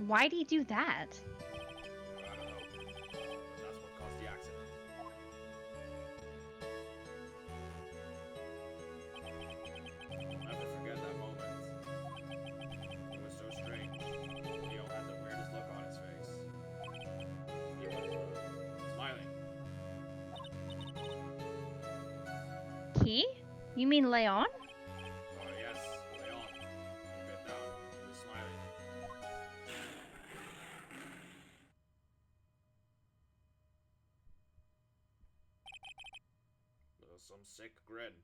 Why'd he do that? I don't know. But that's what caused the accident. I'll never forget that moment. It was so strange. Leo had the weirdest look on his face. He was smiling. He? You mean Leon? Oh yes, Leon. He bent down. He was smiling. There was some sick grin.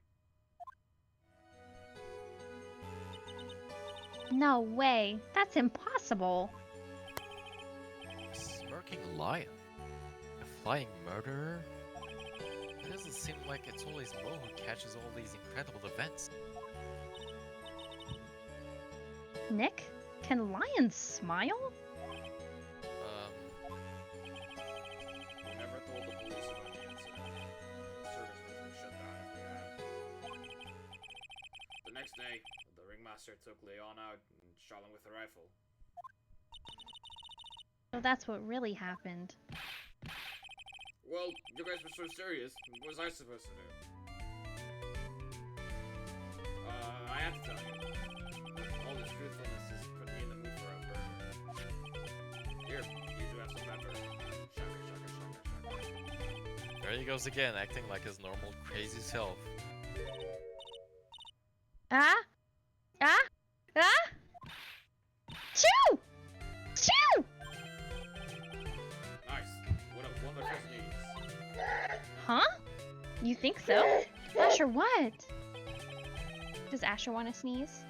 No way. That's impossible. A smirking lion? A flying murderer? It doesn't seem like it's always Mo who catches all these incredible events. Nick? Can lions smile? We never told the police about the incident. The service would have been shut down if we had. The next day, the ringmaster took Leon out and shot him with a rifle. So that's what really happened. Well, you guys were so serious. What was I supposed to do? I have to tell you. All this truthfulness has put me in the mood for a burger. Here, you do have some pepper. Shaka, shaka, shaka, shaka. There he goes again, acting like his normal crazy self. Ah? Ah? Ah? Chew! Chew! Nice. What a wonderful sneeze. Huh? You think so? Asher, what? Does Asher want to sneeze?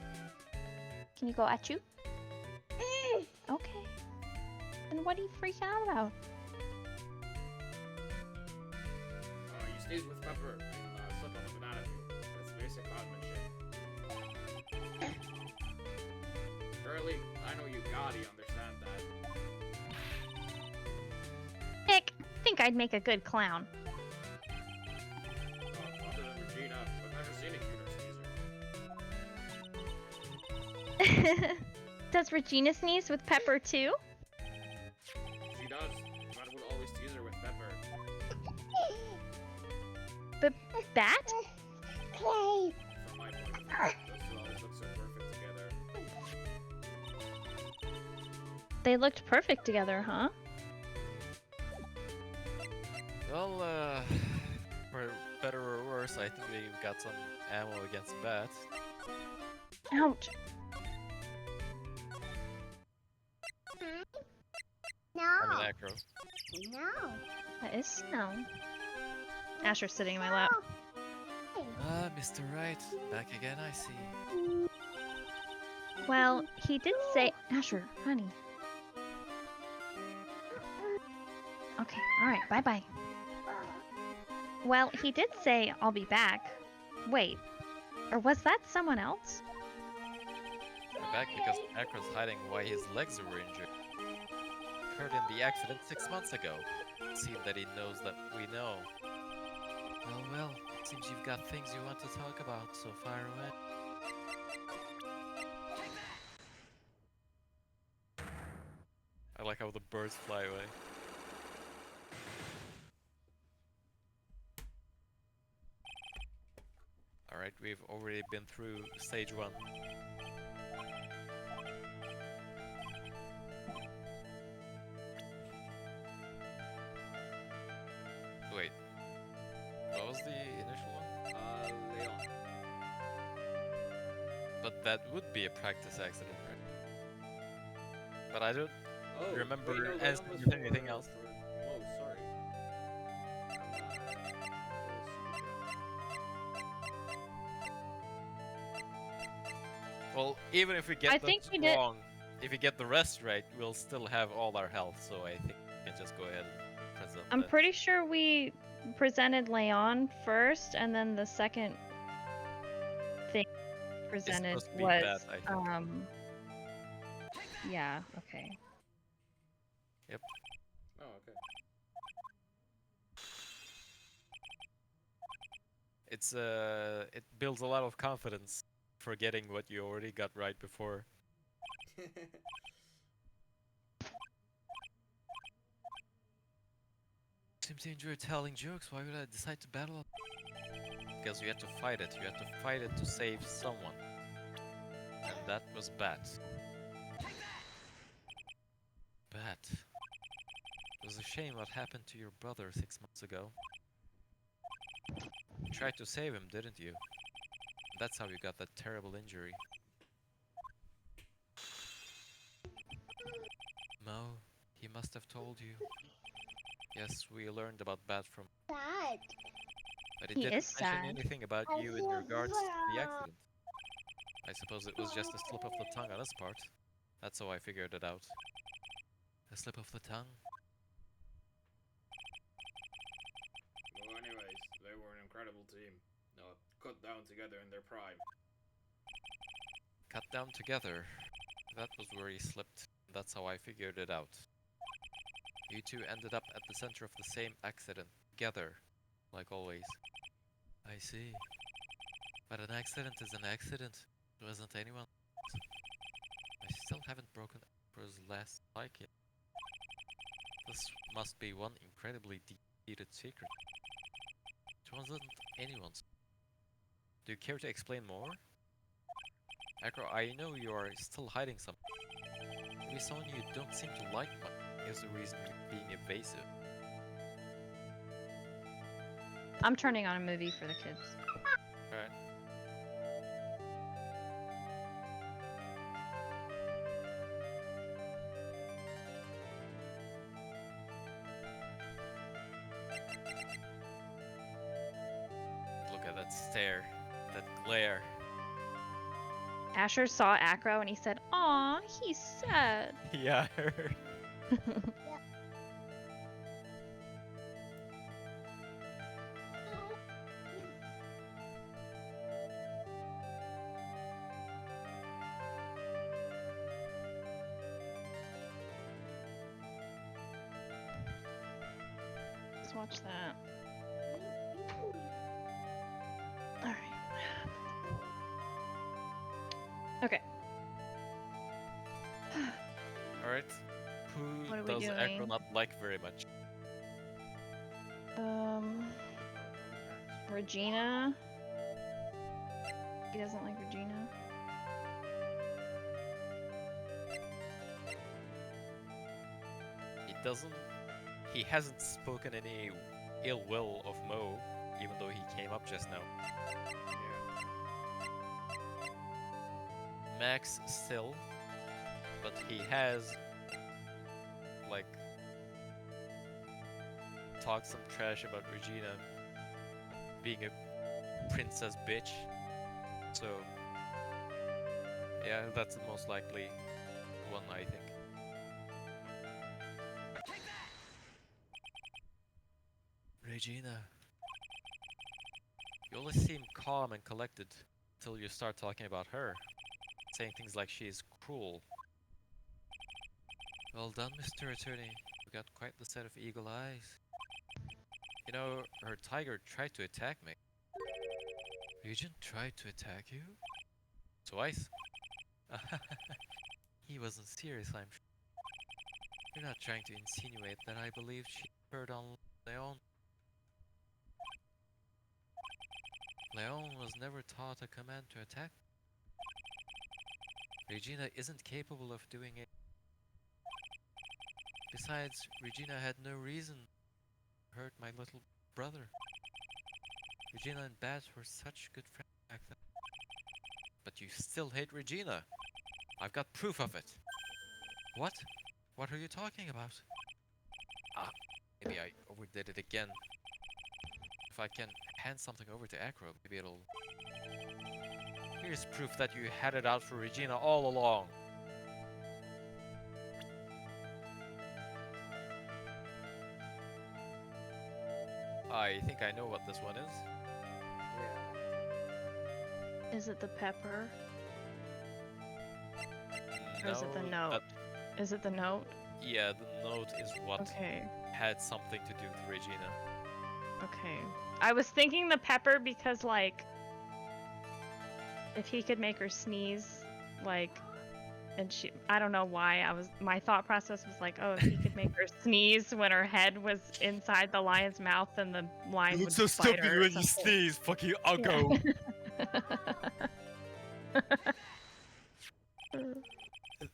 Can you go at you? Okay. And what are you freaking out about? You sneeze with pepper and slip on a banana peel. That's basic codmanship. Curly, I know you gotta understand that. Nick, I think I'd make a good clown. Other than Regina, I've never seen a cuter sneezer. Does Regina sneeze with pepper too? She does. Bat would always tease her with pepper. But Bat? Clay. From my point of view, those two always look so perfect together. They looked perfect together, huh? Well, for better or worse, I think we've got some ammo against Bat. Ouch. No. I mean, Acro. No. That is snow. Asher's sitting in my lap. Ah, Mr. Right. Back again, I see. Well, he did say... Asher, honey. Okay, alright, bye-bye. Well, he did say, I'll be back. Wait, or was that someone else? back because Acro's hiding why his legs were injured. Occurred in the accident 6 months ago. It seems that he knows that we know. Well, seems you've got things you want to talk about, so fire away. I like how the birds fly away. Alright, we've already been through stage 1. Wait. What was the initial one? Leon. But that would be a practice accident, right? But I don't Oh, remember wait, no, Leon asking was you anything else. Oh, sorry. Well, even if we get I them think we did- wrong, if we get the rest right, we'll still have all our health, so I think we can just go ahead and present I'm that. pretty sure we presented Leon first, and then the second thing presented supposed to be was bad, I think. yeah, okay. Oh, okay. It builds a lot of confidence forgetting what you already got right before. Seems to enjoy telling jokes. Why would I decide to battle? Because you had to fight it. You had to fight it to save someone. And that was Bat. Bat. It was a shame what happened to your brother 6 months ago. You tried to save him, didn't you? And that's how you got that terrible injury. Mo, he must have told you. Yes, we learned about Bat from... Sad. But he He didn't is mention sad. anything about I you in feel regards to the sad. accident. I suppose it was just a slip of the tongue on his part. That's how I figured it out. A slip of the tongue? Well, anyways, they were an incredible team. Cut down together in their prime. Cut down together. That was where he slipped. That's how I figured it out. You two ended up at the center of the same accident. Together. Like always. I see. But an accident is an accident. It wasn't anyone. I still haven't broken Emperor's last spike yet. This must be one incredibly deep-seated secret. It wasn't anyone's. Do you care to explain more? Acro, I know you are still hiding something. Maybe someone you don't seem to like much is the reason you're being evasive. I'm turning on a movie for the kids. Alright. Look at that stare. That glare. Asher saw Acro and he said, "Aw, he's sad." Yeah, I heard. Let's watch that. Alright. Okay. Alright. What are Who we does Acro doing? not like very much? Regina. He doesn't like Regina. He doesn't... He hasn't spoken any ill will of Mo, even though he came up just now. Yeah. Max still, but he has, like, talked some trash about Regina being a princess bitch. So, yeah, that's the most likely one, I think. Regina. You always seem calm and collected until you start talking about her. saying things like she is cruel. Well done, Mr. Attorney. You got quite the set of eagle eyes. You know, her tiger tried to attack me. Regent tried to attack you? Twice? He wasn't serious, I'm sure. You're not trying to insinuate that I believe she heard on Leon. Leon was never taught a command to attack. Regina isn't capable of doing it. Besides, Regina had no reason to hurt my little brother. Regina and Bat were such good friends back then. But you still hate Regina. I've got proof of it. What? What are you talking about? Ah, maybe I overdid it again. If I can hand something over to Acro, maybe it'll... Here's proof that you had it out for Regina all along. I think I know what this one is. Yeah. Is it the pepper? Or is it the No, note? Is it the note? yeah, the note is what Okay. had something to do with Regina. Okay. I was thinking the pepper because, like, if he could make her sneeze, like, and she, I don't know why my thought process was like, oh, if he could make her sneeze when her head was inside the lion's mouth, then the lion would bite her or something. sneeze, fucking Yeah. uggo.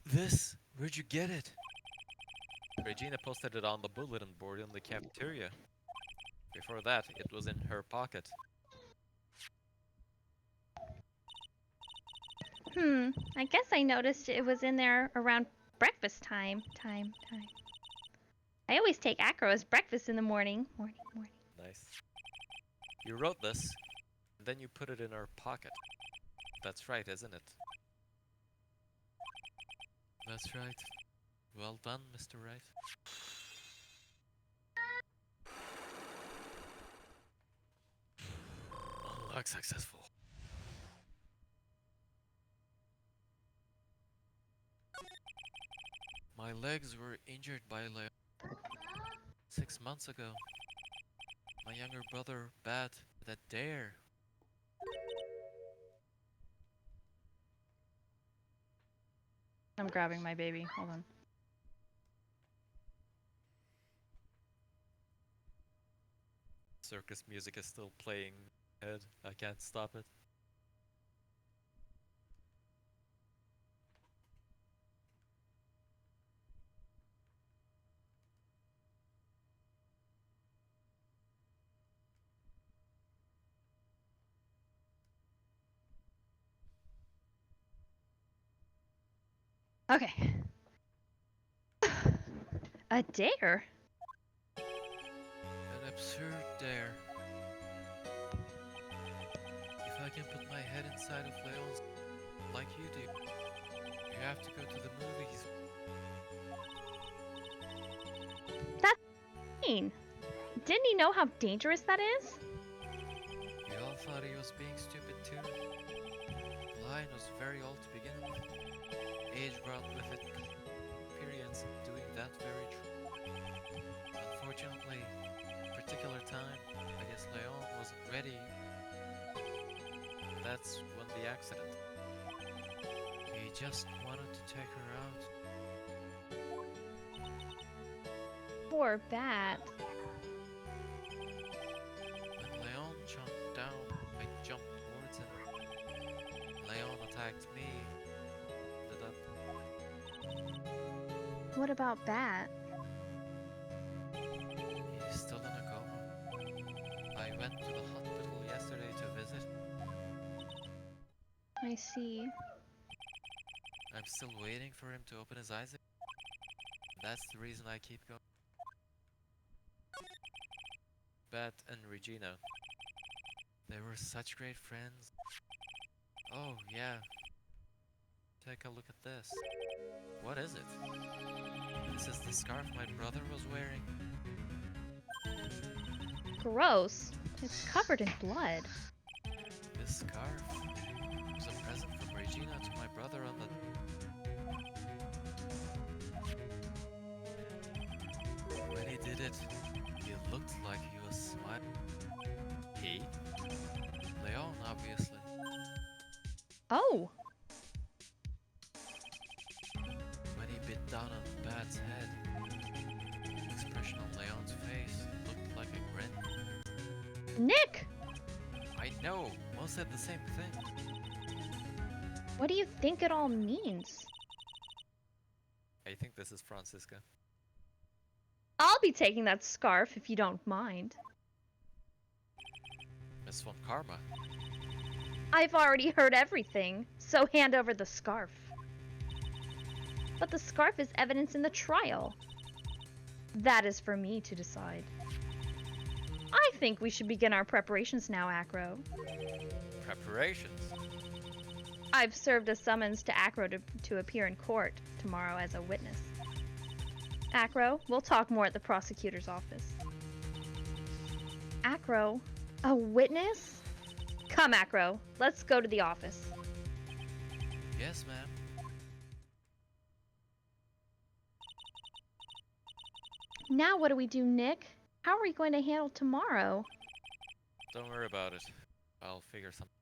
This? Where'd you get it? Regina posted it on the bulletin board in the cafeteria. Before that, it was in her pocket. I guess I noticed it was in there around breakfast time. I always take Acro as breakfast in the morning. Morning. Nice. You wrote this, and then you put it in her pocket. That's right, isn't it? That's right. Well done, Mr. Wright. Unlock successful. My legs were injured by Leon 6 months ago. My younger brother, Bat, that dare. I'm grabbing my baby. Hold on. Circus music is still playing. Head. I can't stop it. Okay. A dare? An absurd dare. If I can put my head inside of Leon's like you do, you have to go to the movies. Didn't he know how dangerous that is? We all thought he was being stupid too. The lion was very old to begin with. Age brought with it experience in doing that very true. Unfortunately, at a particular time, I guess Leon wasn't ready. That's when the accident. He just wanted to take her out. Poor Bat. When Leon jumped down, I jumped towards him. Leon attacked me. Ended up. What about Bat? He's still in a coma. I went to the hospital yesterday to visit. I see. I'm still waiting for him to open his eyes again. That's the reason I keep going. Bat and Regina. They were such great friends. Oh, yeah. Take a look at this. What is it? This is the scarf my brother was wearing. Gross. It's covered in blood. This scarf was a present from Regina. Regina to my brother on the... When he did it, he looked like he was smiling. He? Leon, obviously. Oh, When he bit down on the bat's head, the expression on Leon's face looked like a grin. Nick! I know, Mo said the same thing. What do you think it all means? I think this is Francisca. I'll be taking that scarf if you don't mind. Miss Von Karma. I've already heard everything, so hand over the scarf. But the scarf is evidence in the trial. That is for me to decide. I think we should begin our preparations now, Acro. Preparations. I've served a summons to Acro to appear in court tomorrow as a witness. Acro, we'll talk more at the prosecutor's office. Acro, a witness? Come, Acro, let's go to the office. Yes, ma'am. Now what do we do, Nick? How are we going to handle tomorrow? Don't worry about it. I'll figure something.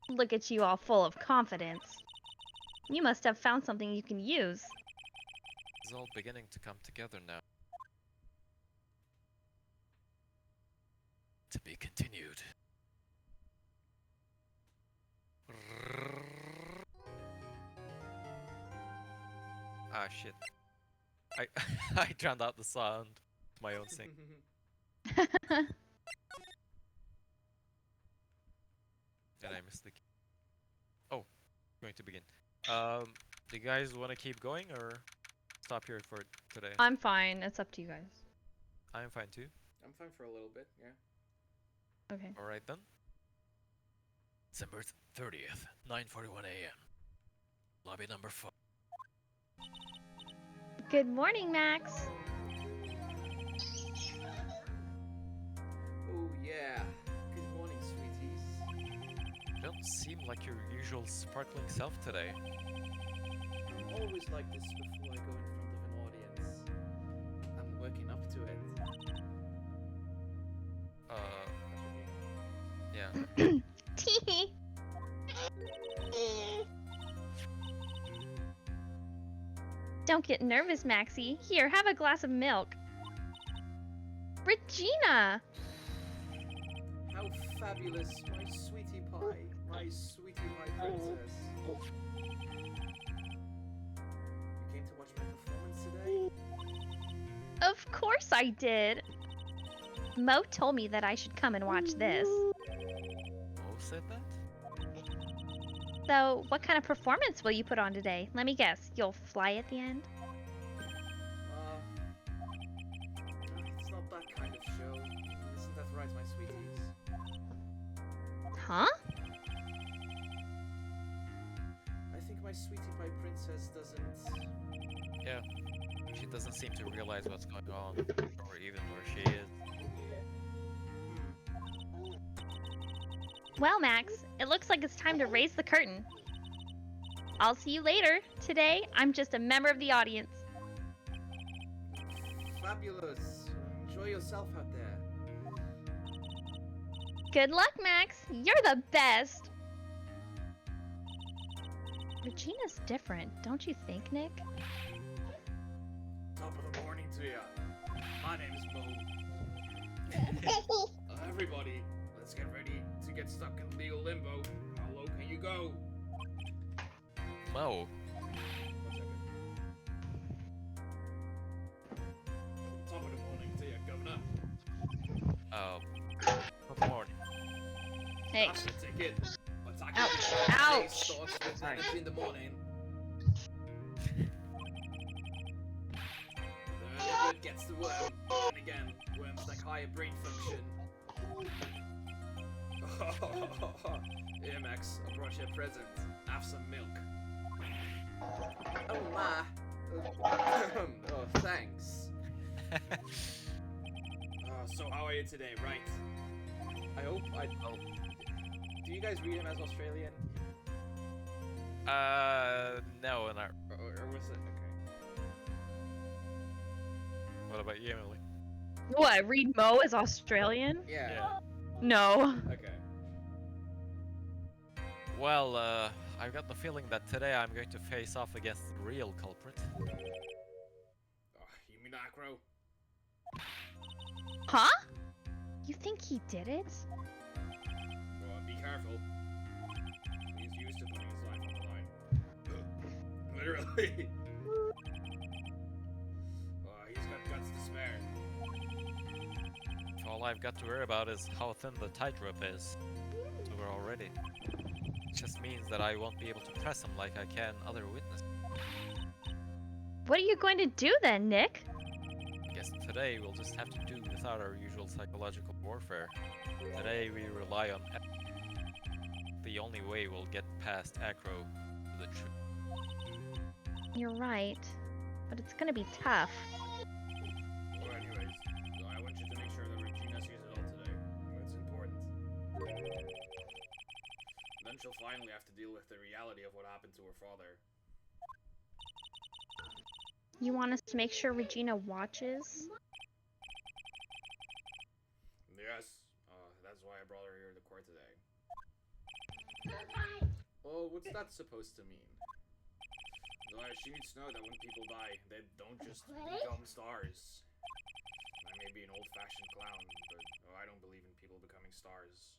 Look at you all full of confidence. You must have found something you can use. It's all beginning to come together now. To be continued. Ah, shit. I drowned out the sound to my own sing. And I missed the key. Oh, going to begin. Do you guys want to keep going or stop here for today? I'm fine. It's up to you guys. I'm fine too. I'm fine for a little bit, yeah. Okay. Alright then. December 30th, 9:41 a.m. Lobby number 4. Good morning, Max. Oh yeah. Good morning, sweeties. You don't seem like your usual sparkling self today. I'm always like this before I go in front of an audience. I'm working up to it. Yeah. Tee. Don't get nervous, Maxie. Here, have a glass of milk. Regina! How fabulous, my sweetie pie. My sweetie pie princess. You came to watch my performance today? Of course I did. Mo told me that I should come and watch this. Mo said that? So, what kind of performance will you put on today? Let me guess, you'll fly at the end? It's not that kind of show. Isn't that right, my sweeties? Huh? I think my sweetie pie princess doesn't... Yeah. She doesn't seem to realize what's going on, or even where she is. Well, Max, it looks like it's time to raise the curtain. I'll see you later. Today, I'm just a member of the audience. Fabulous. Enjoy yourself out there. Good luck, Max. You're the best. Regina's different, don't you think, Nick? Top of the morning to ya. My name is Mo. Everybody, let's get ready to get stuck in legal limbo. How low can you go? Mo. 1 second. Top of the morning to ya, Governor. Good morning. Hey. That's the ticket. Attack Ouch. the day Ouch. starts with energy in the morning. The good gets the worm. And again, worms like higher brain function. Here, Max, I brought you a present. Have some milk. Oh, my. Oh, thanks. So how are you today, right? I hope I... Oh. Do you guys read him as Australian? No, and Or was it? Okay. what about you, Emily? What? Reed Mo is Australian? Yeah. No. Okay. Well, I've got the feeling that today I'm going to face off against the real culprit. Oh, you mean Acro? Huh? You think he did it? Well, be careful. He's used to putting his life on the line. Literally. Oh, he's got guts to spare. All I've got to worry about is how thin the tightrope is. So we're all ready. It just means that I won't be able to press him like I can other witnesses. What are you going to do then, Nick? I guess today we'll just have to do without our usual psychological warfare. Today we rely on the only way we'll get past Acro to the truth. You're right. But it's gonna be tough. Well, anyways, I want you to make sure that Regina sees it all today. It's important. Then she'll finally have to deal with the reality of what happened to her father. You want us to make sure Regina watches? Yes, that's why I brought her here to court today. Oh, what's that supposed to mean? She needs to know that when people die, they don't just become stars. I may be an old-fashioned clown, but I don't believe in people becoming stars.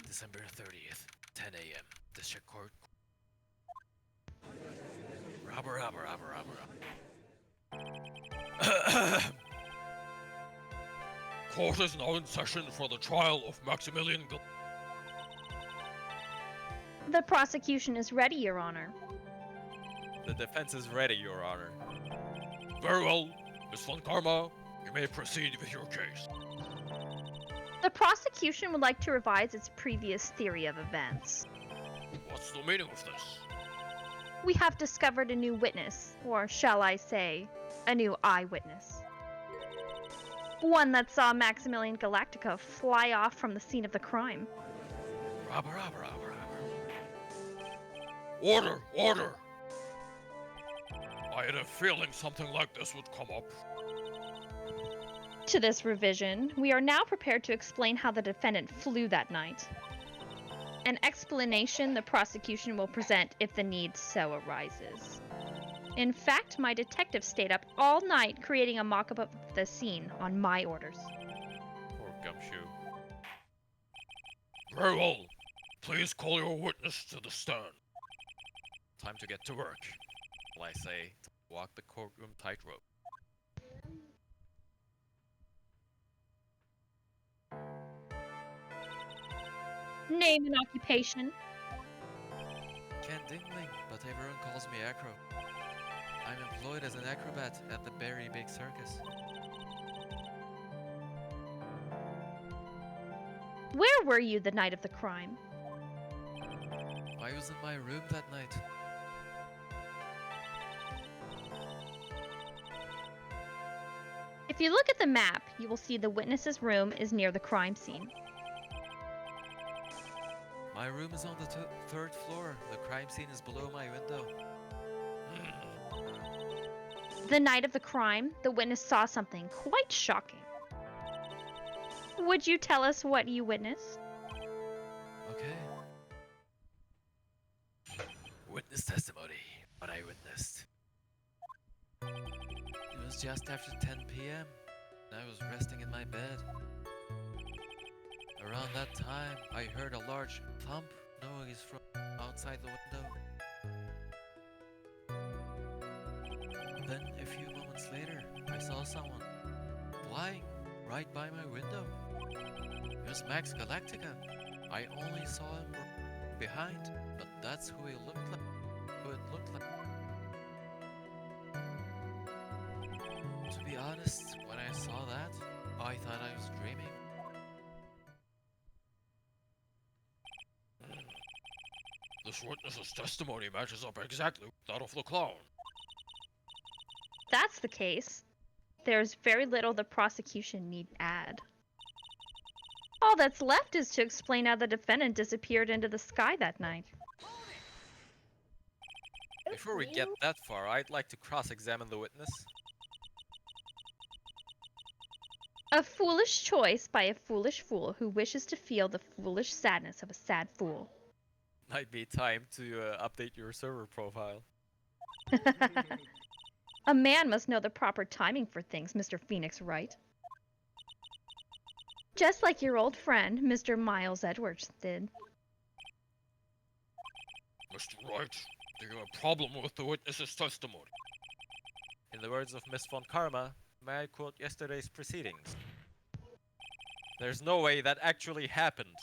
December 30th, 10 a.m. District Court. Robber. Court is now in session for the trial of Maximilian The prosecution is ready, Your Honor. The defense is ready, Your Honor. Very well. Miss Von Karma, you may proceed with your case. The prosecution would like to revise its previous theory of events. What's the meaning of this? We have discovered a new witness, or shall I say, a new eyewitness. One that saw Maximilian Galactica fly off from the scene of the crime. Robber. Order! I had a feeling something like this would come up. To this revision, we are now prepared to explain how the defendant flew that night. An explanation the prosecution will present if the need so arises. In fact, my detective stayed up all night creating a mock-up of the scene on my orders. Poor Gumshoe. Very well. Please call your witness to the stand. Time to get to work. Well, I say, walk the courtroom tightrope. Name and occupation. Ken Dingling, but everyone calls me Acro. I'm employed as an acrobat at the Berry Big Circus. Where were you the night of the crime? I was in my room that night. If you look at the map, you will see the witness's room is near the crime scene. My room is on the third floor. The crime scene is below my window. The night of the crime, the witness saw something quite shocking. Would you tell us what you witnessed? Okay. Witness testimony. What I witnessed. It was just after 10 p.m. and I was resting in my bed. Around that time, I heard a large thump noise from outside the window. Then, a few moments later, I saw someone flying right by my window. It was Max Galactica. I only saw him behind, but that's who he looked like. Who it looked like. To be honest, when I saw that, I thought I was dreaming. This witness's testimony matches up exactly with that of the clown. If that's the case, there's very little the prosecution need add. all that's left is to explain how the defendant disappeared into the sky that night. Before we get that far, I'd like to cross-examine the witness. A foolish choice by a foolish fool who wishes to feel the foolish sadness of a sad fool. Might be time to update your server profile. A man must know the proper timing for things, Mr. Phoenix Wright. Just like your old friend, Mr. Miles Edwards did. Mr. Wright, do you have a problem with the witness's testimony? In the words of Miss Von Karma, may I quote yesterday's proceedings? There's no way that actually happened.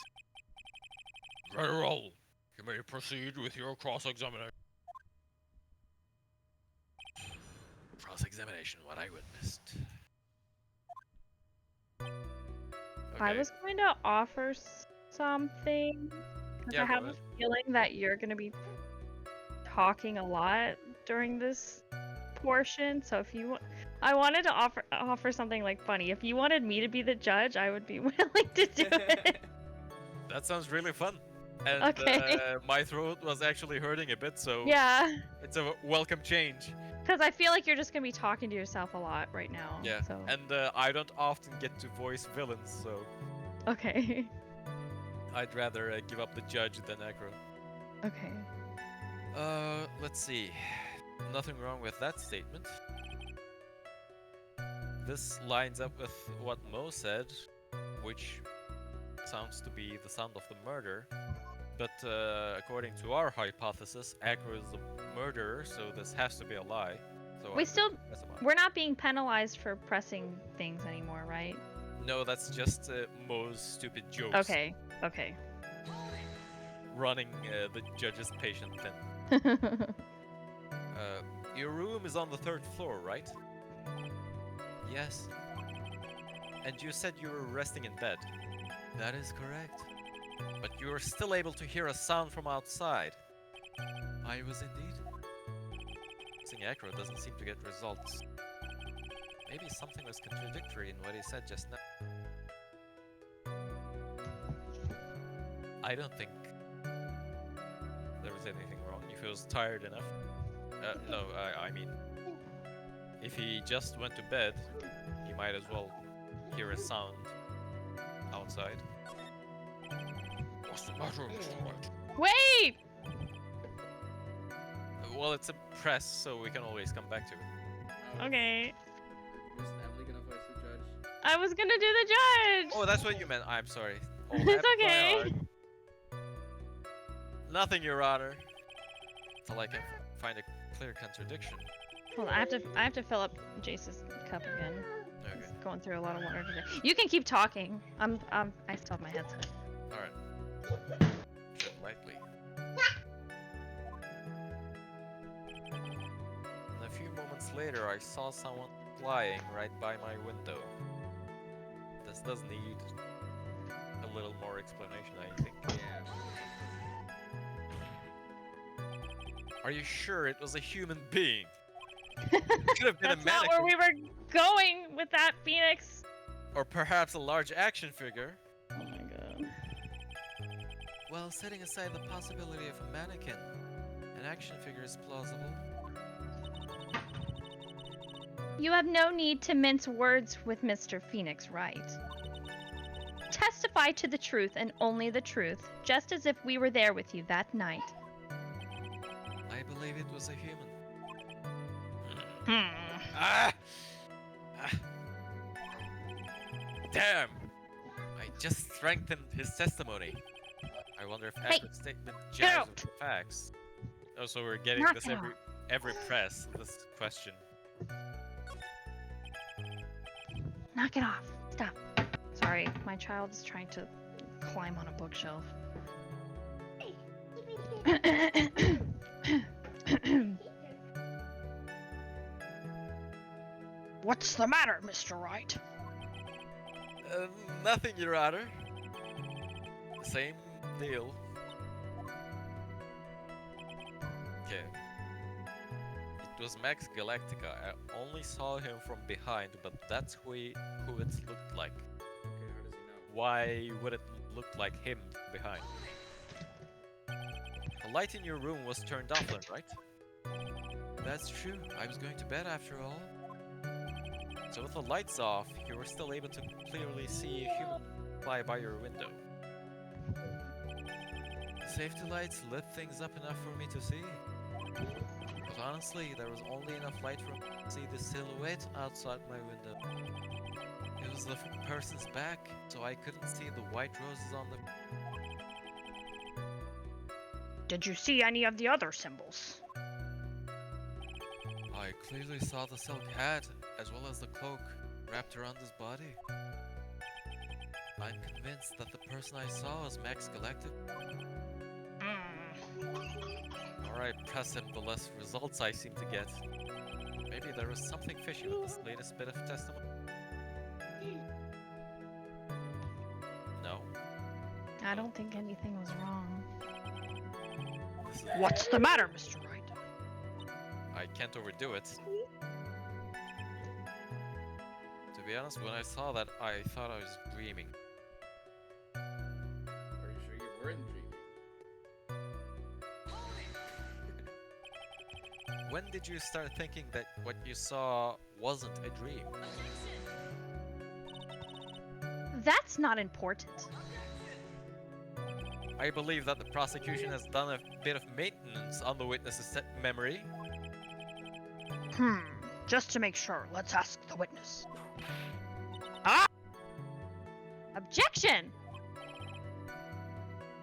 Very well. You may proceed with your cross-examination. Cross-examination, what I witnessed. I Okay. was going to offer something. 'Cause Yeah, I go have a ahead. feeling that you're going to be talking a lot during this portion. So if you, I wanted to offer something like funny. If you wanted me to be the judge, I would be willing to do it. That sounds really fun. And Okay. my throat was actually hurting a bit, so Yeah, it's a welcome change. because I feel like you're just going to be talking to yourself a lot right now. Yeah, So and I don't often get to voice villains, so okay. I'd rather give up the judge than aggro. Okay. Let's see. Nothing wrong with that statement. This lines up with what Mo said, which sounds to be the sound of the murder. But according to our hypothesis, Aggro is the murderer, so this has to be a lie. So We I'm still, gonna press him on. we're not being penalized for pressing things anymore, right? No, that's just Mo's stupid jokes. Okay. Okay. Running the judge's patient pen. Your room is on the 3rd floor, right? Yes. And you said you were resting in bed. That is correct. But you were still able to hear a sound from outside. I was indeed. Using Acro doesn't seem to get results. Maybe something was contradictory in what he said just now. I don't think there was anything wrong. If he was tired enough. No, I mean, if he just went to bed, he might as well hear a sound outside. What's the matter, Mr. Wright? Wait! Well, it's a press, so we can always come back to it. Okay. Was Emily gonna voice the judge? I was gonna do the judge! Oh, that's what you meant. I'm sorry. It's Hold okay. hard. Nothing, Your Honor. Until I can find a clear contradiction. Hold on, I have to fill up Jace's cup again. Okay. He's going through a lot of water today. You can keep talking. I still have my headset. Alright. Tread lightly. And a few moments later, I saw someone flying right by my window. This does need a little more explanation, I think. Yeah. Are you sure it was a human being? It could have been That's a not mannequin, where we were going with that, Phoenix. or perhaps a large action figure. Oh my god. Well, setting aside the possibility of a mannequin, an action figure is plausible. You have no need to mince words with Mr. Phoenix Wright. Testify to the truth and only the truth, just as if we were there with you that night. I believe it was a human. Hmm. Ah! Ah. Damn! I just strengthened his testimony. I wonder if Hey, Edward's statement get jives out. with the facts. Oh, so we're getting Knock this it every press, this question. Knock it off. Stop. Sorry, my child is trying to climb on a bookshelf. What's the matter, Mr. Wright? Nothing, Your Honor. Same deal. Okay. It was Max Galactica. I only saw him from behind, but that's who it looked like. Okay, how does he know? why would it look like him behind? The light in your room was turned off then, right? That's true. I was going to bed after all. So with the lights off, you were still able to clearly see a human fly by your window. The safety lights lit things up enough for me to see. But honestly, there was only enough light for me to see the silhouette outside my window. It was the person's back, so I couldn't see the white roses on the... Did you see any of the other symbols? I clearly saw the silk hat, as well as the cloak, wrapped around his body. I'm convinced that the person I saw was Max Galactic. Alright, press him, the less results I seem to get. Maybe there was something fishy with this latest bit of testimony. No. I don't think anything was wrong. This is... What's the matter, Mr. Wright? I can't overdo it. To be honest, when I saw that, I thought I was dreaming. Are you sure you weren't dreaming? When did you start thinking that what you saw wasn't a dream? That's not important. I believe that the prosecution has done a bit of maintenance on the witness's memory. Just to make sure, let's ask the witness. Ah! Objection!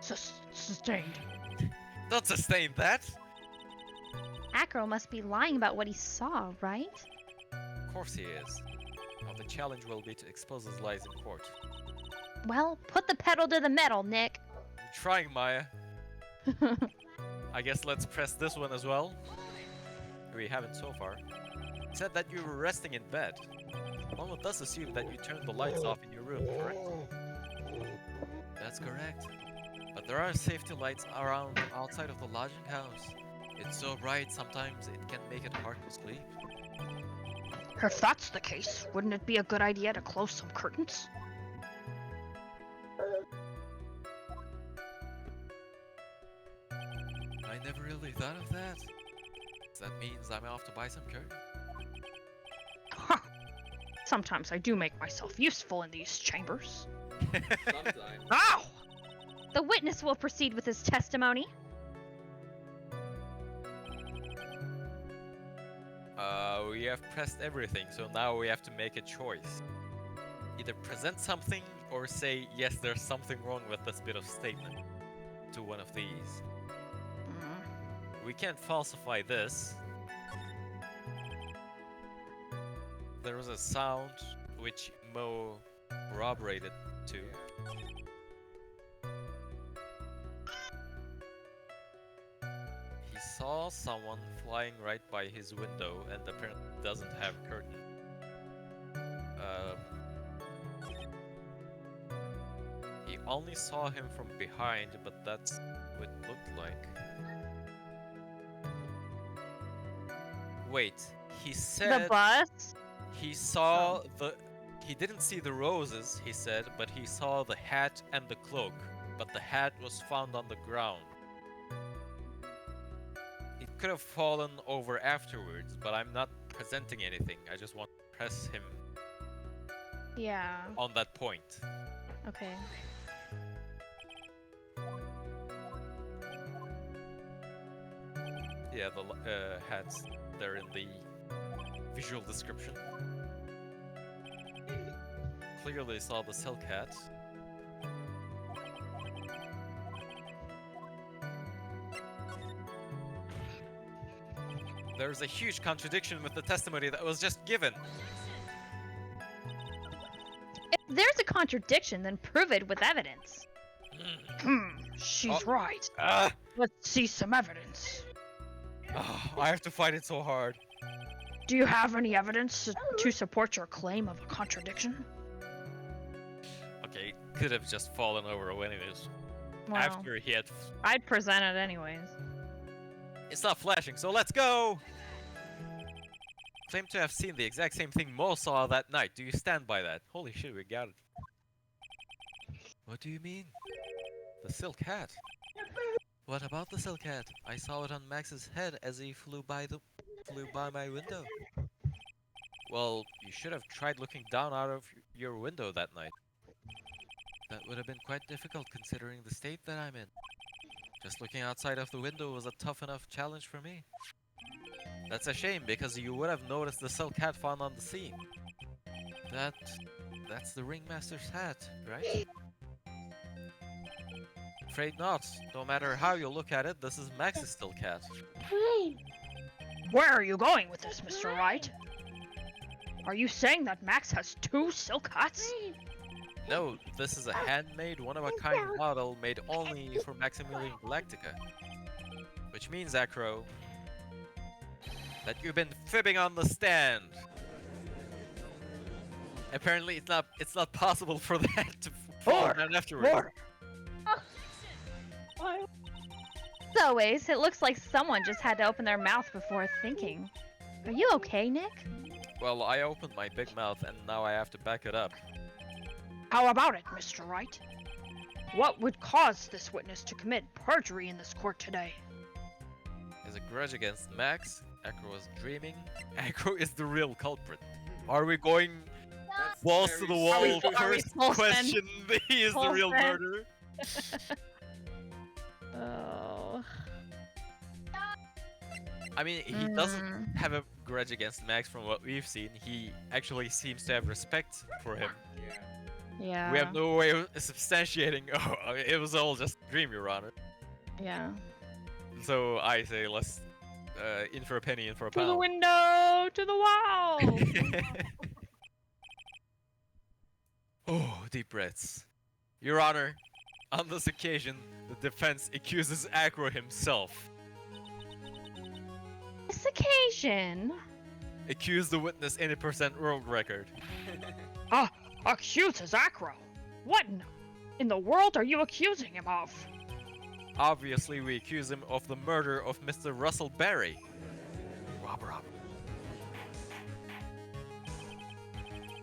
Sustained. Don't sustain that! Acro must be lying about what he saw, right? Of course he is. Now the challenge will be to expose his lies in court. Well, put the pedal to the metal, Nick. I'm trying, Maya. I guess let's press this one as well. We haven't so far. You said that you were resting in bed. One would thus assume that you turned the lights off in your room, correct? That's correct. But there are safety lights around outside of the lodging house. It's so bright sometimes it can make it hard to sleep. If that's the case, wouldn't it be a good idea to close some curtains? I never really thought of that. That means I'm off to buy some curtains. Sometimes I do make myself useful in these chambers. Sometimes. Ow! The witness will proceed with his testimony. We have pressed everything, so now we have to make a choice. Either present something or say, yes, there's something wrong with this bit of statement to one of these. We can't falsify this. There was a sound which Mo corroborated to. He saw someone flying right by his window and apparently doesn't have a curtain. He only saw him from behind, but that's what it looked like. Wait, he said The bus? he saw the... He didn't see the roses, he said, but he saw the hat and the cloak. But the hat was found on the ground. It could have fallen over afterwards, but I'm not presenting anything. I just want to press him Yeah. on that point. Okay. Yeah, the hats, they're in the visual description. Clearly saw the silk hat. There's a huge contradiction with the testimony that was just given. If there's a contradiction, then prove it with evidence. She's right. Ah! Let's see some evidence. Oh, I have to fight it so hard. Do you have any evidence to support your claim of a contradiction? Okay, could have just fallen over anyways. Well, After he had... I'd present it anyways. It's not flashing, so let's go! Claim to have seen the exact same thing Mo saw that night. Do you stand by that? Holy shit, we got it. What do you mean? The silk hat? What about the silk hat? I saw it on Max's head as he flew by my window. Well, you should have tried looking down out of your window that night. That would have been quite difficult considering the state that I'm in. Just looking outside of the window was a tough enough challenge for me. That's a shame because you would have noticed the silk hat found on the scene. That's the ringmaster's hat, right? Afraid not. No matter how you look at it, this is Max's silk hat. Where are you going with this, Mr. Wright? Are you saying that Max has 2 silk hats? No, this is a handmade, one-of-a-kind model made only for Maximilian Galactica. Which means, Acro, that you've been fibbing on the stand. Apparently, it's not possible for that to fall down afterwards. As always, it looks like someone just had to open their mouth before thinking. Are you okay, Nick? Well, I opened my big mouth and now I have to back it up. How about it, Mr. Wright? What would cause this witness to commit perjury in this court today? Is a grudge against Max? Acro was dreaming. Acro is the real culprit. Are we going balls to the wall? Are we First full question: he is the Full real send? murderer. Oh. I mean, he doesn't have a grudge against Max from what we've seen. He actually seems to have respect for him. Yeah. We have no way of substantiating. Oh, it was all just a dream, Your Honor. Yeah. So I say, let's in for a penny, in for a To the pound. window, to the wall. Oh, deep breaths. Your Honor, on this occasion, the defense accuses Acro himself. This occasion. Accuse the witness 80% world record. Accuses Acro? What in the world are you accusing him of? Obviously, we accuse him of the murder of Mr. Russell Barry. Rob.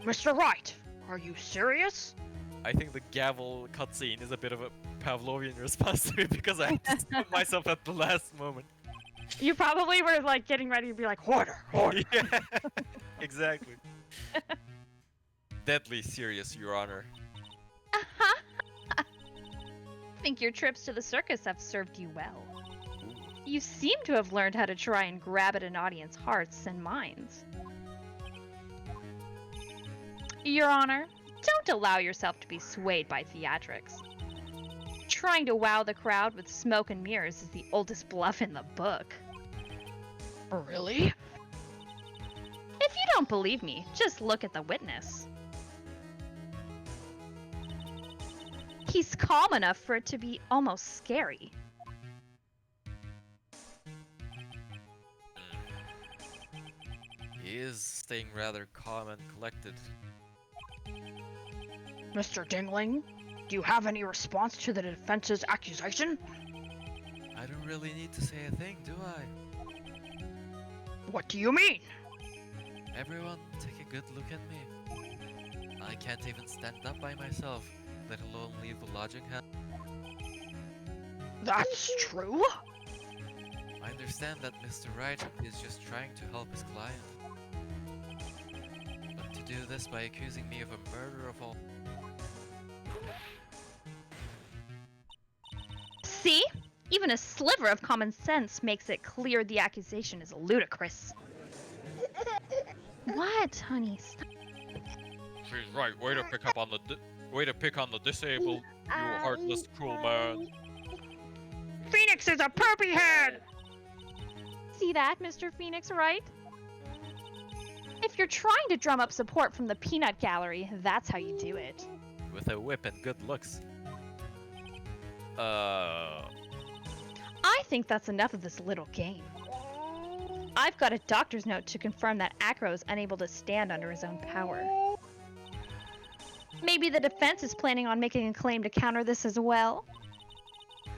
Mr. Wright, are you serious? I think the gavel cutscene is a bit of a Pavlovian response to me because I had to stop myself at the last moment. You probably were like getting ready to be like, order. Yeah, exactly. Deadly serious, Your Honor. I think your trips to the circus have served you well. You seem to have learned how to try and grab at an audience's hearts and minds. Your Honor, don't allow yourself to be swayed by theatrics. Trying to wow the crowd with smoke and mirrors is the oldest bluff in the book. Really? If you don't believe me, just look at the witness. He's calm enough for it to be almost scary. He is staying rather calm and collected. Mr. Dingling, do you have any response to the defense's accusation? I don't really need to say a thing, do I? What do you mean? Everyone, take a good look at me. I can't even stand up by myself, let alone leave the lodging house. That's true? I understand that Mr. Wright is just trying to help his client. But to do this by accusing me of a murder of all... See? Even a sliver of common sense makes it clear the accusation is ludicrous. What, honey? Stop. She's right. Way to pick up on the disabled. You heartless, cruel man. Phoenix is a perpy head! See that, Mr. Phoenix, right? If you're trying to drum up support from the peanut gallery, that's how you do it. With a whip and good looks. I think that's enough of this little game. I've got a doctor's note to confirm that Acro is unable to stand under his own power. Maybe the defense is planning on making a claim to counter this as well.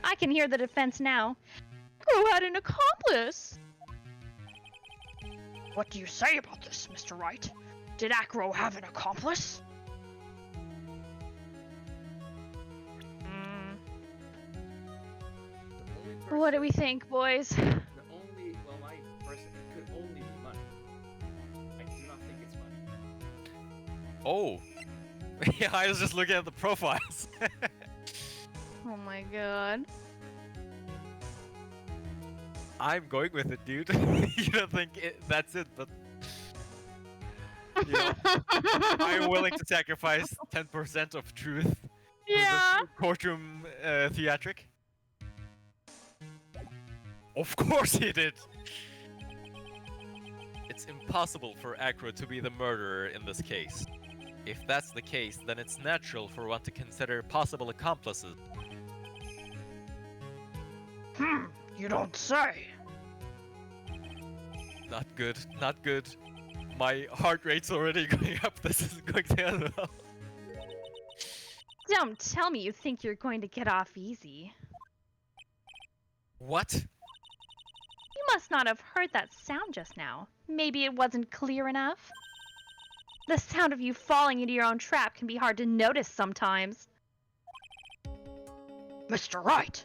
I can hear the defense now. Acro had an accomplice! What do you say about this, Mr. Wright? Did Acro have an accomplice? What do we think, boys? The only, well, my person, it could only be money. I do not think it's money. Oh. Yeah, I was just looking at the profiles. Oh my god. I'm going with it, dude. You don't think that's it, but you know, I'm willing to sacrifice 10% of truth for Yeah. this courtroom theatric. Of course he did. It's impossible for Acro to be the murderer in this case. If that's the case, then it's natural for one to consider possible accomplices. You don't say. Not good, not good. My heart rate's already going up. This is going to end well. Don't tell me you think you're going to get off easy. What? You must not have heard that sound just now. Maybe it wasn't clear enough. The sound of you falling into your own trap can be hard to notice sometimes. Mr. Wright.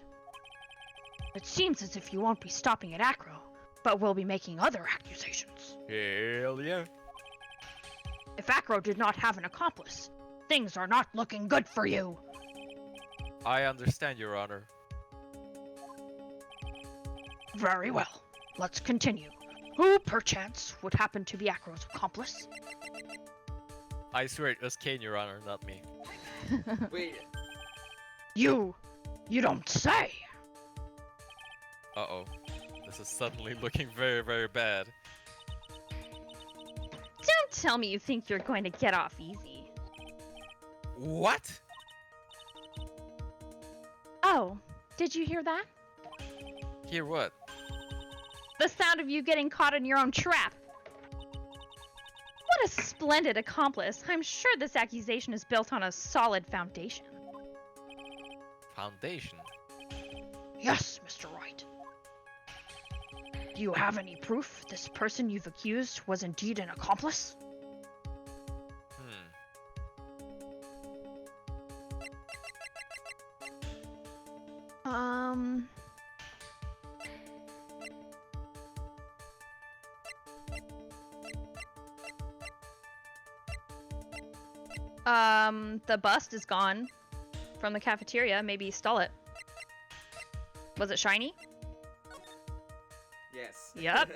It seems as if you won't be stopping at Acro, but will be making other accusations. Hell yeah. If Acro did not have an accomplice, things are not looking good for you. I understand, Your Honor. Very well. Let's continue. Who, perchance, would happen to be Acro's accomplice? I swear it was Kane, Your Honor, not me. Wait, You don't say. Uh-oh. This is suddenly looking very, very bad. Don't tell me you think you're going to get off easy. What? Oh, did you hear that? Hear what? The sound of you getting caught in your own trap. What a splendid accomplice. I'm sure this accusation is built on a solid foundation. Foundation? Yes, Mr. Wright. Do you have any proof this person you've accused was indeed an accomplice? Hmm. The bust is gone from the cafeteria. Maybe you stole it. Was it shiny? yes. Yup.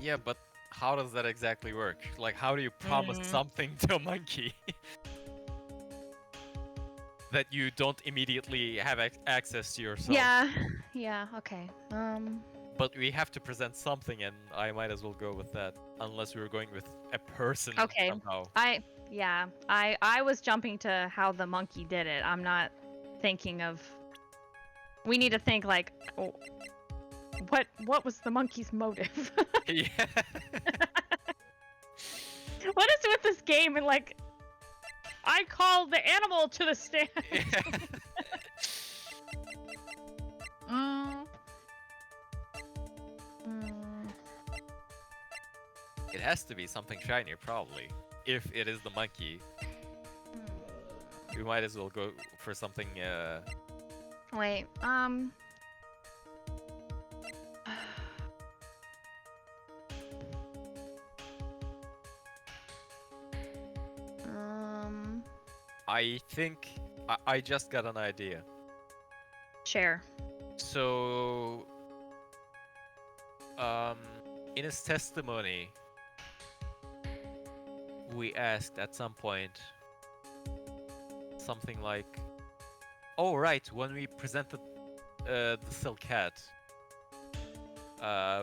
Yeah, but how does that exactly work? Like, how do you promise something to a monkey that you don't immediately have access to yourself? Yeah, okay. But we have to present something, and I might as well go with that, unless we were going with a person Okay. somehow. I was jumping to how the monkey did it. I'm not thinking of... We need to think like, oh, what was the monkey's motive? Yeah. What is with this game and like, I call the animal to the stand. Mm. It has to be something shinier, probably. If it is the monkey, we might as well go for something. Wait, I think I just got an idea. share. So, in his testimony, we asked at some point something like, "Oh right, when we presented the silk cat,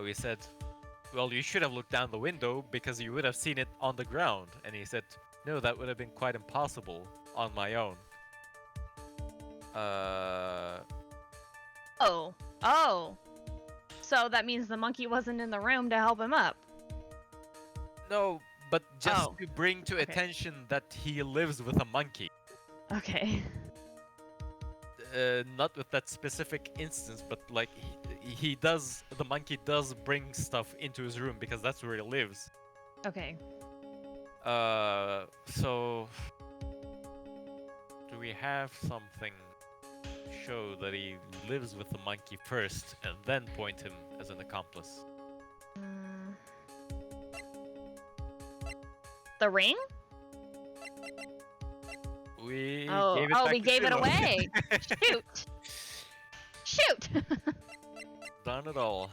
we said, well, you should have looked down the window because you would have seen it on the ground." And he said, "No, that would have been quite impossible on my own." Oh. So that means the monkey wasn't in the room to help him up. No, but just Oh, to bring to okay. attention that he lives with a monkey. Okay. Not with that specific instance, but like he does, the monkey does bring stuff into his room because that's where he lives. Okay. So do we have something show that he lives with the monkey first and then point him as an accomplice? Mm. The ring? We Oh, gave it back we to gave it Shiloh. away. Shoot. Shoot. Done it all.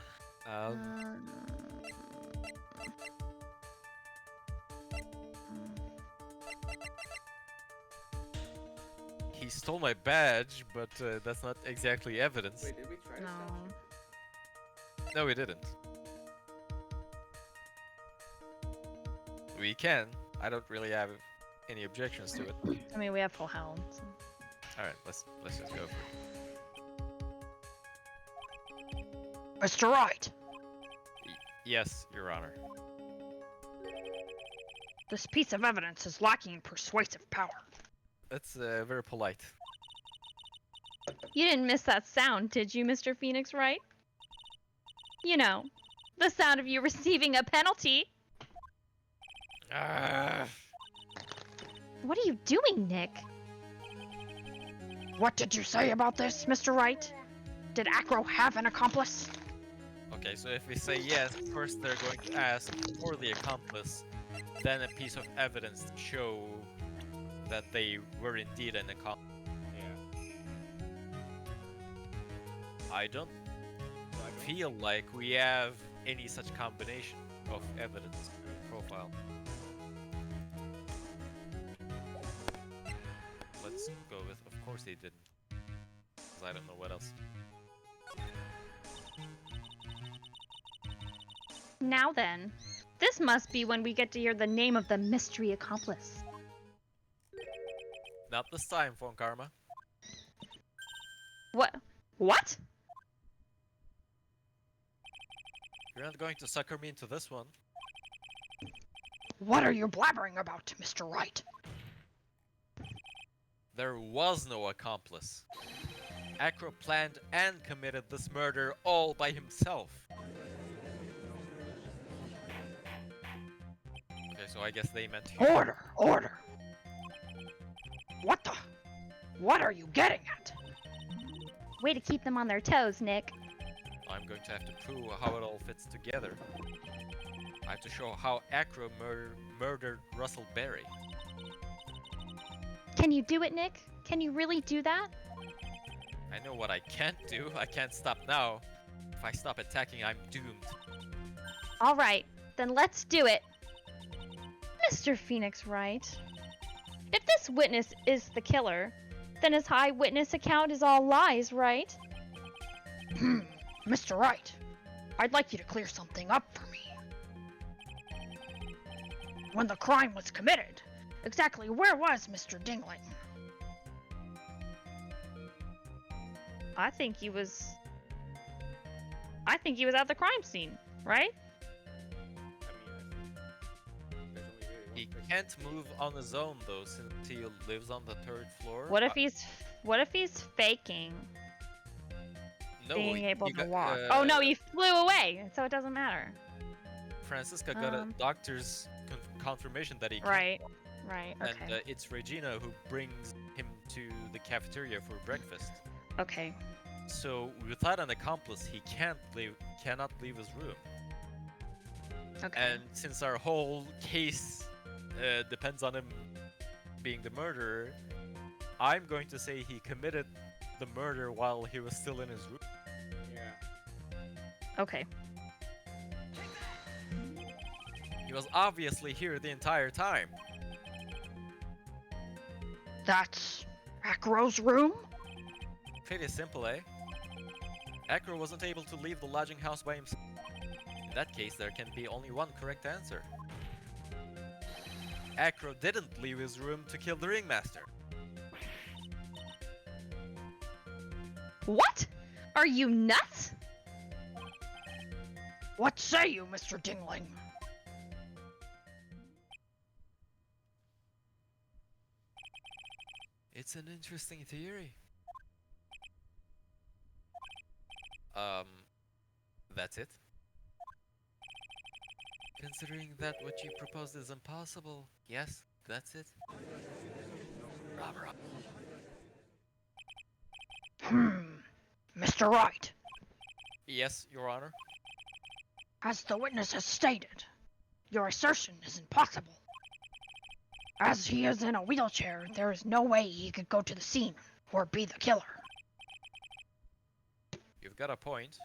He stole my badge, but that's not exactly evidence. Wait, did we try to No. stop No, we didn't. We can. I don't really have any objections to it. I mean, we have full health. So. All right, let's just go for it. Mr. Wright, Yes, Your Honor. this piece of evidence is lacking in persuasive power. That's very polite. You didn't miss that sound, did you, Mr. Phoenix Wright? You know, the sound of you receiving a penalty. Ah, What are you doing, Nick? What did you say about this, Mr. Wright? Did Acro have an accomplice? okay, so if we say yes, first they're going to ask for the accomplice, then a piece of evidence to show that they were indeed an accomplice. I don't feel like we have any such combination of evidence profile. Let's go with, of course they didn't. 'Cause I don't know what else. Now then, this must be when we get to hear the name of the mystery accomplice. Not this time, Phone Karma. What? What? You're not going to sucker me into this one. What are you blabbering about, Mr. Wright? There was no accomplice. Acro planned and committed this murder all by himself. Okay, so I guess they meant you. Order! Order! What the? What are you getting at? Way to keep them on their toes, Nick. I'm going to have to prove how it all fits together. I have to show how Acro murdered Russell Berry. Can you do it, Nick? Can you really do that? I know what I can't do. I can't stop now. If I stop attacking, I'm doomed. Alright, then let's do it. Mr. Phoenix Wright. If this witness is the killer, then his high witness account is all lies, right? Mr. Wright, I'd like you to clear something up for me. When the crime was committed, exactly where was Mr. Dingling? I think he was at the crime scene, right? He can't move on his own though, since he lives on the 3rd floor. What if he's faking No, being able he to got- walk? Oh no, he flew away, so it doesn't matter. Francisca got a doctor's confirmation that he can. Right, right, okay. And it's Regina who brings him to the cafeteria for breakfast. Okay. So without an accomplice, he cannot leave his room. Okay. And since our whole case depends on him being the murderer, I'm going to say he committed the murder while he was still in his room. Yeah. Okay. He was obviously here the entire time. That's Acro's room? Pretty simple, eh? Acro wasn't able to leave the lodging house by himself. In that case, there can be only one correct answer. Acro didn't leave his room to kill the ringmaster. What? Are you nuts? What say you, Mr. Dingling? It's an interesting theory. That's it? Considering that what you proposed is impossible, yes, that's it. Rob. Mr. Wright, Yes, Your Honor. as the witness has stated, your assertion is impossible. As he is in a wheelchair, there is no way he could go to the scene or be the killer. You've got a point.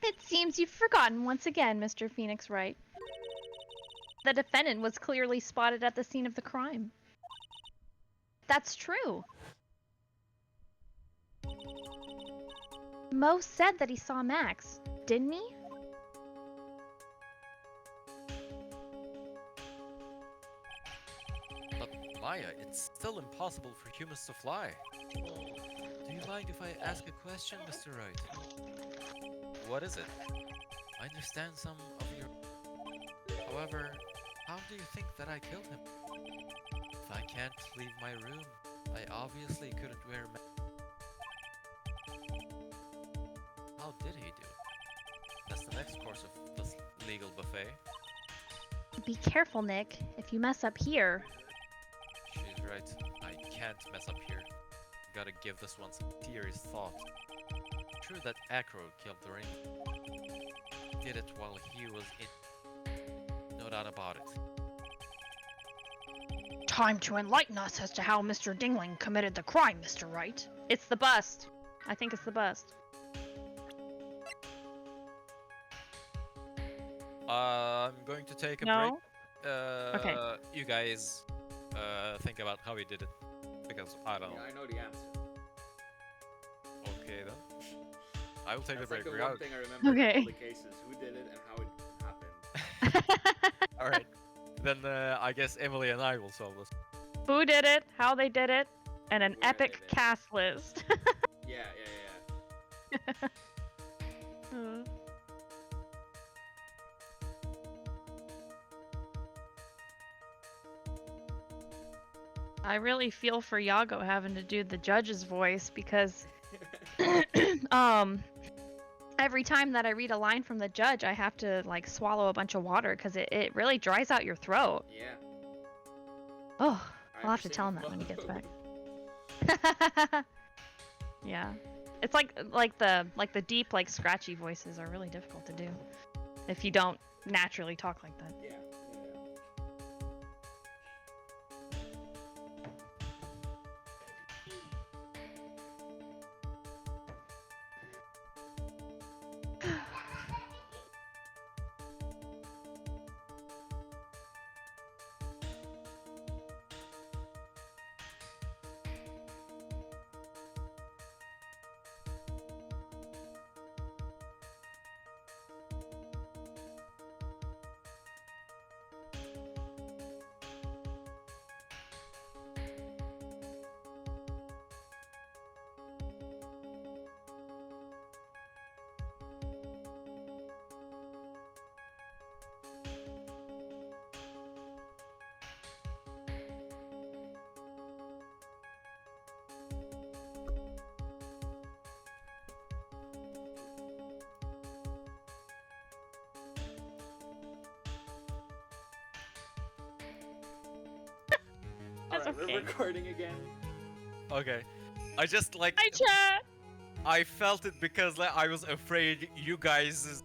It seems you've forgotten once again, Mr. Phoenix Wright. The defendant was clearly spotted at the scene of the crime. That's true. Mo said that he saw Max, didn't he? But Maya, it's still impossible for humans to fly. Do you mind if I ask a question, Mr. Wright? What is it? I understand some of your... However, how do you think that I killed him? If I can't leave my room, I obviously couldn't wear a mask. How did he do it? That's the next course of this legal buffet. Be careful, Nick. If you mess up here... She's right. I can't mess up here. Gotta give this one some serious thought. True that Acro killed the ring. Did it while he was in. No doubt about it. Time to enlighten us as to how Mr. Dingling committed the crime, Mr. Wright. It's the bust. I think it's the bust. I'm going to take a No? break. Okay. You guys think about how he did it. Because I don't know. Yeah, I know the answer. Okay then. I will take That's the like break. the one thing I remember Okay. in all the cases. Who did it and how it happened. Alright. Then I guess Emily and I will solve this. Who did it, how they did it, and an Where epic they did it. cast list. Yeah. Uh, I really feel for Yago having to do the judge's voice because every time that I read a line from the judge, I have to like swallow a bunch of water because it really dries out your throat. Yeah. Oh, I I'll have to understand tell him the that when he gets flow. back. Yeah, it's like the deep like scratchy voices are really difficult to do if you don't naturally talk like that. Yeah. That's Alright, okay. we're recording again. Okay. I just like Hi, chat. I felt it because like, I was afraid you guys,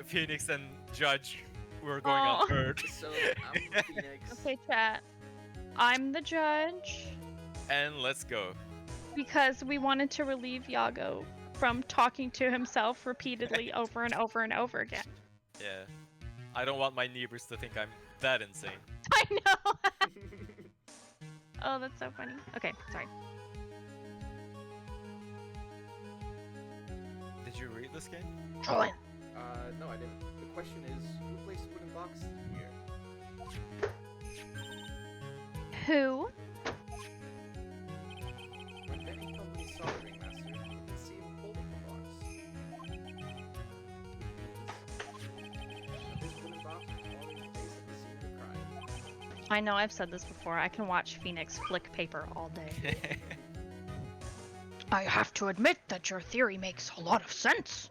Phoenix and Judge, were going Oh. unheard. So, I'm Phoenix. Okay, chat. I'm the judge And let's go. because we wanted to relieve Yago from talking to himself repeatedly over and over and over again. Yeah. I don't want my neighbors to think I'm that insane. I know. Oh, that's so funny. Okay, sorry. Did you read this game? Colin, No, I didn't. The question is, who placed the wooden box here? Who? When Benny Company saw the ringmaster, you can see him holding the box. This wooden box was always placed at the scene of the crime. I know I've said this before. I can watch Phoenix flick paper all day. I have to admit that your theory makes a lot of sense.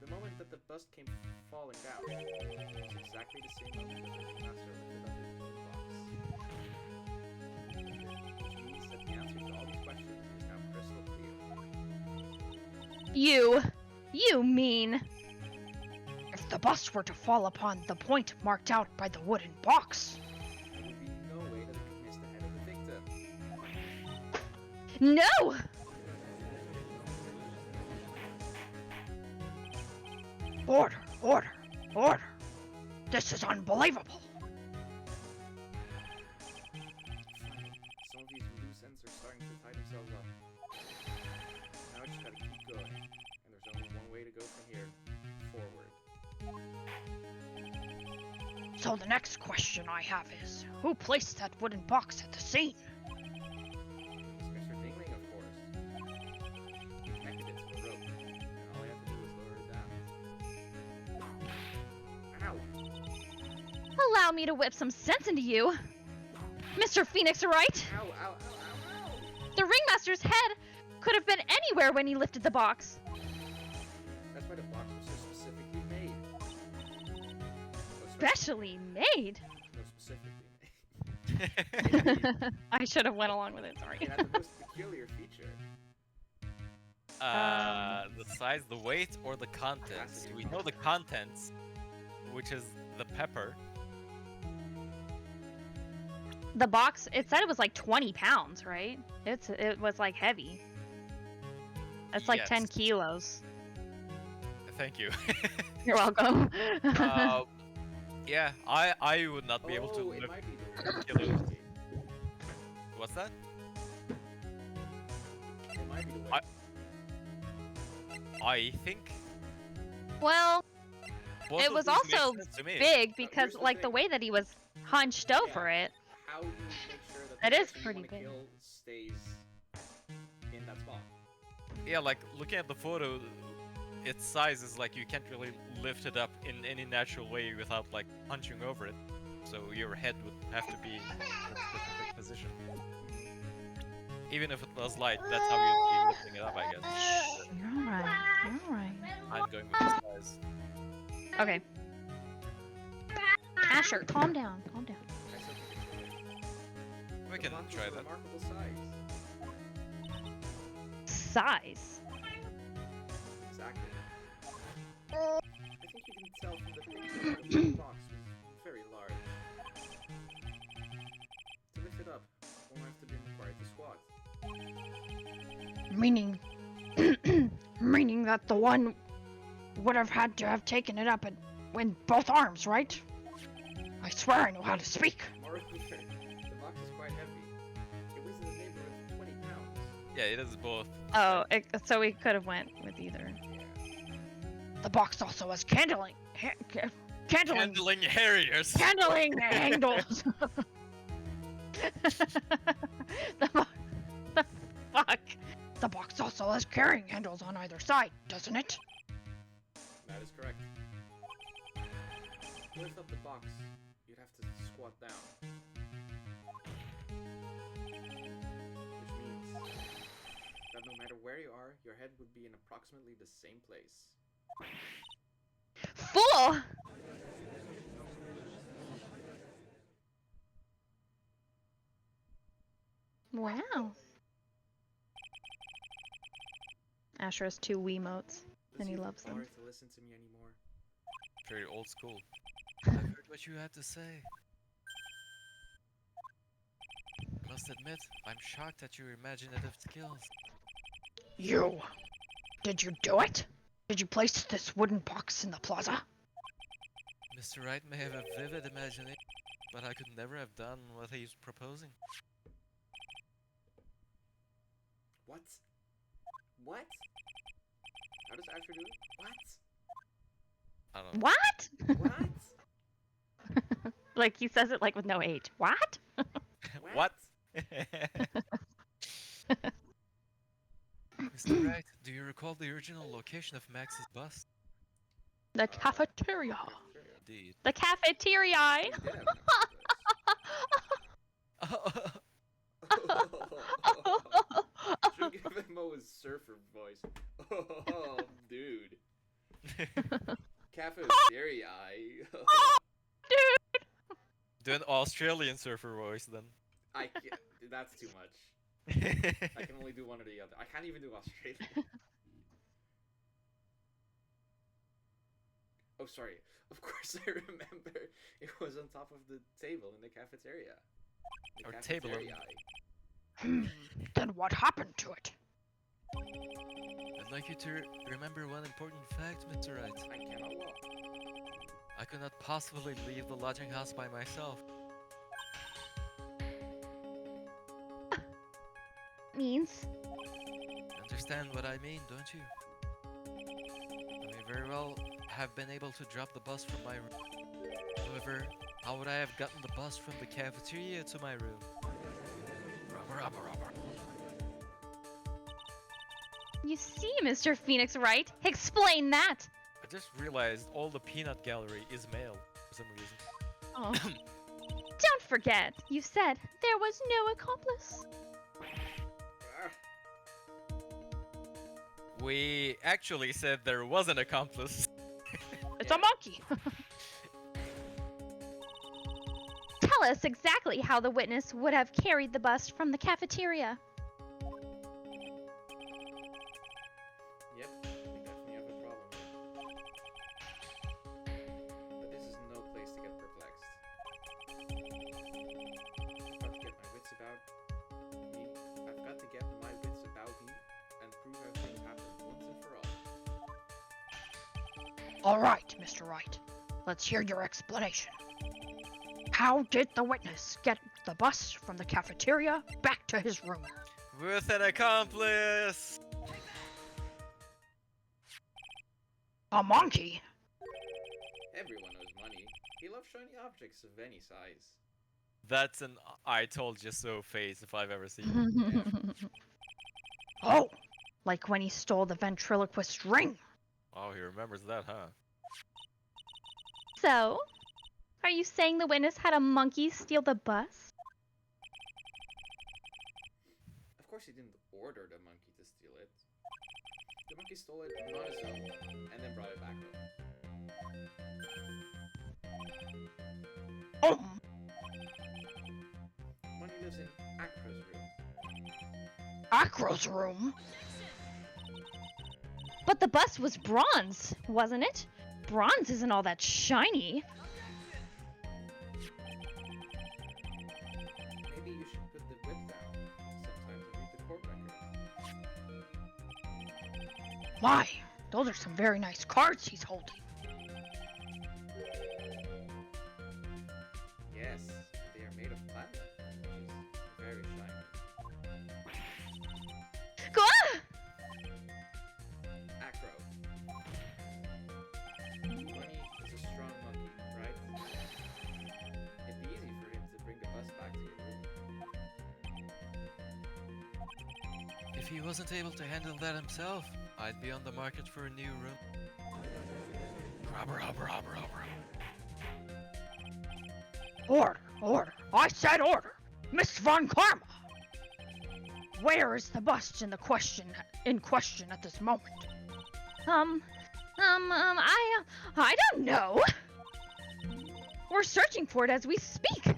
The moment that the bust came falling down was exactly the same moment that the ringmaster lifted up his wooden box. Which means that The answer to all these questions is now crystal clear. You mean... If the bus were to fall upon the point marked out by the wooden box, There would be no way that it could miss the head of the victim. No! order, order, order. This is unbelievable. Some of these loose ends are starting to tie themselves up. Now I just gotta keep going. And there's only one way to go from here. Forward. So the next question I have is, who placed that wooden box at the scene? It's Mr. Dingling, of course. He connected it to a rope. And all I have to do is lower it down. Ow! Allow me to whip some sense into you. Mr. Phoenix, right? Ow, ow, ow, ow, ow! The ringmaster's head could have been anywhere when he lifted the box. That's why the box was so specifically made. Specially made. No, specifically made. I should have went along with it, sorry. It had the most peculiar feature. The size, the weight, or the contents? We know the contents, which is the pepper. The box, it said it was like 20 pounds, right? It was like heavy. That's like 10 Yes. kilos. Thank you. You're welcome. Yeah, I would not be able to it lift might be the 10 kilos. What's that? It might be the way. I think Well, both it of was these make also sense to me. big because here's the like the thing. way that he was hunched over it. How do you make sure that That the is person you pretty wanna big. kill stays in that spot? Yeah, like looking at the photo, its size is like you can't really lift it up in any natural way without like punching over it. So your head would have to be in a specific position. Even if it was light, that's how you'd be lifting it up, I guess. You're alright. You're alright. I'm going with the size. Okay. Asher, calm down. Calm down. I still think it's really- We The can box was try a that. remarkable size. Size. Exactly. I think you can tell from the picture that the box was very large. To lift it up, one have to be required to squat. Meaning, meaning that the one would have had to have taken it up in both arms, right? I swear I know how to speak. Moreover, the box is quite heavy. It weighs in the neighborhood of 20 pounds. Yeah, it is both. Oh, so we could have went with either. Yeah. The box also has candling Harriers! handling handles. the fuck. The box also has carrying handles on either side, doesn't it? That is correct. To lift up the box, you'd have to squat down. Which means that no matter where you are, your head would be in approximately the same place. Fool! Wow. Asher has 2 Wiimotes. Does And he even loves them. bother to listen to me anymore. Very old school. I heard what you had to say. Must admit, I'm shocked at your imaginative skills. You. Did you do it? Did you place this wooden box in the plaza? Mr. Wright may have a vivid imagination, but I could never have done what he's proposing. What? What? How does Asher do it? I don't know. What? What? Like he says it like with no H. What? What? Mr. Wright, do you recall the original location of Max's bus? The cafeteria. Indeed. The cafeteria. We did have Should give him a surfer voice. Oh, dude. Cafeteria. Do an Australian surfer voice then. I can't. That's too much. I can only do one or the other. I can't even do Australia. Oh, sorry. Of course I remember. It was on top of the table in the cafeteria. The Or table. cafeteria. Then what happened to it? I'd like you to remember one important fact, Mr. Wright. I cannot walk. I could not possibly leave the lodging house by myself. Means. Understand what I mean, don't you? I may very well have been able to drop the bus from my room. However, how would I have gotten the bus from the cafeteria to my room? Rubber. You see, Mr. Phoenix Wright? Explain that! I just realized all the peanut gallery is male for some reason. Oh. Don't forget, you said there was no accomplice. Ah, We actually said there was an accomplice. It's a monkey. Tell us exactly how the witness would have carried the bust from the cafeteria. yep, we definitely have a problem here. But this is no place to get perplexed. I've got to get my wits about me. I've got to get my wits about me and prove how things happen once and for all. All right, Mr. Wright. Let's hear your explanation. How did the witness get the bus from the cafeteria back to his room? With an accomplice! A monkey? Everyone knows money. He loves shiny objects of any size. That's an I told you so face if I've ever seen it. Oh, like when he stole the ventriloquist ring. Oh, he remembers that, huh? So, are you saying the witness had a monkey steal the bus? Of course he didn't order the monkey to steal it. The monkey stole it on his own and then brought it back home. Oh, Money lives in Acro's room. Acro's room? But the bus was bronze, wasn't it? Bronze isn't all that shiny. Maybe you should put the whip down sometimes and read the court record. My, those are some very nice cards he's holding. Yes, they are made of platinum, which is very shiny. Go on! Acro. Money is a strong monkey, right? It'd be easy for him to bring the bus back to your room. If he wasn't able to handle that himself, I'd be on the market for a new room. Rubber. Order. I said order. Miss Von Karma. Where is the bust in question at this moment? I don't know. We're searching for it as we speak.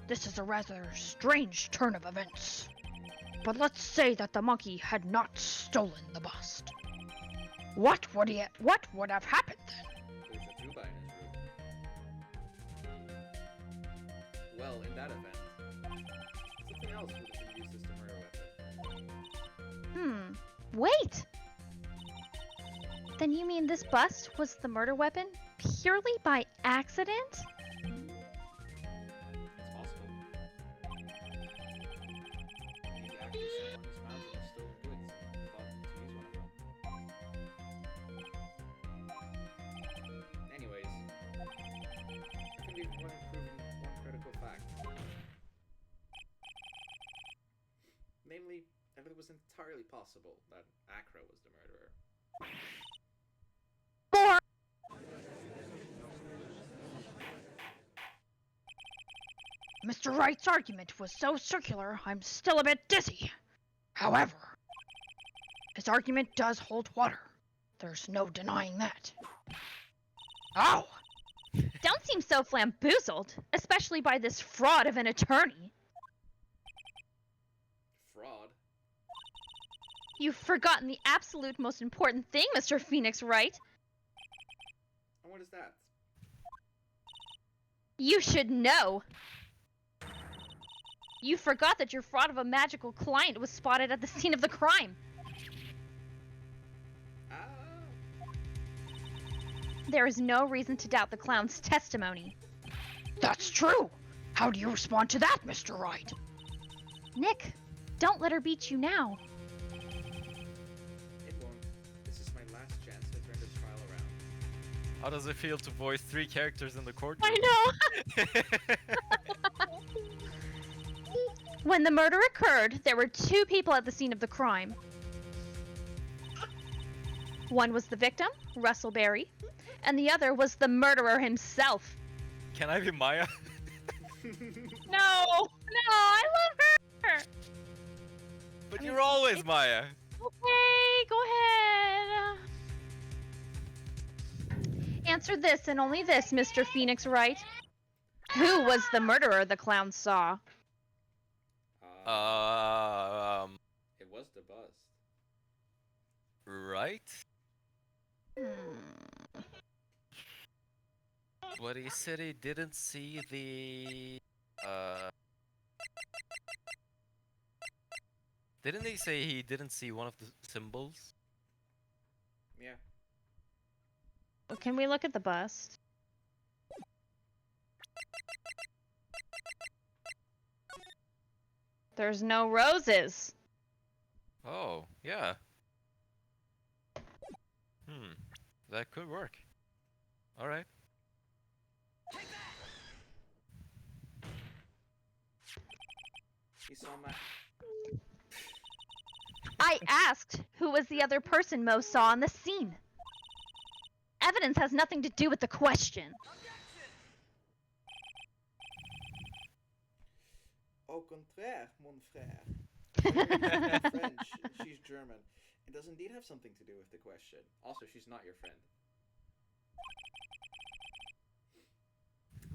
This is a rather strange turn of events. But let's say that the monkey had not stolen the bust. What would have happened then? There's a tuba in his room. Well, in that event, something else would have been used as the murder weapon. Wait. Then you mean this bust was the murder weapon purely by accident? It's possible. Maybe actually someone is mounted on stolen goods and thought to use one of them. Anyways, I think we've more than proven one critical fact. Namely, that it was entirely possible that Acro was the murderer. Mr. Wright's argument was so circular, I'm still a bit dizzy. However, his argument does hold water. There's no denying that. Ow! Don't seem so flamboozled, especially by this fraud of an attorney. You've forgotten the absolute most important thing, Mr. Phoenix Wright. And what is that? You should know. You forgot that your fraud of a magical client was spotted at the scene of the crime. Ah. There is no reason to doubt the clown's testimony. That's true. How do you respond to that, Mr. Wright? Nick, don't let her beat you now. It won't. This is my last chance to turn this trial around. How does it feel to voice 3 characters in the courtroom? I know. When the murder occurred, there were 2 people at the scene of the crime. One was the victim, Russell Berry, and the other was the murderer himself. Can I be Maya? No, I love her. But you're always Maya. Okay, go ahead. Answer this and only this, Mr. Phoenix Wright. Who was the murderer the clown saw? It was the bust. Right? But he said he didn't see the, Didn't he say he didn't see one of the symbols? Yeah. Can we look at the bust? There's no roses. Oh, yeah. That could work. Alright. He saw my. I asked who was the other person Mo saw on the scene. Evidence has nothing to do with the question. Au contraire, mon frère. French. She's German. It does indeed have something to do with the question. Also, she's not your friend.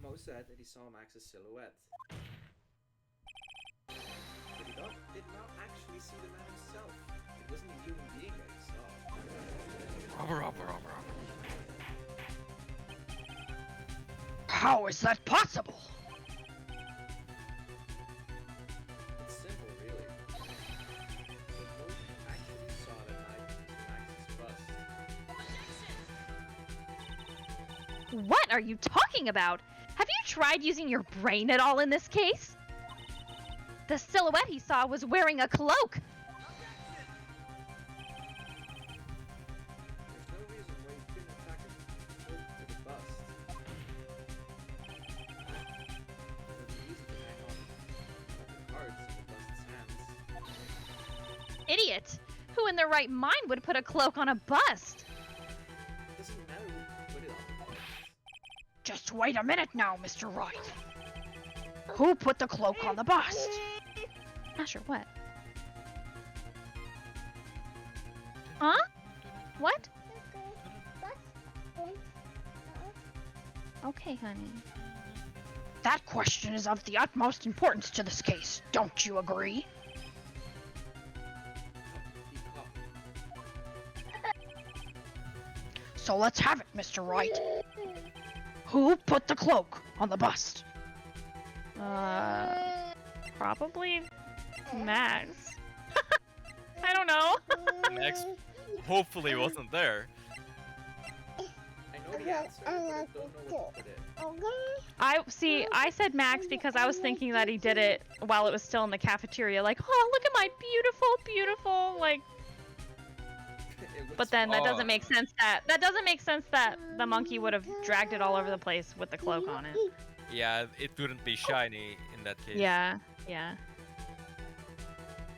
Mo said that he saw Max's silhouette. But he did not actually see the man himself. It wasn't a human being that he saw. How is that possible? It's simple, really. But Mo actually saw that night Max's bust. What are you talking about? Have you tried using your brain at all in this case? The silhouette he saw was wearing a cloak. There's no reason why you couldn't attack a cloak to the bust. It would be easy to hang on the cards in the bust's hands. Idiot! Who in their right mind would put a cloak on a bust? It doesn't matter who put it on the bust. Just wait a minute now, Mr. Wright. Who put the cloak on the bust? Asher, what? Huh? What? Okay, honey. That question is of the utmost importance to this case. Don't you agree? He coughed. So let's have it, Mr. Wright. Who put the cloak on the bust? Probably Max. I don't know. Max hopefully wasn't there. I know the answer, but I don't know what to put it. I said Max because I was thinking that he did it while it was still in the cafeteria. Like, oh, look at my beautiful, like. It looks But then that Oh. doesn't make sense. That doesn't make sense that the monkey would have dragged it all over the place with the cloak on it. Yeah, it wouldn't be shiny in that case. Yeah.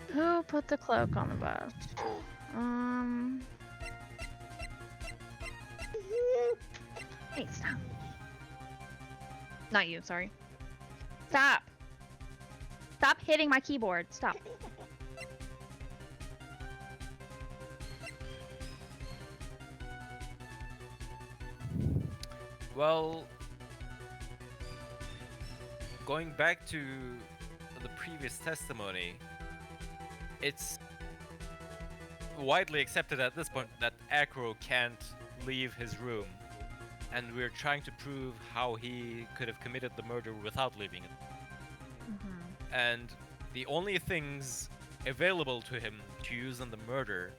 Who put the cloak on the bus? Hey, stop. Not you, sorry. Stop. Stop hitting my keyboard. Stop. Well, going back to the previous testimony, it's widely accepted at this point that Acro can't leave his room, and we're trying to prove how he could have committed the murder without leaving it. Mhm. And the only things available to him to use in the murder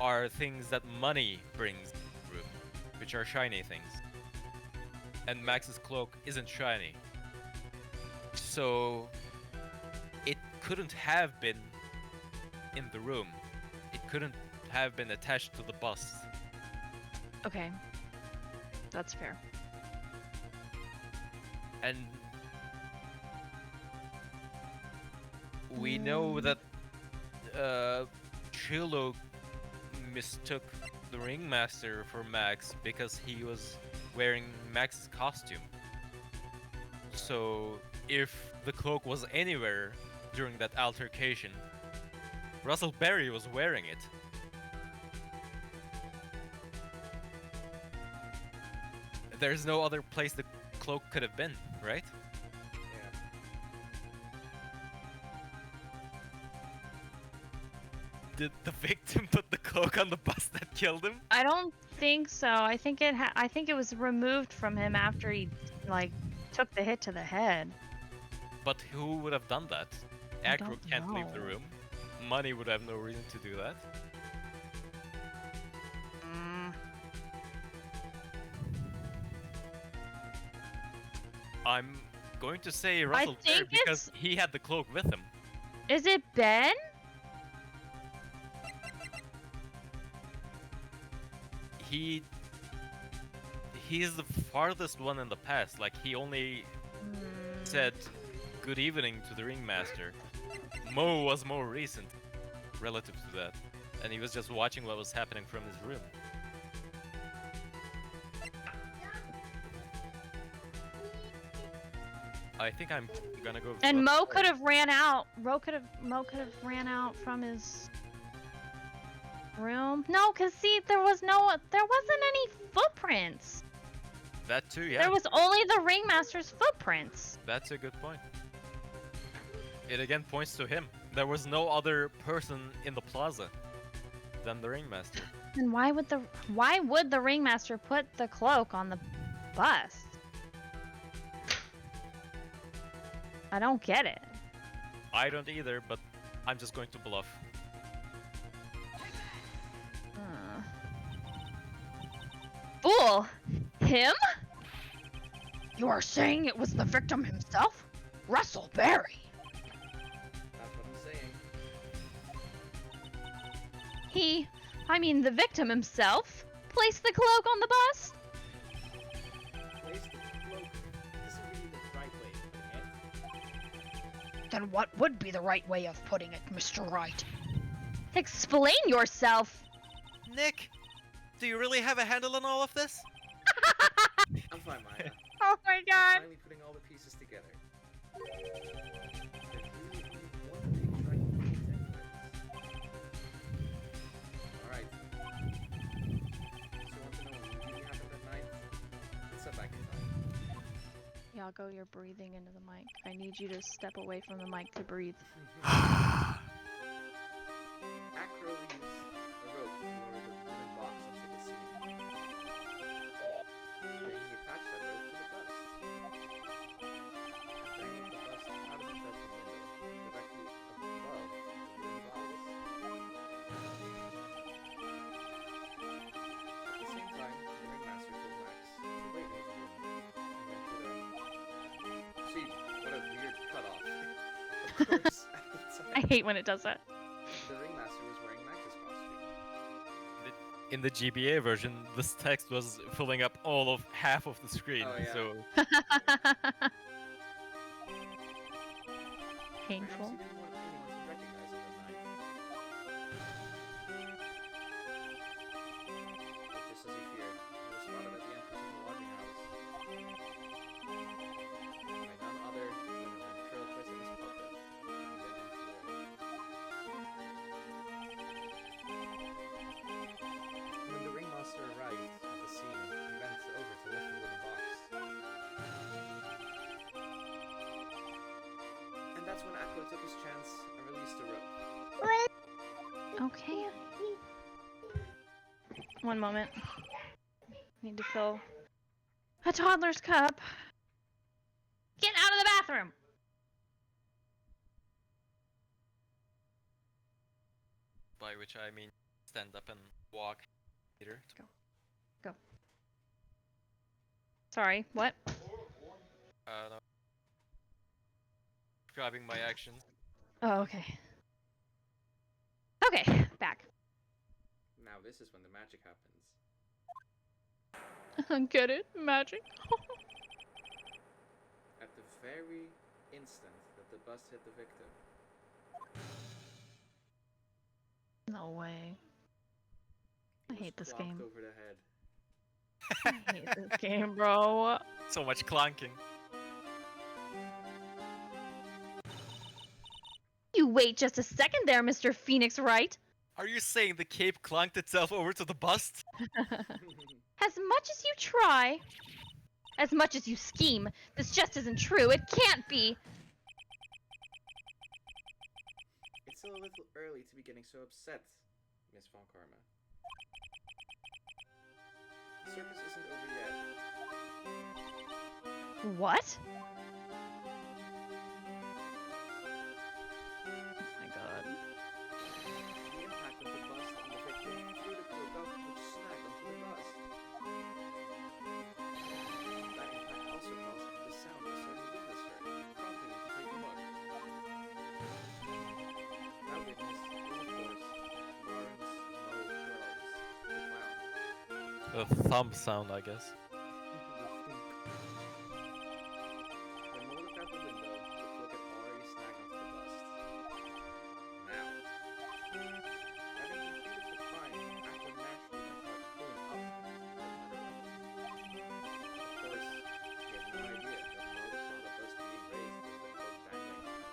are things that money brings to the room, which are shiny things. And Max's cloak isn't shiny. So it couldn't have been in the room. It couldn't have been attached to the bust. Okay. That's fair. And we know that Chilo mistook the ringmaster for Max because he was wearing Max's costume. So if the cloak was anywhere during that altercation, Russell Berry was wearing it. There's no other place the cloak could have been, right? Yeah. Did the victim put the cloak on the bus that killed him? I don't think so. I think it was removed from him after he like took the hit to the head. But who would have done that? I Acro don't can't leave the know. room. Money would have no reason to do that. Mm. I'm going to say Russell Berry think because he had the cloak with him. Is it Ben? He's the farthest one in the past. Like, he only said good evening to the ringmaster. Mo was more recent relative to that, and he was just watching what was happening from his room. I think I'm gonna go with And Russell Mo Berry. could have ran out. Mo could have ran out from his room. No, cause see, there wasn't any footprints. That too, yeah. There was only the ringmaster's footprints. That's a good point. It again points to him. There was no other person in the plaza than the ringmaster. And why would the ringmaster put the cloak on the bus? I don't get it. I don't either, but I'm just going to bluff. Fool! Him? You are saying it was the victim himself? Russell Berry. That's what I'm saying. The victim himself placed the cloak on the bus? Place the cloak isn't really the right way of putting it. Then what would be the right way of putting it, Mr. Wright? Explain yourself! Nick, do you really have a handle on all of this? I'm fine, Maya. Oh my god! Finally putting all the pieces together. There's really only one picture I can paint anyways. Alright. So you want to know what really happened that night? Let's step back in time. Yago, you're breathing into the mic. I need you to step away from the mic to breathe. Acro used a rope to lower the wooden box onto the scene. Then he attached that rope to the bus. And bringing the bus out of the bedroom window directly above the wooden box. At the same time, the ringmaster told Max to wait in his room and went to the... See, what a weird cutoff. Of course, at the time... I hate when it does that. The ringmaster was wearing Max's costume. In the GBA version, this text was filling up all of half of the screen, Oh, yeah. so Painful. Perhaps he didn't want anyone to recognize him at night. But just as he feared, he was spotted at the entrance of the lodging house by none other than a ventriloquist and his puppet, Villain Floyd. When the ringmaster arrived at the scene, he bent over to lift the wooden box. And that's when Akko took his chance and released the rope. Okay. One moment. Need to fill a toddler's cup. Get out of the bathroom! By which I mean stand up and walk. Peter. Sorry, what? No. Describing my actions. Oh, okay. Okay, back. Now this is when the magic happens. Get it? Magic? At the very instant that the bus hit the victim, No way. I he was hate this clonked game. over the head. I hate this game, bro. So much clanking. You wait just a second there, Mr. Phoenix Wright. Are you saying the cape clanked itself over to the bust? As much as you try, as much as you scheme, this just isn't true. It can't be. It's still a little early to be getting so upset, Miss Von Karma. The circus isn't over yet. What? Oh my god. The impact of the bus on the victim threw the poor dog which snagged onto the bus. That impact also caused the sound of certain witness heard, prompting him to take a look. That witness was, of course, Lawrence Mo Curls, the clown. The thumb sound, I guess. When Mo looked out the window, the cloak had already snagged onto the bust. Now, having completed the crime, Akron naturally went about pulling up the murder weapon. Of course, he had no idea that Mo saw the bust being raised with the cloak dangling on it.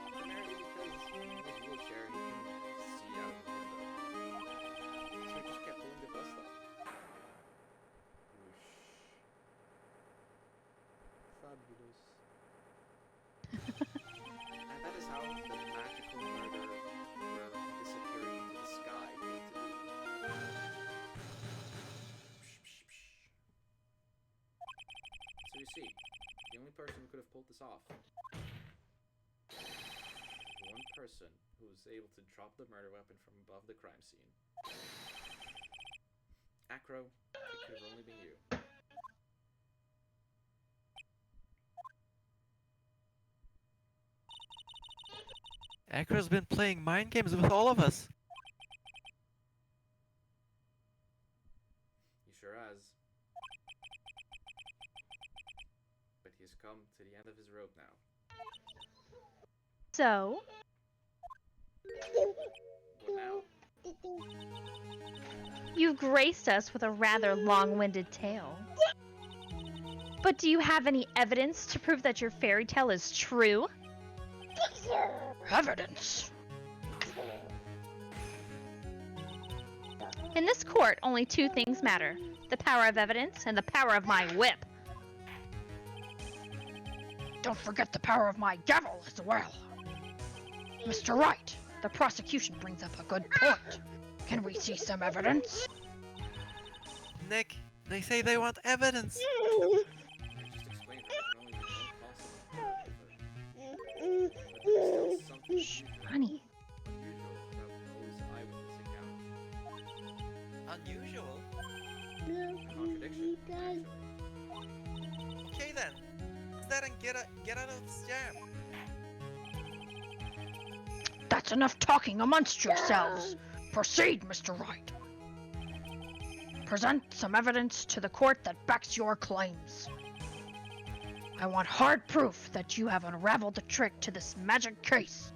Primarily because in his wheelchair he couldn't see out of the window. So he just kept pulling the bust up. Whoosh. Fabulous. And that is how the magical murder disappearing into the sky came to be. So you see, the only person who could have pulled this off, one person who was able to drop the murder weapon from above the crime scene. Acro, it could have only been you. Acro's been playing mind games with all of us. He sure has. But he has come to the end of his rope now. So, What now? you've graced us with a rather long-winded tale. But do you have any evidence to prove that your fairy tale is true? Evidence. In this court, only two things matter. The power of evidence and the power of my whip. Don't forget the power of my gavel as well. Mr. Wright, the prosecution brings up a good point. Can we see some evidence? Nick, they say they want evidence. I just explained that there can only be one possible but there's still something Honey. unusual about Mo's eyewitness account. Unusual? A contradiction, actually. Okay then. Let's that and get out of this jam. That's enough talking amongst yourselves. Proceed, Mr. Wright. Present some evidence to the court that backs your claims. I want hard proof that you have unraveled the trick to this magic case.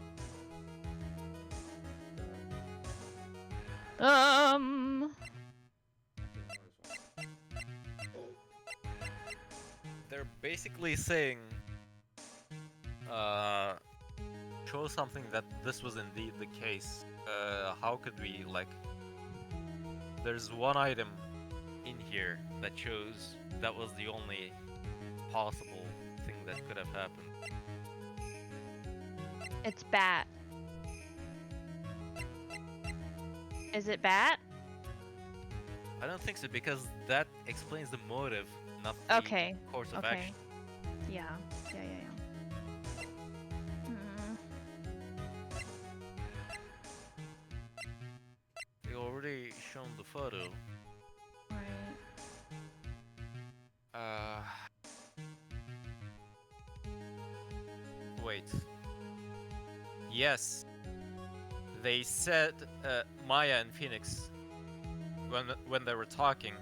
They're basically saying, show something that this was indeed the case. How could we, like, there's one item in here that shows that was the only possible thing that could have happened. It's bat. Is it bat? I don't think so, because that explains the motive, not the Okay. course of Okay. action. Yeah. Hmm. We already shown the photo. Right. Wait. Yes. They said, Maya and Phoenix, when they were talking,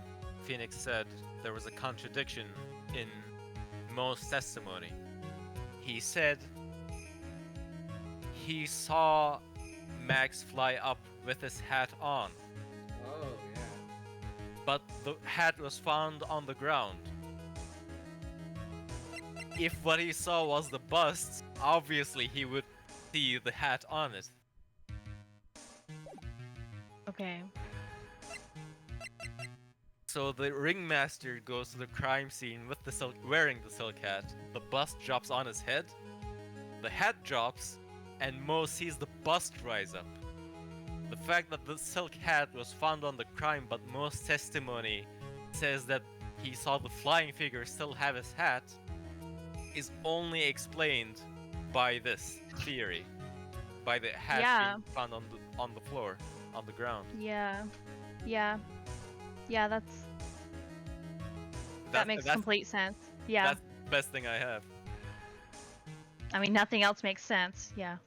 Phoenix said there was a contradiction in Mo's testimony. He said he saw Max fly up with his hat on, Oh, yeah. but the hat was found on the ground. If what he saw was the bust, obviously he would see the hat on it. Okay. So the ringmaster goes to the crime scene with the wearing the silk hat. The bust drops on his head. The hat drops, and Mo sees the bust rise up. The fact that the silk hat was found on the crime, but Mo's testimony says that he saw the flying figure still have his hat, is only explained by this theory, by the hat Yeah. being found on the floor, on the ground. Yeah. That makes that's, complete sense. Yeah. That's the best thing I have. I mean, nothing else makes sense. Yeah.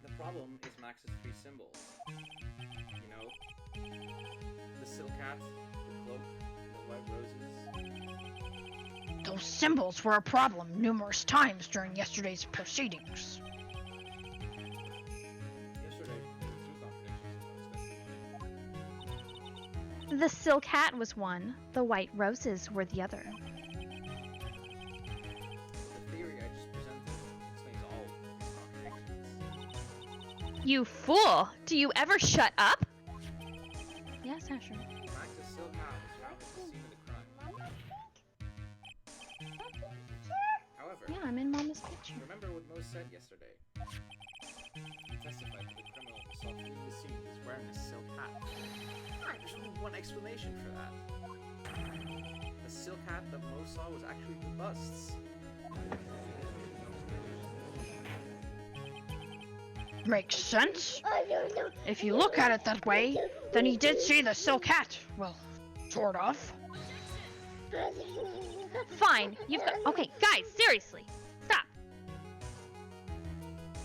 The problem is Max's three symbols. You know? The silk hat, the cloak, the white roses. Those symbols were a problem numerous times during yesterday's proceedings. Yesterday, there were two contradictions in Mo's testimony. The silk hat was one. The white roses were the other. The theory I just presented explains all these contradictions. You fool! Do you ever shut up? Yes, Asher. Max's silk hat was found at the scene of the crime. However, Yeah, I'm in Mama's picture. remember what Mo said yesterday? He testified that the criminal who saw fleeing the scene was wearing a silk hat. There's only one explanation for that. The silk hat that Mo saw was actually the bust's. Makes sense. If you look at it that way, then he did see the silk hat. Well, sort of. Fine. You've got. Okay, guys, seriously. Stop.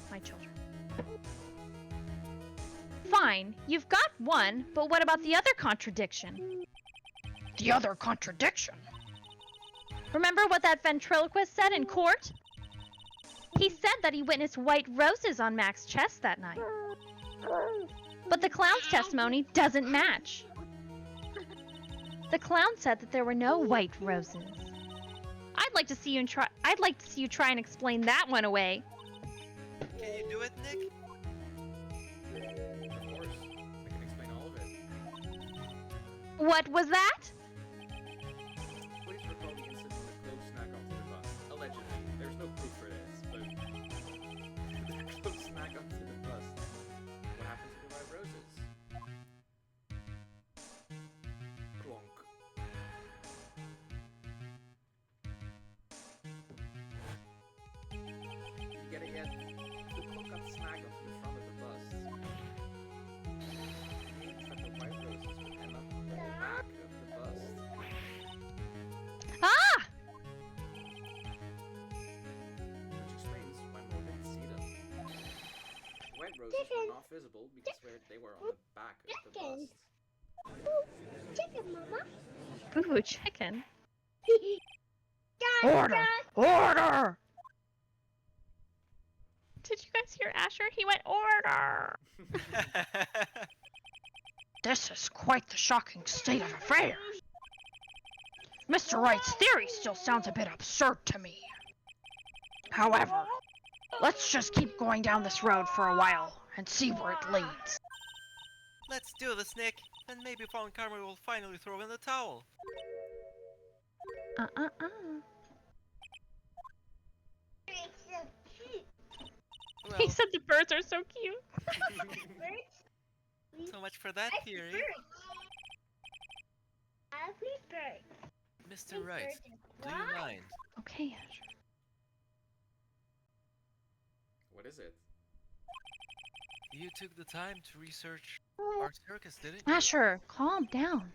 My children. Fine. You've got one, but what about the other contradiction? The other contradiction. Remember what that ventriloquist said in court? He said that he witnessed white roses on Max's chest that night. But the clown's testimony doesn't match. The clown said that there were no white roses. I'd like to see you try and explain that one away. Can you do it, Nick? Of course, I can explain all of it. What was that? Please recall the incident when the clothes snag onto the bus. Allegedly, there's no proof for this, but the clothes snag onto the bus. What happened to the white roses? Clonk. You get it yet? The cloak got snagged onto the front of the bus. Means that the white roses would end up on the back of the bust. Ah! Which explains why Mo didn't see them. The white roses were not visible because they were on the back of the bust. Chicken, Mama. Ooh, chicken. Order! Order! Did you guys hear Asher? He went order. This is quite the shocking state of affairs. Mr. Wright's theory still sounds a bit absurd to me. However, let's just keep going down this road for a while and see where it leads. Let's do this, Nick. Then maybe Fawn Karma will finally throw in the towel. He said the birds are so cute. so much for that theory. Please, bird. Mr. Wright, do you mind? Okay, Asher. What is it? You took the time to research our circus, didn't you? Asher, calm down.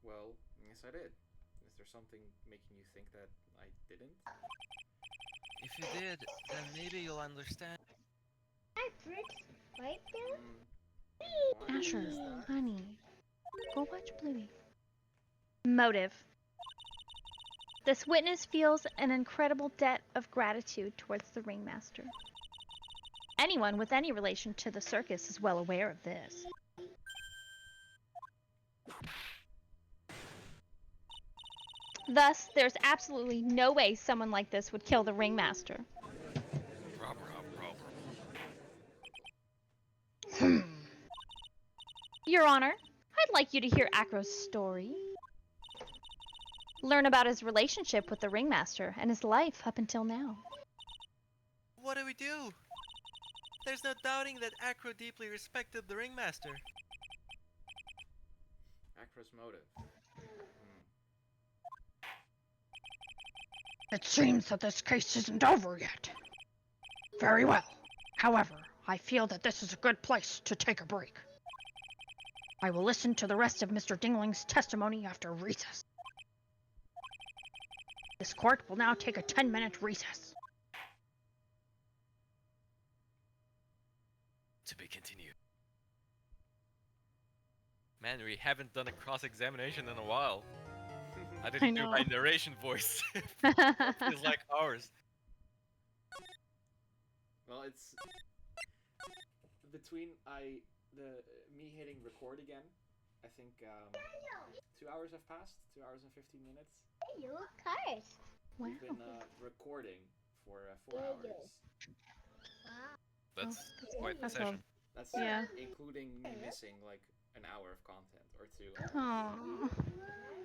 Well, yes, I did. Is there something making you think that I didn't? If you did, then maybe you'll understand. Right there? Why Asher, is that? honey, go watch Bluey. Motive. This witness feels an incredible debt of gratitude towards the ringmaster. Anyone with any relation to the circus is well aware of this. Thus, there's absolutely no way someone like this would kill the ringmaster. Your Honor, I'd like you to hear Acro's story. Learn about his relationship with the ringmaster and his life up until now. What do we do? There's no doubting that Acro deeply respected the ringmaster. Acro's motive. It seems that this case isn't over yet. Very well. However, I feel that this is a good place to take a break. I will listen to the rest of Mr. Dingling's testimony after recess. This court will now take a 10-minute recess. To be continued. Man, we haven't done a cross-examination in a while. I didn't do my narration voice. It's like ours. Well, it's between me hitting record again. I think 2 hours have passed. 2 hours and 15 minutes. You look cursed. Wow. We've been recording for 4 hours. That's quite the That's session. That's Yeah. including me missing like an hour of content or two. Aww.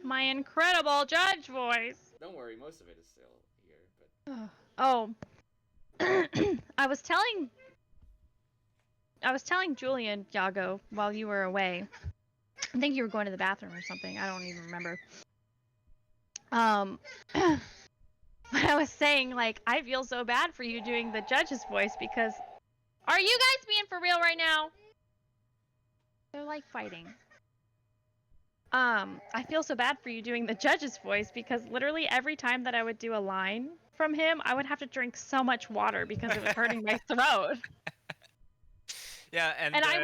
My incredible judge voice. Don't worry, most of it is still here. But Oh. I was telling Julian, Yago, while you were away. I think you were going to the bathroom or something. I don't even remember. But I was saying, like, I feel so bad for you doing the judge's voice because... Are you guys being for real right now? They're, like, fighting. I feel so bad for you doing the judge's voice because literally every time that I would do a line from him, I would have to drink so much water because it was hurting my throat. Yeah, and I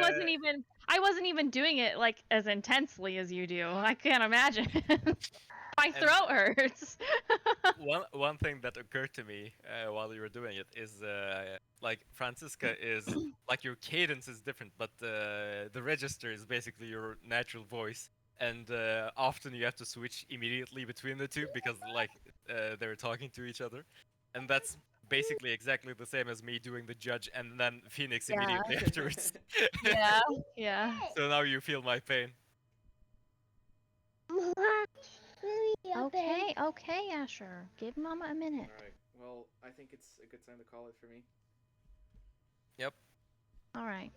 wasn't even doing it like as intensely as you do. I can't imagine. My throat hurts. one thing that occurred to me while you were doing it is like Francisca is like your cadence is different, but the register is basically your natural voice, and often you have to switch immediately between the two because like they're talking to each other, and that's basically exactly the same as me doing the judge and then Phoenix immediately afterwards. Yeah. So now you feel my pain. Okay, Asher. Give Mama a minute. alright. Well, I think it's a good time to call it for me. Yep. All right.